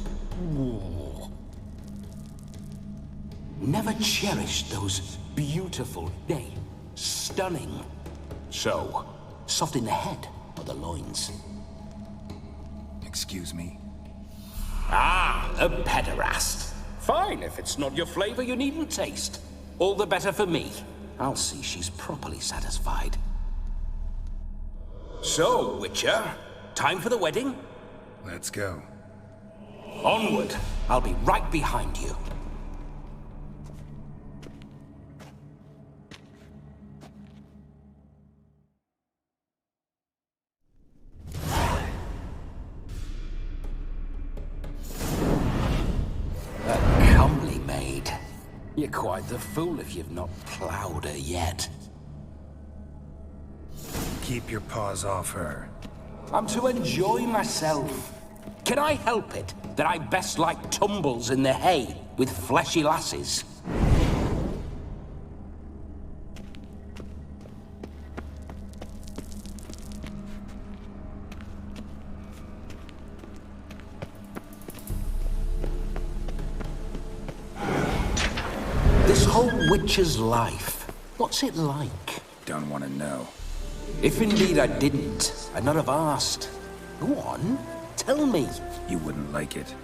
Never cherished those beautiful, nay, stunning... So, soft in the head or the loins? Excuse me? Ah, a pederast. Fine, if it's not your flavor, you needn't taste. All the better for me. I'll see she's properly satisfied. So, Witcher, time for the wedding? Let's go. Onward. I'll be right behind you. A comely maid. You're quite the fool if you've not plowed her yet. Keep your paws off her. I'm to enjoy myself. Can I help it that I best like tumbles in the hay with fleshy lasses? This whole witcher's life, what's it like? Don't want to know. If indeed I didn't, I'd not have asked. Go on, tell me. You wouldn't like it.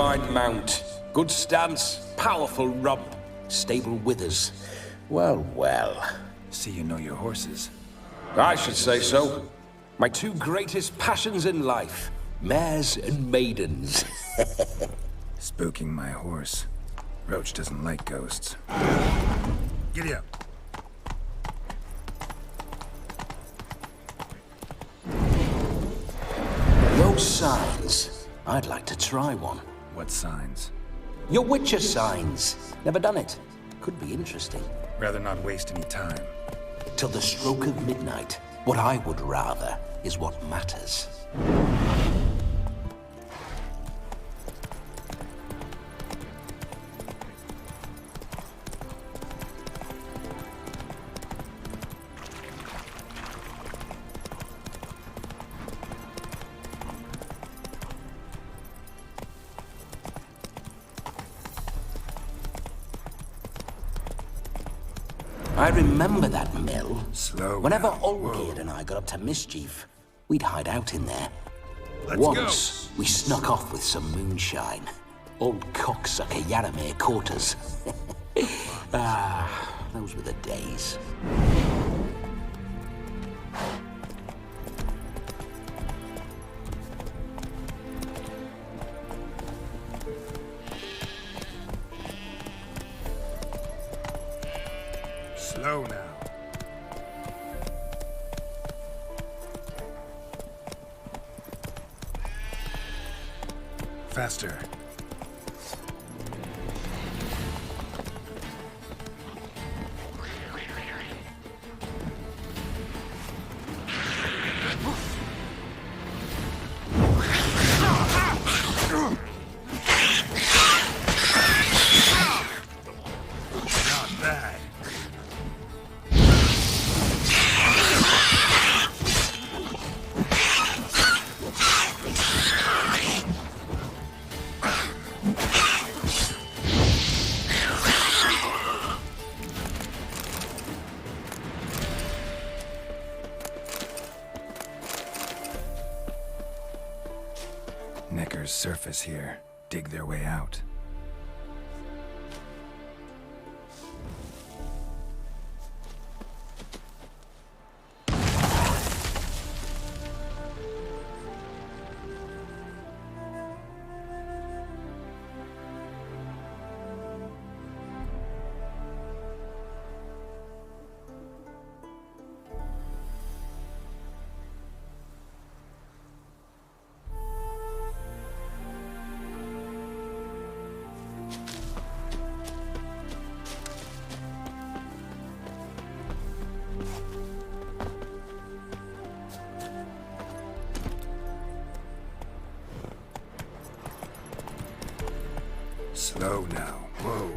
fine mount. Good stance, powerful rump, stable withers. Well, well. See you know your horses. I should say so. My two greatest passions in life. Mares and maidens. Spooking my horse. Roach doesn't like ghosts. Giddy up. Those signs. I'd like to try one. What signs? Your Witcher signs. Never done it. Could be interesting. Rather not waste any time. Till the stroke of midnight. What I would rather is what matters. I remember that mill. Slow. Whenever now. Olgerd and I got up to mischief, we'd hide out in there. Let's Once, we snuck off with some moonshine. Old cocksucker Yaramir caught us. Those were the days. Slow now. Faster. Not bad. Neckar's surface here. Dig their way out. Slow now. Whoa.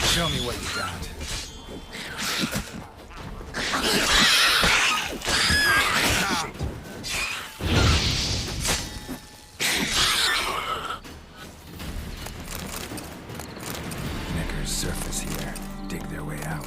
Show me what you got. Neckar's surface here. Dig their way out.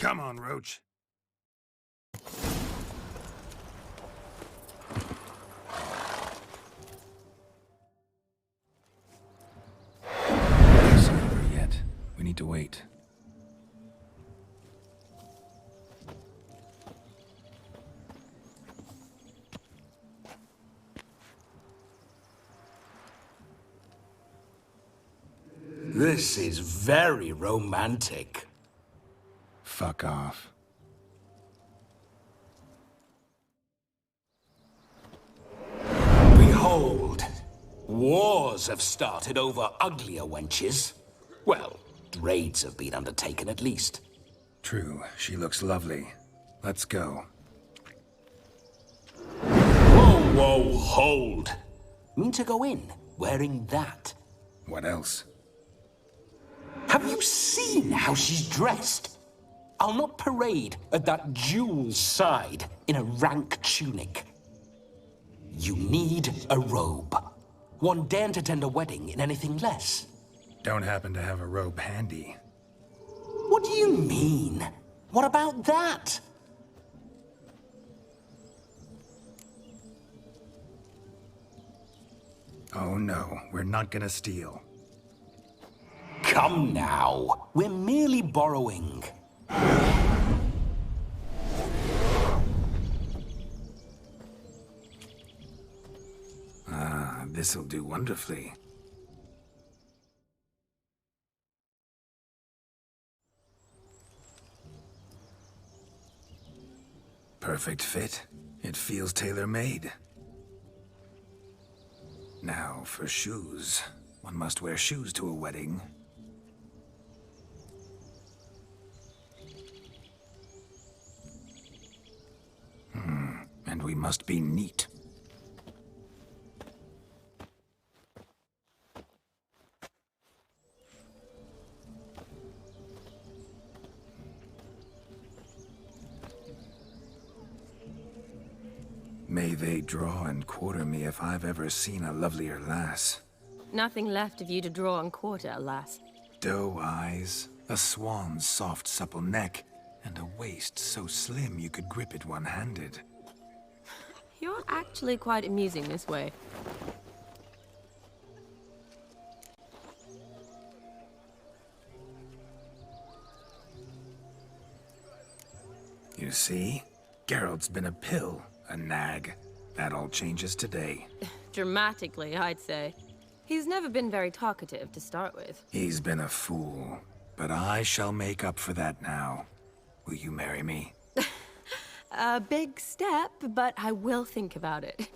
Come on, Roach. It's not over yet. We need to wait. This is very romantic. Fuck off. Behold, wars have started over uglier wenches. Well, raids have been undertaken at least. True, she looks lovely. Let's go. Whoa, hold. Mean to go in wearing that? What else? Have you seen how she's dressed? I'll not parade at that jewel's side in a rank tunic. You need a robe. One daren't attend a wedding in anything less. Don't happen to have a robe handy. What do you mean? What about that? Oh no, we're not gonna steal. Come now, we're merely borrowing. Ah, this'll do wonderfully. Perfect fit. It feels tailor-made. Now, for shoes. One must wear shoes to a wedding. And we must be neat. May they draw and quarter me if I've ever seen a lovelier lass. Nothing left of you to draw and quarter, alas. Doe eyes, a swan's soft supple neck, and a waist so slim you could grip it one-handed. You're actually quite amusing this way. You see? Geralt's been a pill, a nag. That all changes today. Dramatically, I'd say. He's never been very talkative to start with. He's been a fool, but I shall make up for that now. Will you marry me? A big step, but I will think about it.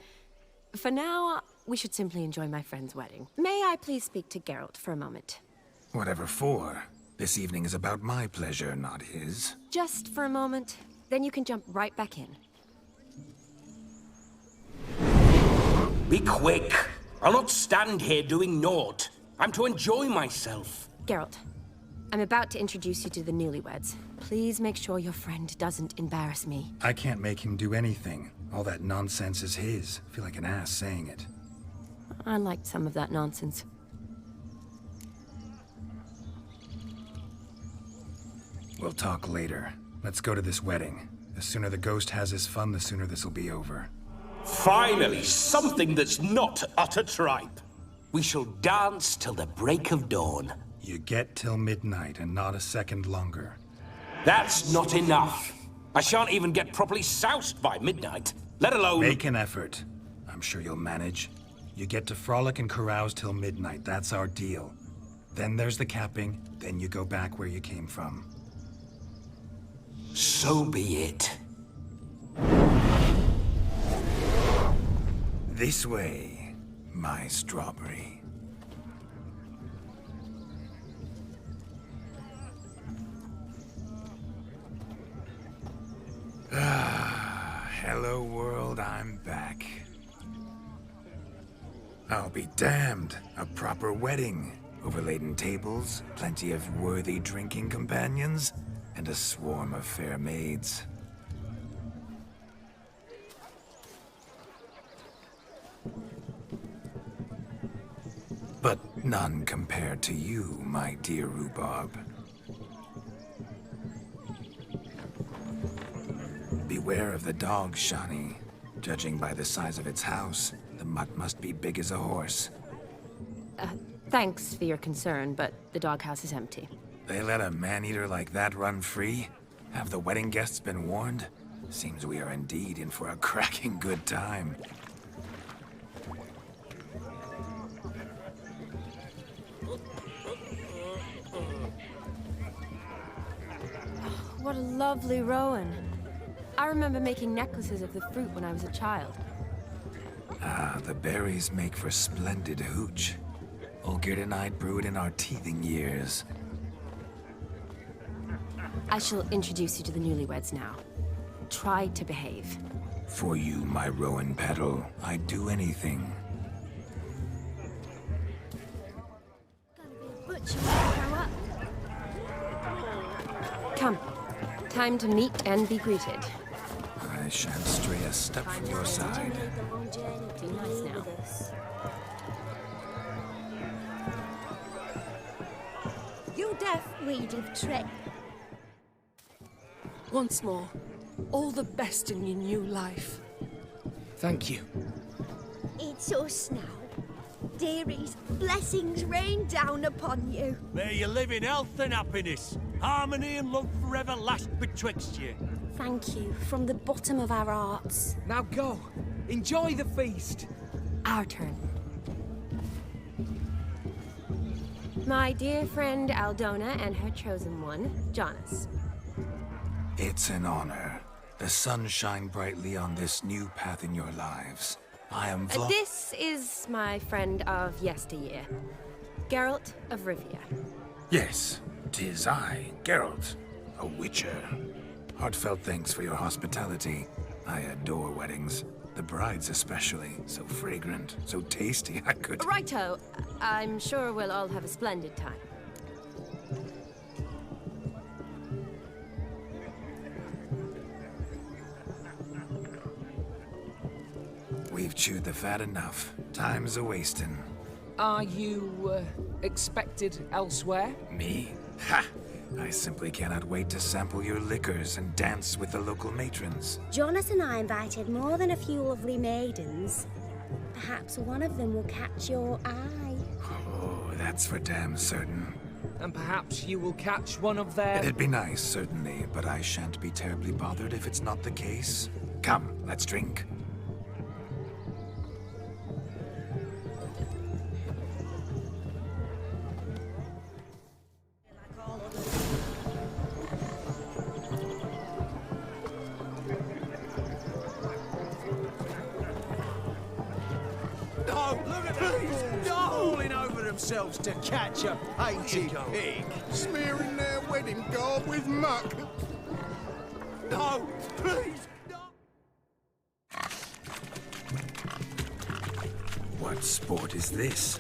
For now, we should simply enjoy my friend's wedding. May I please speak to Geralt for a moment? Whatever for. This evening is about my pleasure, not his. Just for a moment, then you can jump right back in. Be quick. I'll not stand here doing naught. I'm to enjoy myself. Geralt, I'm about to introduce you to the newlyweds. Please make sure your friend doesn't embarrass me. I can't make him do anything. All that nonsense is his. I feel like an ass saying it. I liked some of that nonsense. We'll talk later. Let's go to this wedding. The sooner the ghost has his fun, the sooner this'll be over. Finally, something that's not utter tripe. We shall dance till the break of dawn. You get till midnight and not a second longer. That's not enough. I shan't even get properly soused by midnight, let alone... Make an effort. I'm sure you'll manage. You get to frolic and carouse till midnight. That's our deal. Then there's the capping, then you go back where you came from. So be it. This way, my strawberry. Hello world, I'm back. I'll be damned. A proper wedding. Overladen tables, plenty of worthy drinking companions, and a swarm of fair maids. But none compared to you, my dear rhubarb. Beware of the dog, Shani. Judging by the size of its house, the mutt must be big as a horse. Thanks for your concern, but the doghouse is empty. They let a man-eater like that run free? Have the wedding guests been warned? Seems we are indeed in for a cracking good time. What a lovely rowan. I remember making necklaces of the fruit when I was a child. Ah, the berries make for splendid hooch. Olgerd and I brewed in our teething years. I shall introduce you to the newlyweds now. Try to behave. For you, my rowan petal, I'd do anything. Come. Time to meet and be greeted. I shan't stray a step from your side. Be nice now. You deaf, reed of trick. Once more, all the best in your new life. Thank you. It's us now. Dearies, blessings rain down upon you. May you live in health and happiness. Harmony and love forever last betwixt you. Thank you from the bottom of our hearts. Now go. Enjoy the feast. Our turn. My dear friend Aldona and her chosen one, Jonas. It's an honor. The sun shine brightly on this new path in your lives. I am This is my friend of yesteryear, Geralt of Rivia. Yes, 'tis I, Geralt, a witcher. Heartfelt thanks for your hospitality. I adore weddings. The brides especially. So fragrant, so tasty, I could... Righto. I'm sure we'll all have a splendid time. We've chewed the fat enough. Time's a-wasting. Are you, expected elsewhere? Me? Ha! I simply cannot wait to sample your liquors and dance with the local matrons. Jonas and I invited more than a few lovely maidens. Perhaps one of them will catch your eye. Oh, that's for damn certain. And perhaps you will catch one of their... It'd be nice, certainly, but I shan't be terribly bothered if it's not the case. Come, let's drink. Themselves to catch a painted pig. Smearing their wedding garb with muck. No, please, no! What sport is this?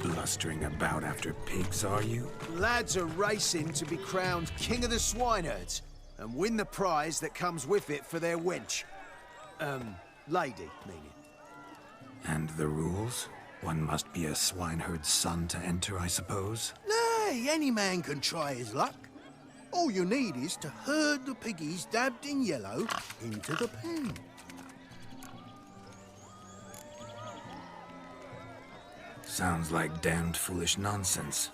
Blustering about after pigs, are you? Lads are racing to be crowned king of the swineherds and win the prize that comes with it for their wench. Lady, meaning. And the rules? One must be a swineherd's son to enter, I suppose? Nay, any man can try his luck. All you need is to herd the piggies dabbed in yellow into the pen. Sounds like damned foolish nonsense.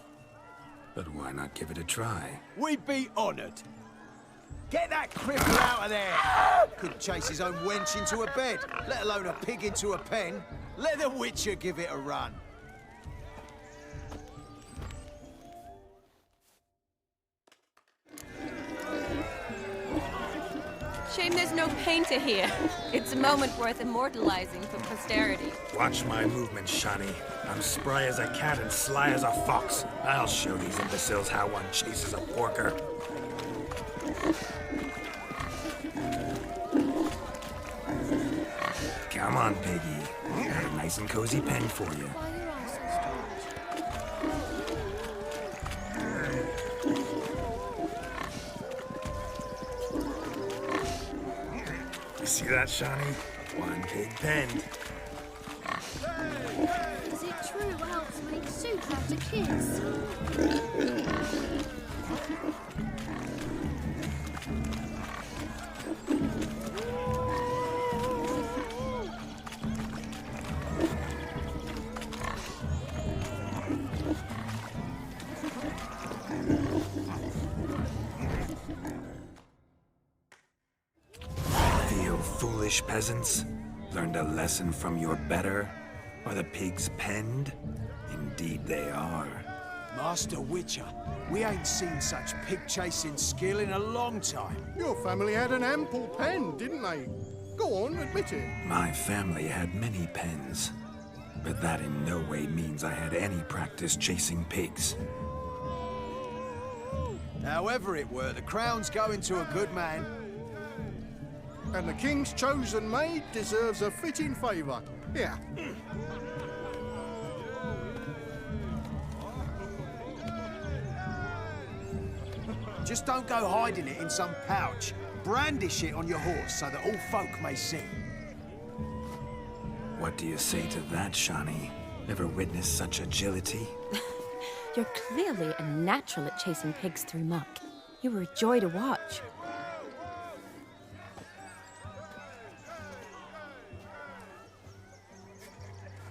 But why not give it a try? We'd be honored. Get that cripple out of there! Couldn't chase his own wench into a bed, let alone a pig into a pen. Let the Witcher give it a run. Shame there's no painter here. It's a moment worth immortalizing for posterity. Watch my movements, Shani. I'm spry as a cat and sly as a fox. I'll show these imbeciles how one chases a porker. Come on, piggy. Got a nice and cozy pen for you. You see that, Shani? One big pen. Is it true elves make soup after kiss? foolish peasants? Learned a lesson from your better? Are the pigs penned? Indeed they are. Master Witcher, we ain't seen such pig-chasing skill in a long time. Your family had an ample pen, didn't they? Go on, admit it. My family had many pens, but that in no way means I had any practice chasing pigs. However it were, the crown's going to a good man. And the king's chosen maid deserves a fitting favour. Here. Just don't go hiding it in some pouch. Brandish it on your horse so that all folk may see. What do you say to that, Shani? Ever witnessed such agility? You're clearly a natural at chasing pigs through muck. You were a joy to watch.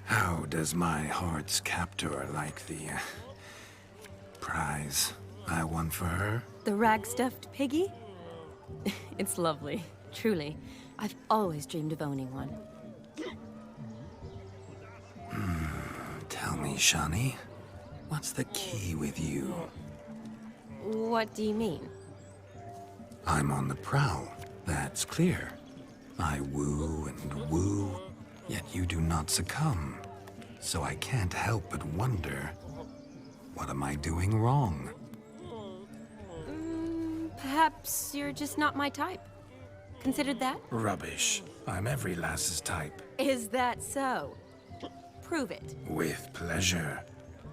How does my heart's captor like the prize I won for her? The rag-stuffed piggy? It's lovely, truly. I've always dreamed of owning one. Tell me, Shani, what's the key with you? What do you mean? I'm on the prowl, that's clear. I woo and woo, yet you do not succumb. So I can't help but wonder, what am I doing wrong? Perhaps you're just not my type. Considered that? Rubbish. I'm every lass's type. Is that so? Prove it. With pleasure.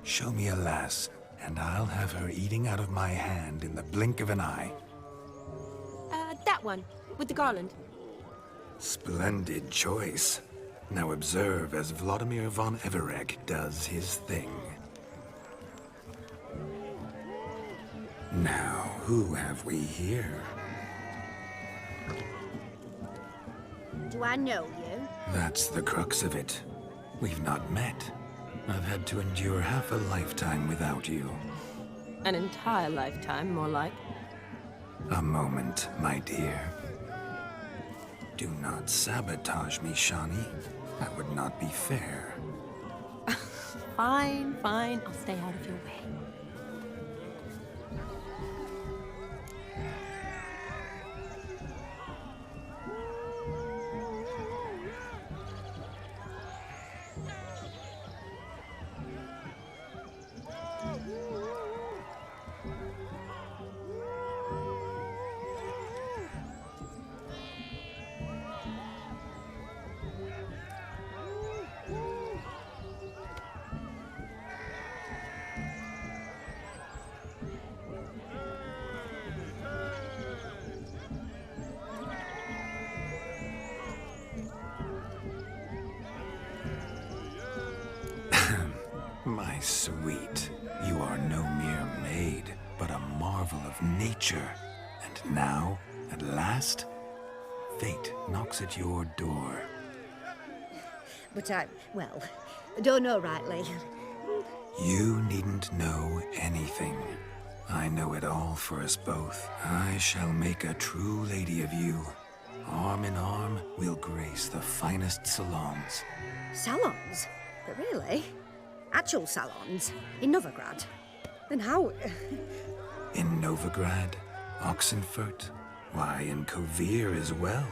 Show me a lass, and I'll have her eating out of my hand in the blink of an eye. That one, with the garland. Splendid choice. Now observe as Vladimir von Everegg does his thing. Now, who have we here? Do I know you? That's the crux of it. We've not met. I've had to endure half a lifetime without you. An entire lifetime, more like. A moment, my dear. Do not sabotage me, Shani. That would not be fair. Fine, fine. I'll stay out of your way. My sweet, you are no mere maid, but a marvel of nature. And now, at last, fate knocks at your door. But I don't know rightly. You needn't know anything. I know it all for us both. I shall make a true lady of you. Arm in arm, we'll grace the finest salons. Salons? But really? Actual salons? In Novigrad? Then how... In Novigrad, Oxenfurt, why, in Kovir as well.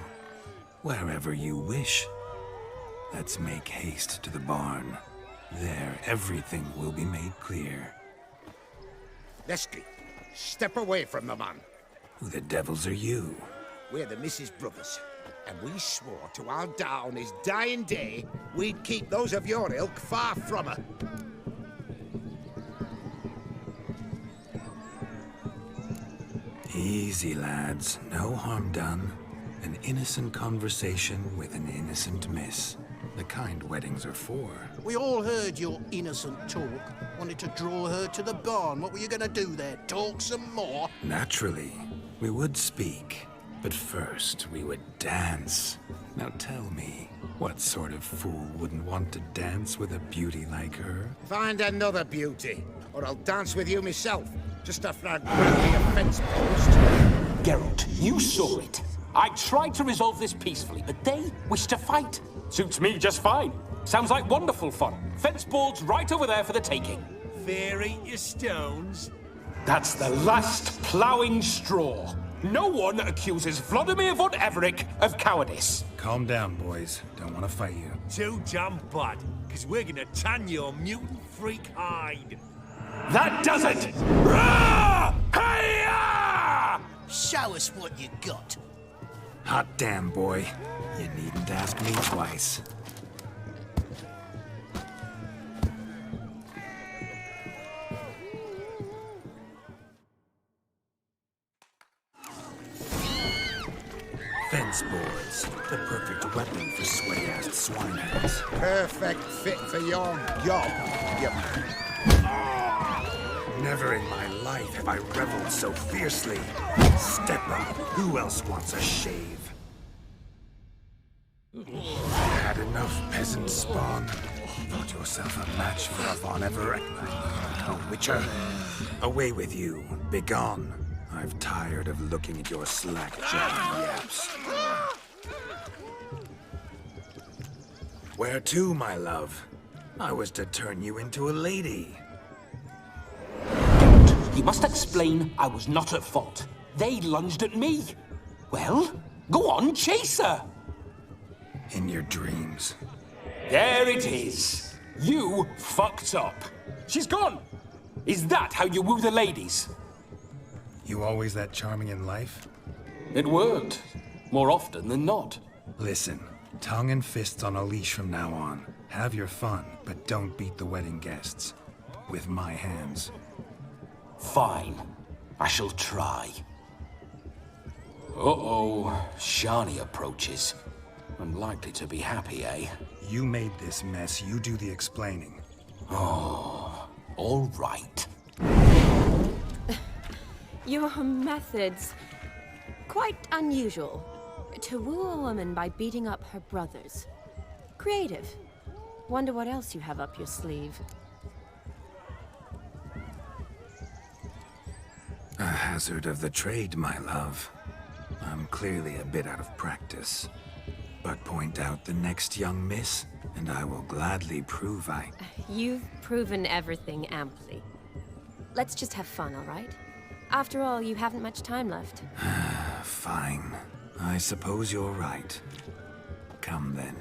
Wherever you wish. Let's make haste to the barn. There, everything will be made clear. Leslie, step away from the man. Who the devils are you? We're the Mrs. Brothers, and we swore to our down his dying day we'd keep those of your ilk far from her. Easy, lads. No harm done. An innocent conversation with an innocent miss. The kind weddings are for. We all heard your innocent talk. Wanted to draw her to the barn. What were you gonna do there? Talk some more? Naturally. We would speak. But first, we would dance. Now tell me, what sort of fool wouldn't want to dance with a beauty like her? Find another beauty, or I'll dance with you myself. Just after I'd break a fence post. Geralt, you saw it. I tried to resolve this peacefully, but they wish to fight. Suits me just fine. Sounds like wonderful fun. Fence board's right over there for the taking. Fair eat your stones. That's the last ploughing straw. No one accuses Vladimir von Everett of cowardice. Calm down, boys. Don't want to fight you. Too damn bad, because we're gonna tan your mutant freak hide. That does it! Rah! Hey-ya! Show us what you got. Hot damn, boy. You needn't ask me twice. Fence boards. The perfect weapon for sweaty-assed swineheads. Perfect fit for your job, you man. Never in my life have I reveled so fiercely. Step up. Who else wants a shave? Had enough peasant spawn. Thought yourself a match for a Von Everett. A witcher. Away with you. Begone. I've tired of looking at your slack-jawed yaps. Where to, my love? I was to turn you into a lady. You must explain I was not at fault. They lunged at me. Well, go on, chase her. In your dreams. There it is. You fucked up. She's gone. Is that how you woo the ladies? You always that charming in life? It worked. More often than not. Listen, tongue and fists on a leash from now on. Have your fun, but don't beat the wedding guests. With my hands. Fine. I shall try. Uh-oh. Shani approaches. Unlikely to be happy, eh? You made this mess. You do the explaining. Oh, all right. Your methods... quite unusual. To woo a woman by beating up her brothers. Creative. Wonder what else you have up your sleeve. A hazard of the trade, my love. I'm clearly a bit out of practice. But point out the next young miss, and I will gladly prove I... You've proven everything amply. Let's just have fun, all right? After all, you haven't much time left. Fine. I suppose you're right. Come then.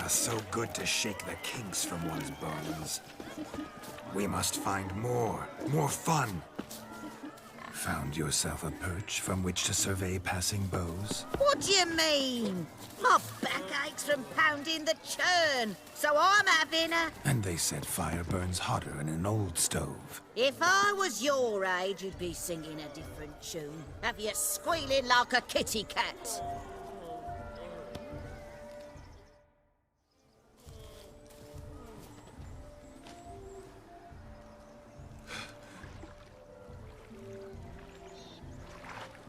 So good to shake the kinks from one's bones. We must find more fun. Found yourself a perch from which to survey passing beaux? What do you mean? My back aches from pounding the churn, so I'm having a... And they said fire burns hotter in an old stove. If I was your age, you'd be singing a different tune. Have you squealing like a kitty cat?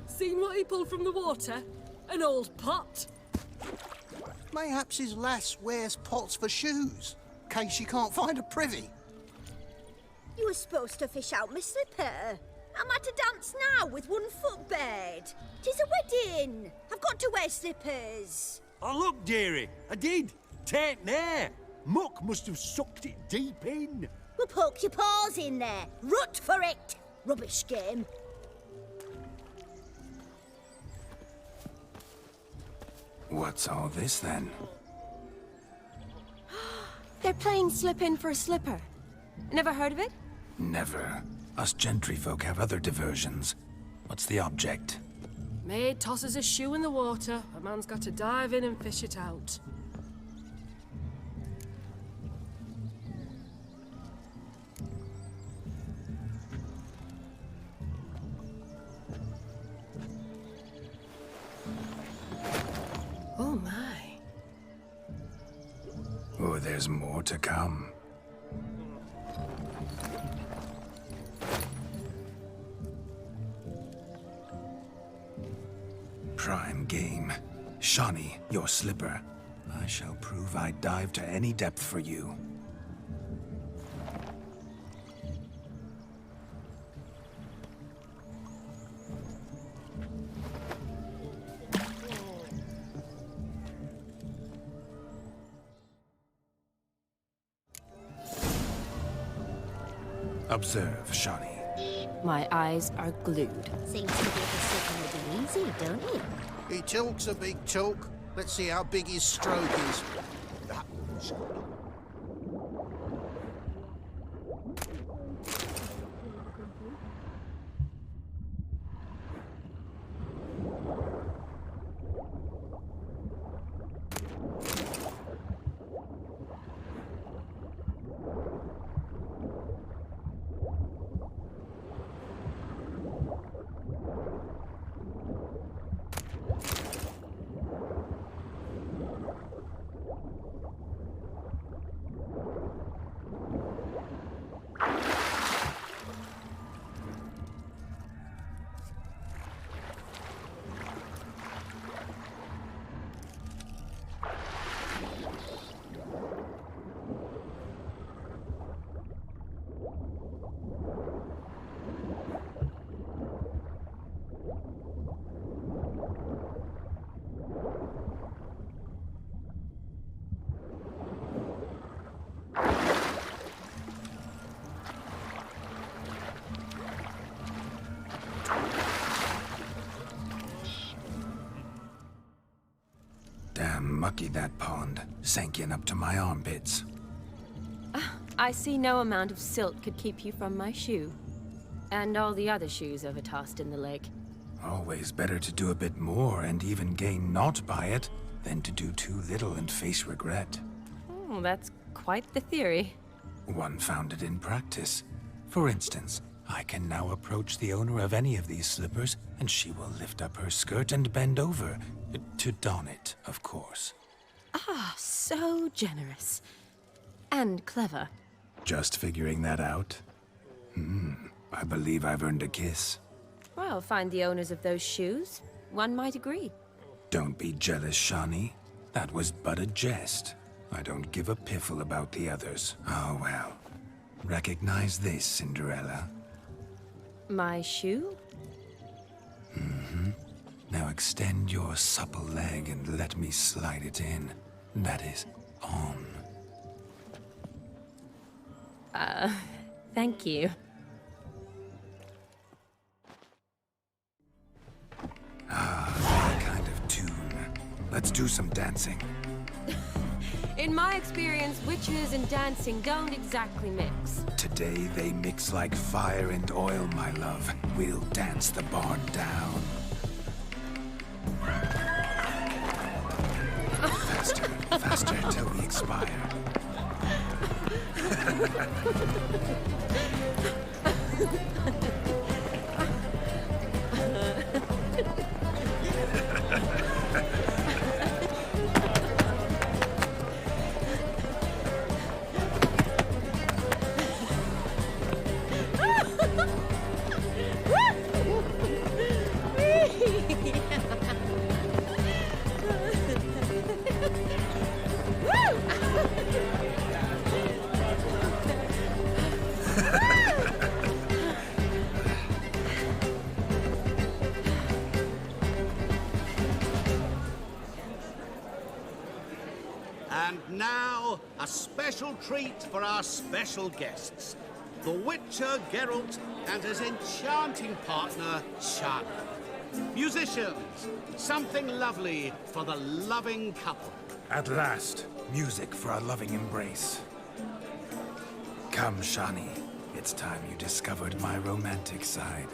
Seen what he pulled from the water? An old pot. Mayhaps his lass wears pots for shoes, in case she can't find a privy. You were supposed to fish out my slipper. I'm at a dance now with one foot bared. 'Tis a wedding. I've got to wear slippers. Oh, look, dearie, I did. Tain't there. Muck must have sucked it deep in. Well, poke your paws in there. Rut for it. Rubbish game. What's all this then? They're playing slip in for a slipper. Never heard of it? Never. Us gentry folk have other diversions. What's the object? Maid tosses a shoe in the water. A man's got to dive in and fish it out. Oh my. Oh, there's more to come. Prime game. Shani, your slipper. I shall prove I dive to any depth for you. Observe, Shawnee. My eyes are glued. Seems to get the second easy, don't it? He talks a big talk. Let's see how big his stroke is. That was Damn mucky, that pond. Sank in up to my armpits. I see no amount of silt could keep you from my shoe. And all the other shoes overtossed in the lake. Always better to do a bit more and even gain naught by it than to do too little and face regret. Oh, that's quite the theory. One founded in practice. For instance, I can now approach the owner of any of these slippers, and she will lift up her skirt and bend over. To don it, of course. Ah, so generous. And clever. Just figuring that out? I believe I've earned a kiss. Well, find the owners of those shoes. One might agree. Don't be jealous, Shawnee. That was but a jest. I don't give a piffle about the others. Oh, well. Recognize this, Cinderella. My shoe? Now extend your supple leg and let me slide it in. That is, on. Thank you. That kind of tune. Let's do some dancing. In my experience, witches and dancing don't exactly mix. Today they mix like fire and oil, my love. We'll dance the barn down. Faster, faster, till we expire. And now, a special treat for our special guests. The Witcher Geralt and his enchanting partner, Shawnee. Musicians, something lovely for the loving couple. At last, music for a loving embrace. Come, Shawnee. It's time you discovered my romantic side.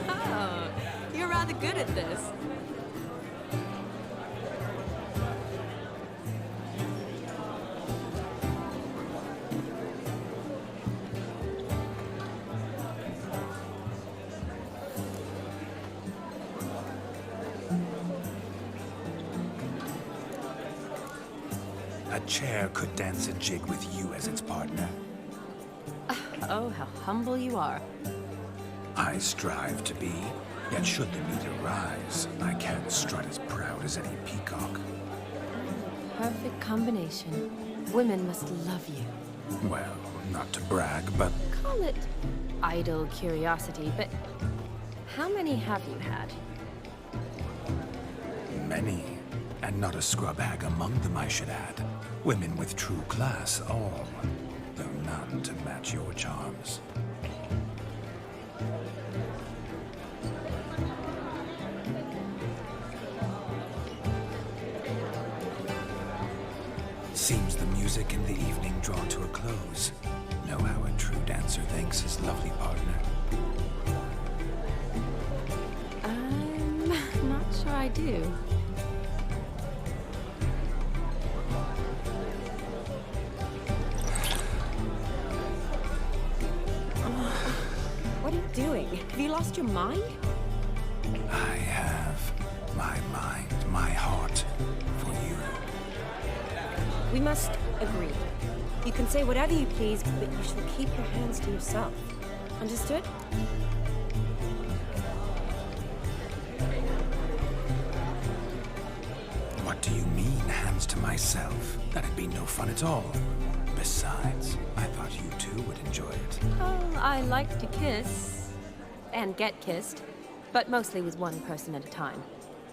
Oh, you're rather good at this. A chair could dance a jig with you as its partner. Oh, how humble you are. I strive to be, yet should the meter rise, I can't strut as proud as any peacock. Perfect combination. Women must love you. Well, not to brag, but Call it idle curiosity, but how many have you had? many. And not a scrub hag among them, I should add. Women with true class, all. Though none to match your charms. Seems the music in the evening drawn to a close. Know how a true dancer thanks his lovely partner. I'm not sure I do. What are you doing? Have you lost your mind? I have my mind, my heart for you. We must agree. You can say whatever you please, but you shall keep your hands to yourself. Understood? What do you mean, hands to myself? That'd be no fun at all. Besides, I thought you too would enjoy it. Oh, I like to kiss. And get kissed. But mostly with one person at a time.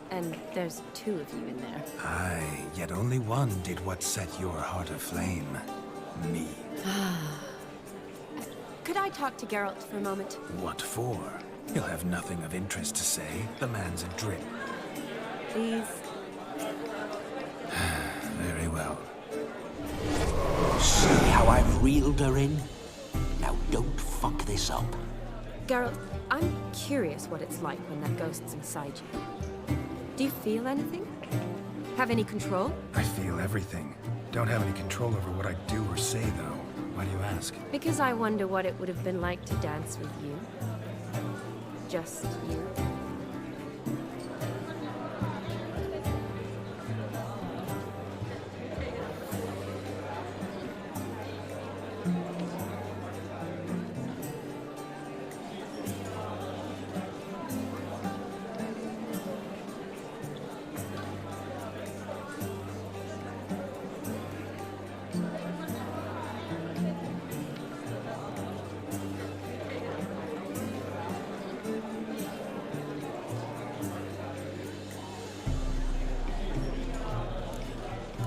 And there's two of you in there. Aye, yet only one did what set your heart aflame. Me. Could I talk to Geralt for a moment? What for? He'll have nothing of interest to say. The man's a drip. Please? Very well. See how I've reeled her in? Now don't fuck this up. Geralt, I'm curious what it's like when that ghost's inside you. Do you feel anything? Have any control? I feel everything. Don't have any control over what I do or say, though. Why do you ask? Because I wonder what it would have been like to dance with you. Just you.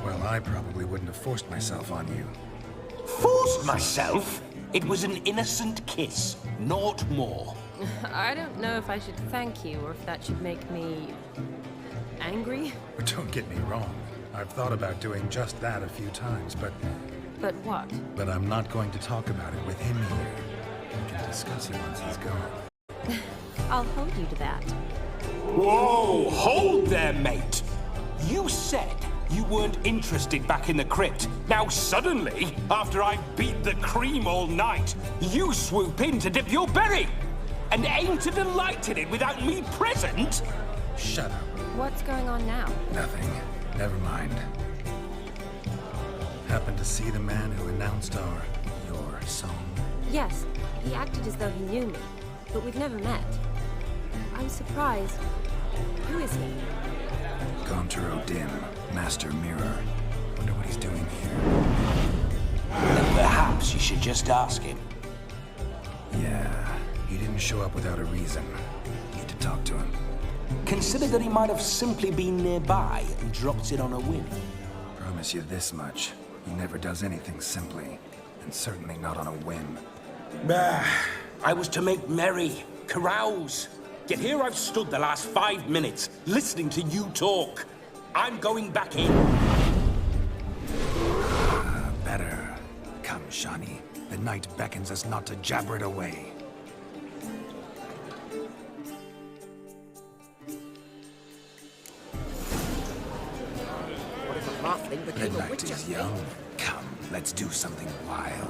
Well, I probably wouldn't have forced myself on you. Forced myself? It was an innocent kiss, naught more. I don't know if I should thank you or if that should make me angry. But don't get me wrong. I've thought about doing just that a few times, but But what? I'm not going to talk about it with him here. We can discuss it once he's gone. I'll hold you to that. Whoa! Hold there, mate! You said you weren't interested back in the crypt. Now suddenly, after I've beat the cream all night, you swoop in to dip your berry! And aim to delight in it without me present? Shut up. What's going on now? Nothing. Never mind. Happened to see the man who announced your song? Yes, he acted as though he knew me, but we've never met. I'm surprised. Who is he? Gaunter O'Dim, Master Mirror. Wonder what he's doing here. Then perhaps you should just ask him. Yeah, he didn't show up without a reason. Need to talk to him. Consider that he might have simply been nearby and dropped it on a whim. Promise you this much. He never does anything simply. And certainly not on a whim. Bah! I was to make merry, carouse. Yet here I've stood the last 5 minutes, listening to you talk. I'm going back in. Better. Come, Shani. The night beckons us not to jabber it away. What if a halfling The became a night witcher? is young. Come, let's do something wild.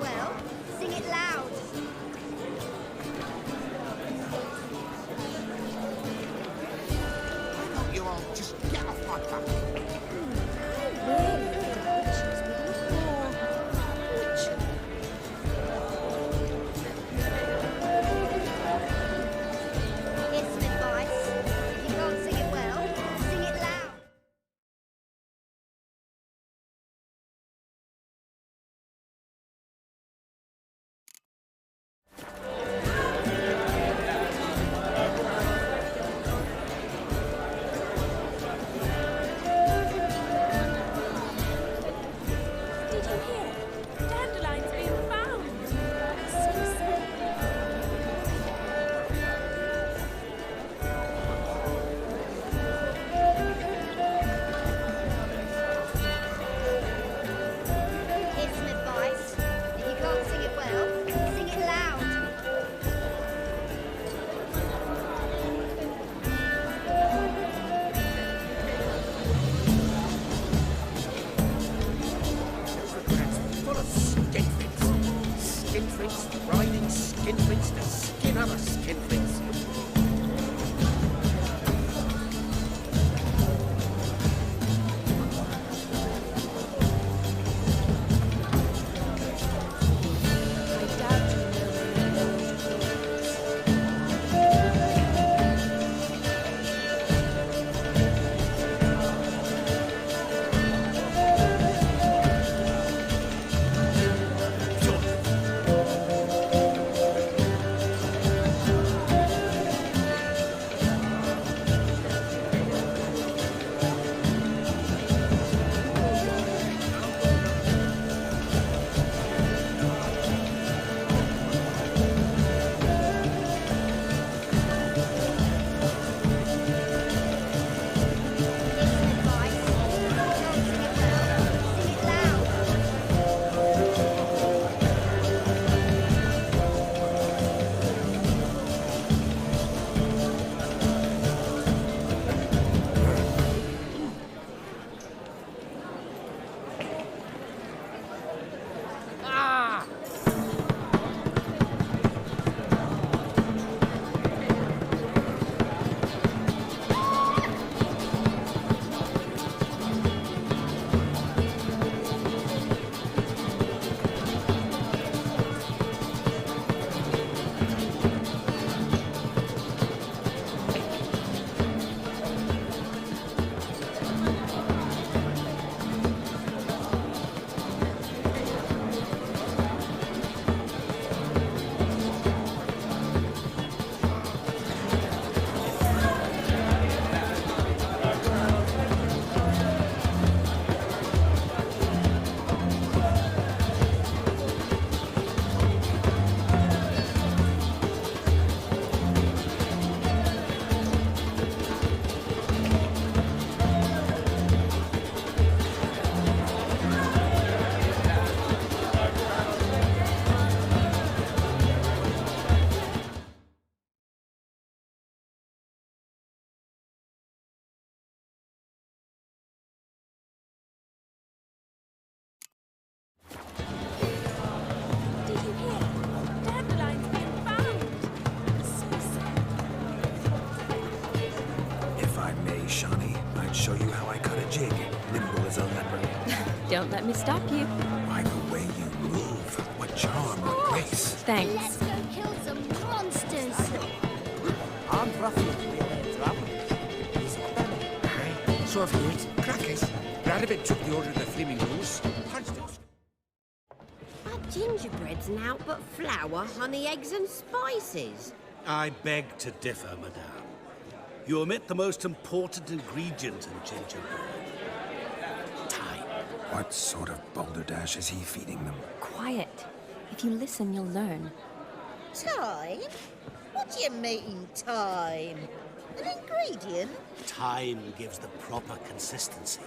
well, sing it loud. Why don't you all just get off my back? Here's some advice. If you can't sing it well, sing it loud. Did you hear? Dandelion's been found. So sad. Here's some advice. If you can't sing it well, sing it loud. Full of skinflints. Skinflints riding skinflints to skin other skinflints. Did you hear? Dandelion's been found. So sad. If I may, Shawnee, I'd show you how I cut a jig, nimble as a leopard. Don't let me stop you. By the way you move, what charm, what grace. Thanks. Let's go kill some monsters. I'm Ruffalo. So have you it. Crackers. Radovid took the order of the Flaming Rose. Punched it. Are gingerbreads now but flour, honey, eggs and spices? I beg to differ, madame. You omit the most important ingredient in gingerbread. Time. What sort of balderdash is he feeding them? Quiet. If you listen, you'll learn. Time? What do you mean, time? An ingredient? Time gives the proper consistency.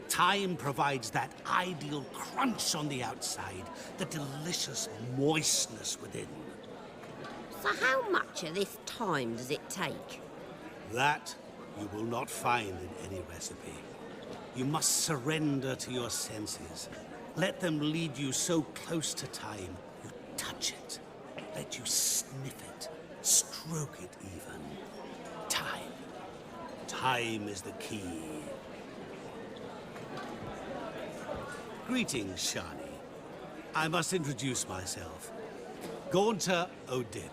Time provides that ideal crunch on the outside, the delicious moistness within. So how much of this time does it take? That you will not find in any recipe. You must surrender to your senses. Let them lead you so close to time, you touch it. Let you sniff it, stroke it even. Time. Time is the key. Greetings, Shani. I must introduce myself. Gaunter Odin.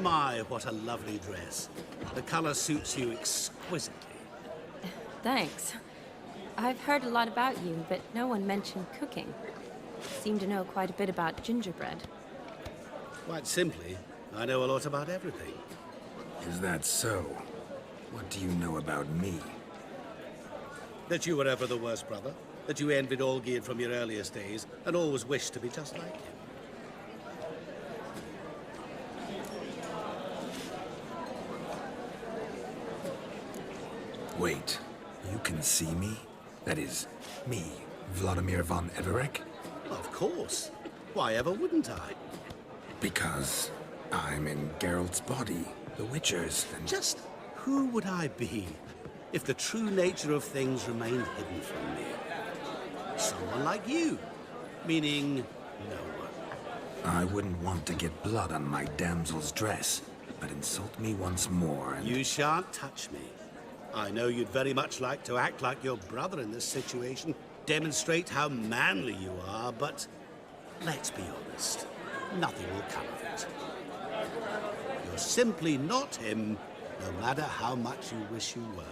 My, what a lovely dress. The color suits you exquisitely. Thanks. I've heard a lot about you, but no one mentioned cooking. Seem to know quite a bit about gingerbread. Quite simply, I know a lot about everything. Is that so? What do you know about me? That you were ever the worst brother. That you envied Olgierd from your earliest days, and always wished to be just like him. Wait, you can see me? That is, me, Vladimir von Everec? Of course. Why ever wouldn't I? Because I'm in Geralt's body, the Witcher's, and... Just who would I be if the true nature of things remained hidden from me? Someone like you. Meaning, no one. I wouldn't want to get blood on my damsel's dress, but insult me once more and... You shan't touch me. I know you'd very much like to act like your brother in this situation, demonstrate how manly you are, but let's be honest, nothing will come of it. You're simply not him, no matter how much you wish you were.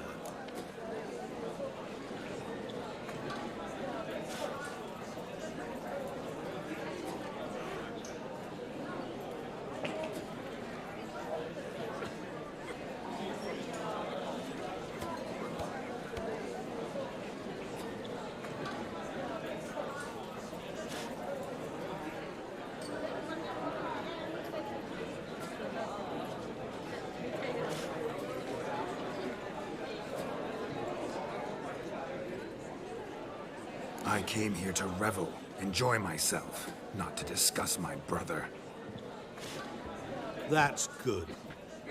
I came here to revel, enjoy myself, not to discuss my brother. That's good.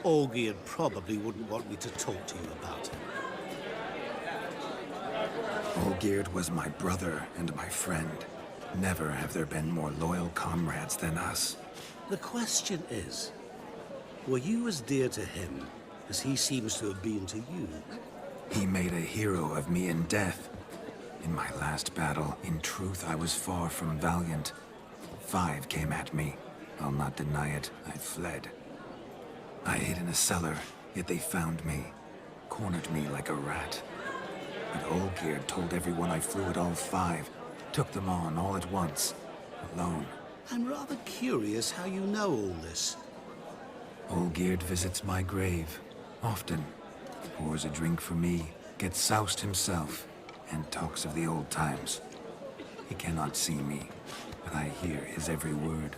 Olgierd probably wouldn't want me to talk to you about him. Olgierd was my brother and my friend. Never have there been more loyal comrades than us. The question is, were you as dear to him as he seems to have been to you? He made a hero of me in death. In my last battle, in truth, I was far from valiant. 5 came at me. I'll not deny it, I fled. I hid in a cellar, yet they found me. Cornered me like a rat. But Olgierd told everyone I flew at all 5. Took them on all at once. Alone. I'm rather curious how you know all this. Olgierd visits my grave. Often. Pours a drink for me. Gets soused himself. And talks of the old times. He cannot see me, but I hear his every word.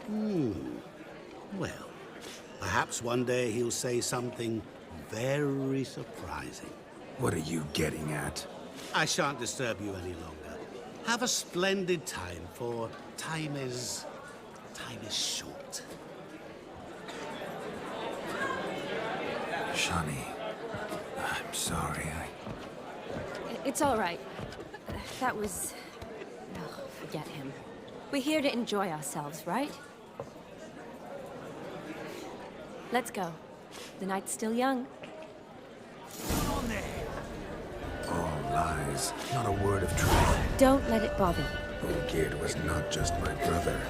Well, perhaps one day he'll say something very surprising. What are you getting at? I shan't disturb you any longer. Have a splendid time, for time is short. Shani, I'm sorry, It's all right. That was... Oh, forget him. We're here to enjoy ourselves, right? Let's go. The night's still young. All lies, not a word of truth. Don't let it bother you. Olgierd was not just my brother.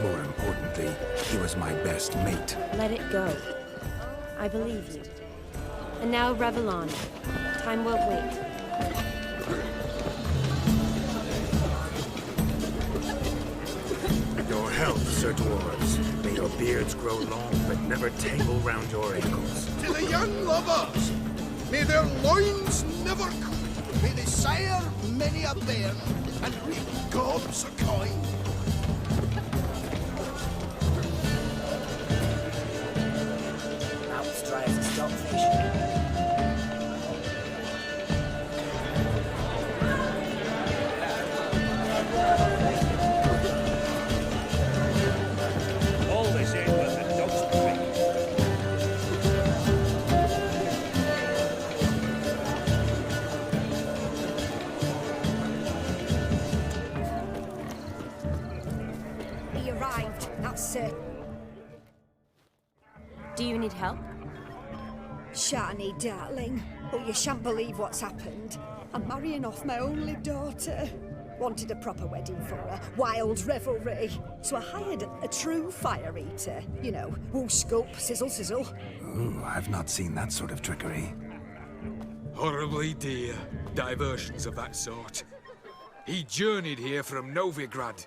More importantly, he was my best mate. Let it go. I believe you. And now revel on. Time won't wait. Your health, Sir Dwarves. May your beards grow long, but never tangle round your ankles. To the young lovers, may their loins never cool. May they sire many a bairn and reap gobs of coin. Mouth's dry as a stockfish. All this ain't but the dog's prick. daughter. Do you need help? Shani, darling. Oh, you shan't believe what's happened. I'm marrying off my only daughter. Wanted a proper wedding for her, wild revelry. So I hired a true fire eater. You know, whoosh, scope, sizzle, sizzle. Ooh, I've not seen that sort of trickery. Horribly dear diversions of that sort. He journeyed here from Novigrad.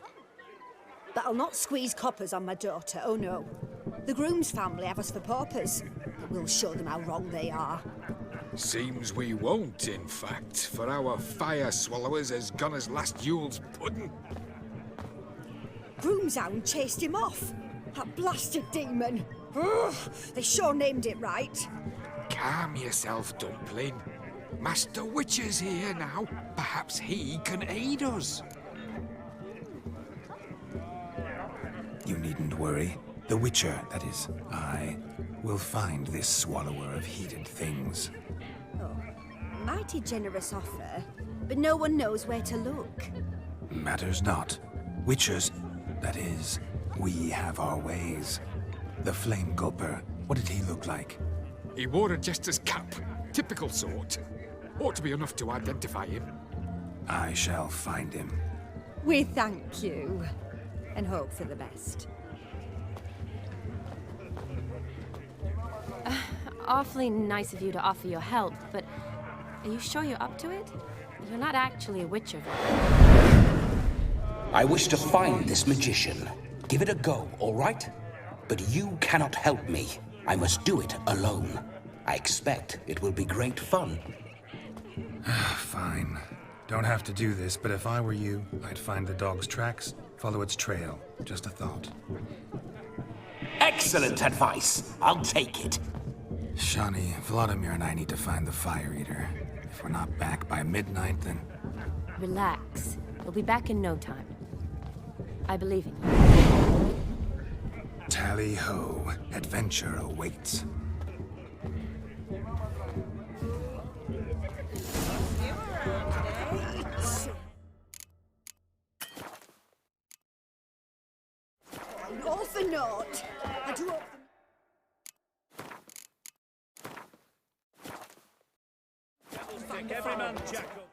But I'll not squeeze coppers on my daughter, oh no. The groom's family have us for paupers, but we'll show them how wrong they are. Seems we won't, in fact, for our fire swallowers as gone as last Yule's pudding. Groom's hound chased him off. That blasted demon. Ugh, they sure named it right. Calm yourself, Dumpling. Master Witcher's here now. Perhaps he can aid us. You needn't worry. The Witcher, that is, I, will find this swallower of heated things. Oh, mighty generous offer, but no one knows where to look. Matters not. Witchers, that is, we have our ways. The Flame Gulper, what did he look like? He wore a jester's cap. Typical sort. Ought to be enough to identify him. I shall find him. We thank you, and hope for the best. Awfully nice of you to offer your help, but are you sure you're up to it? You're not actually a witcher, though. I wish to find this magician. Give it a go, all right? But you cannot help me. I must do it alone. I expect it will be great fun. Fine. Don't have to do this, but if I were you, I'd find the dog's tracks, follow its trail. Just a thought. Excellent advice. I'll take it. Shani, Vladimir and I need to find the Fire Eater. If we're not back by midnight, then... Relax. We'll be back in no time. I believe in you. Tally-ho. Adventure awaits. All for naught. I do all Take every man, Jackal.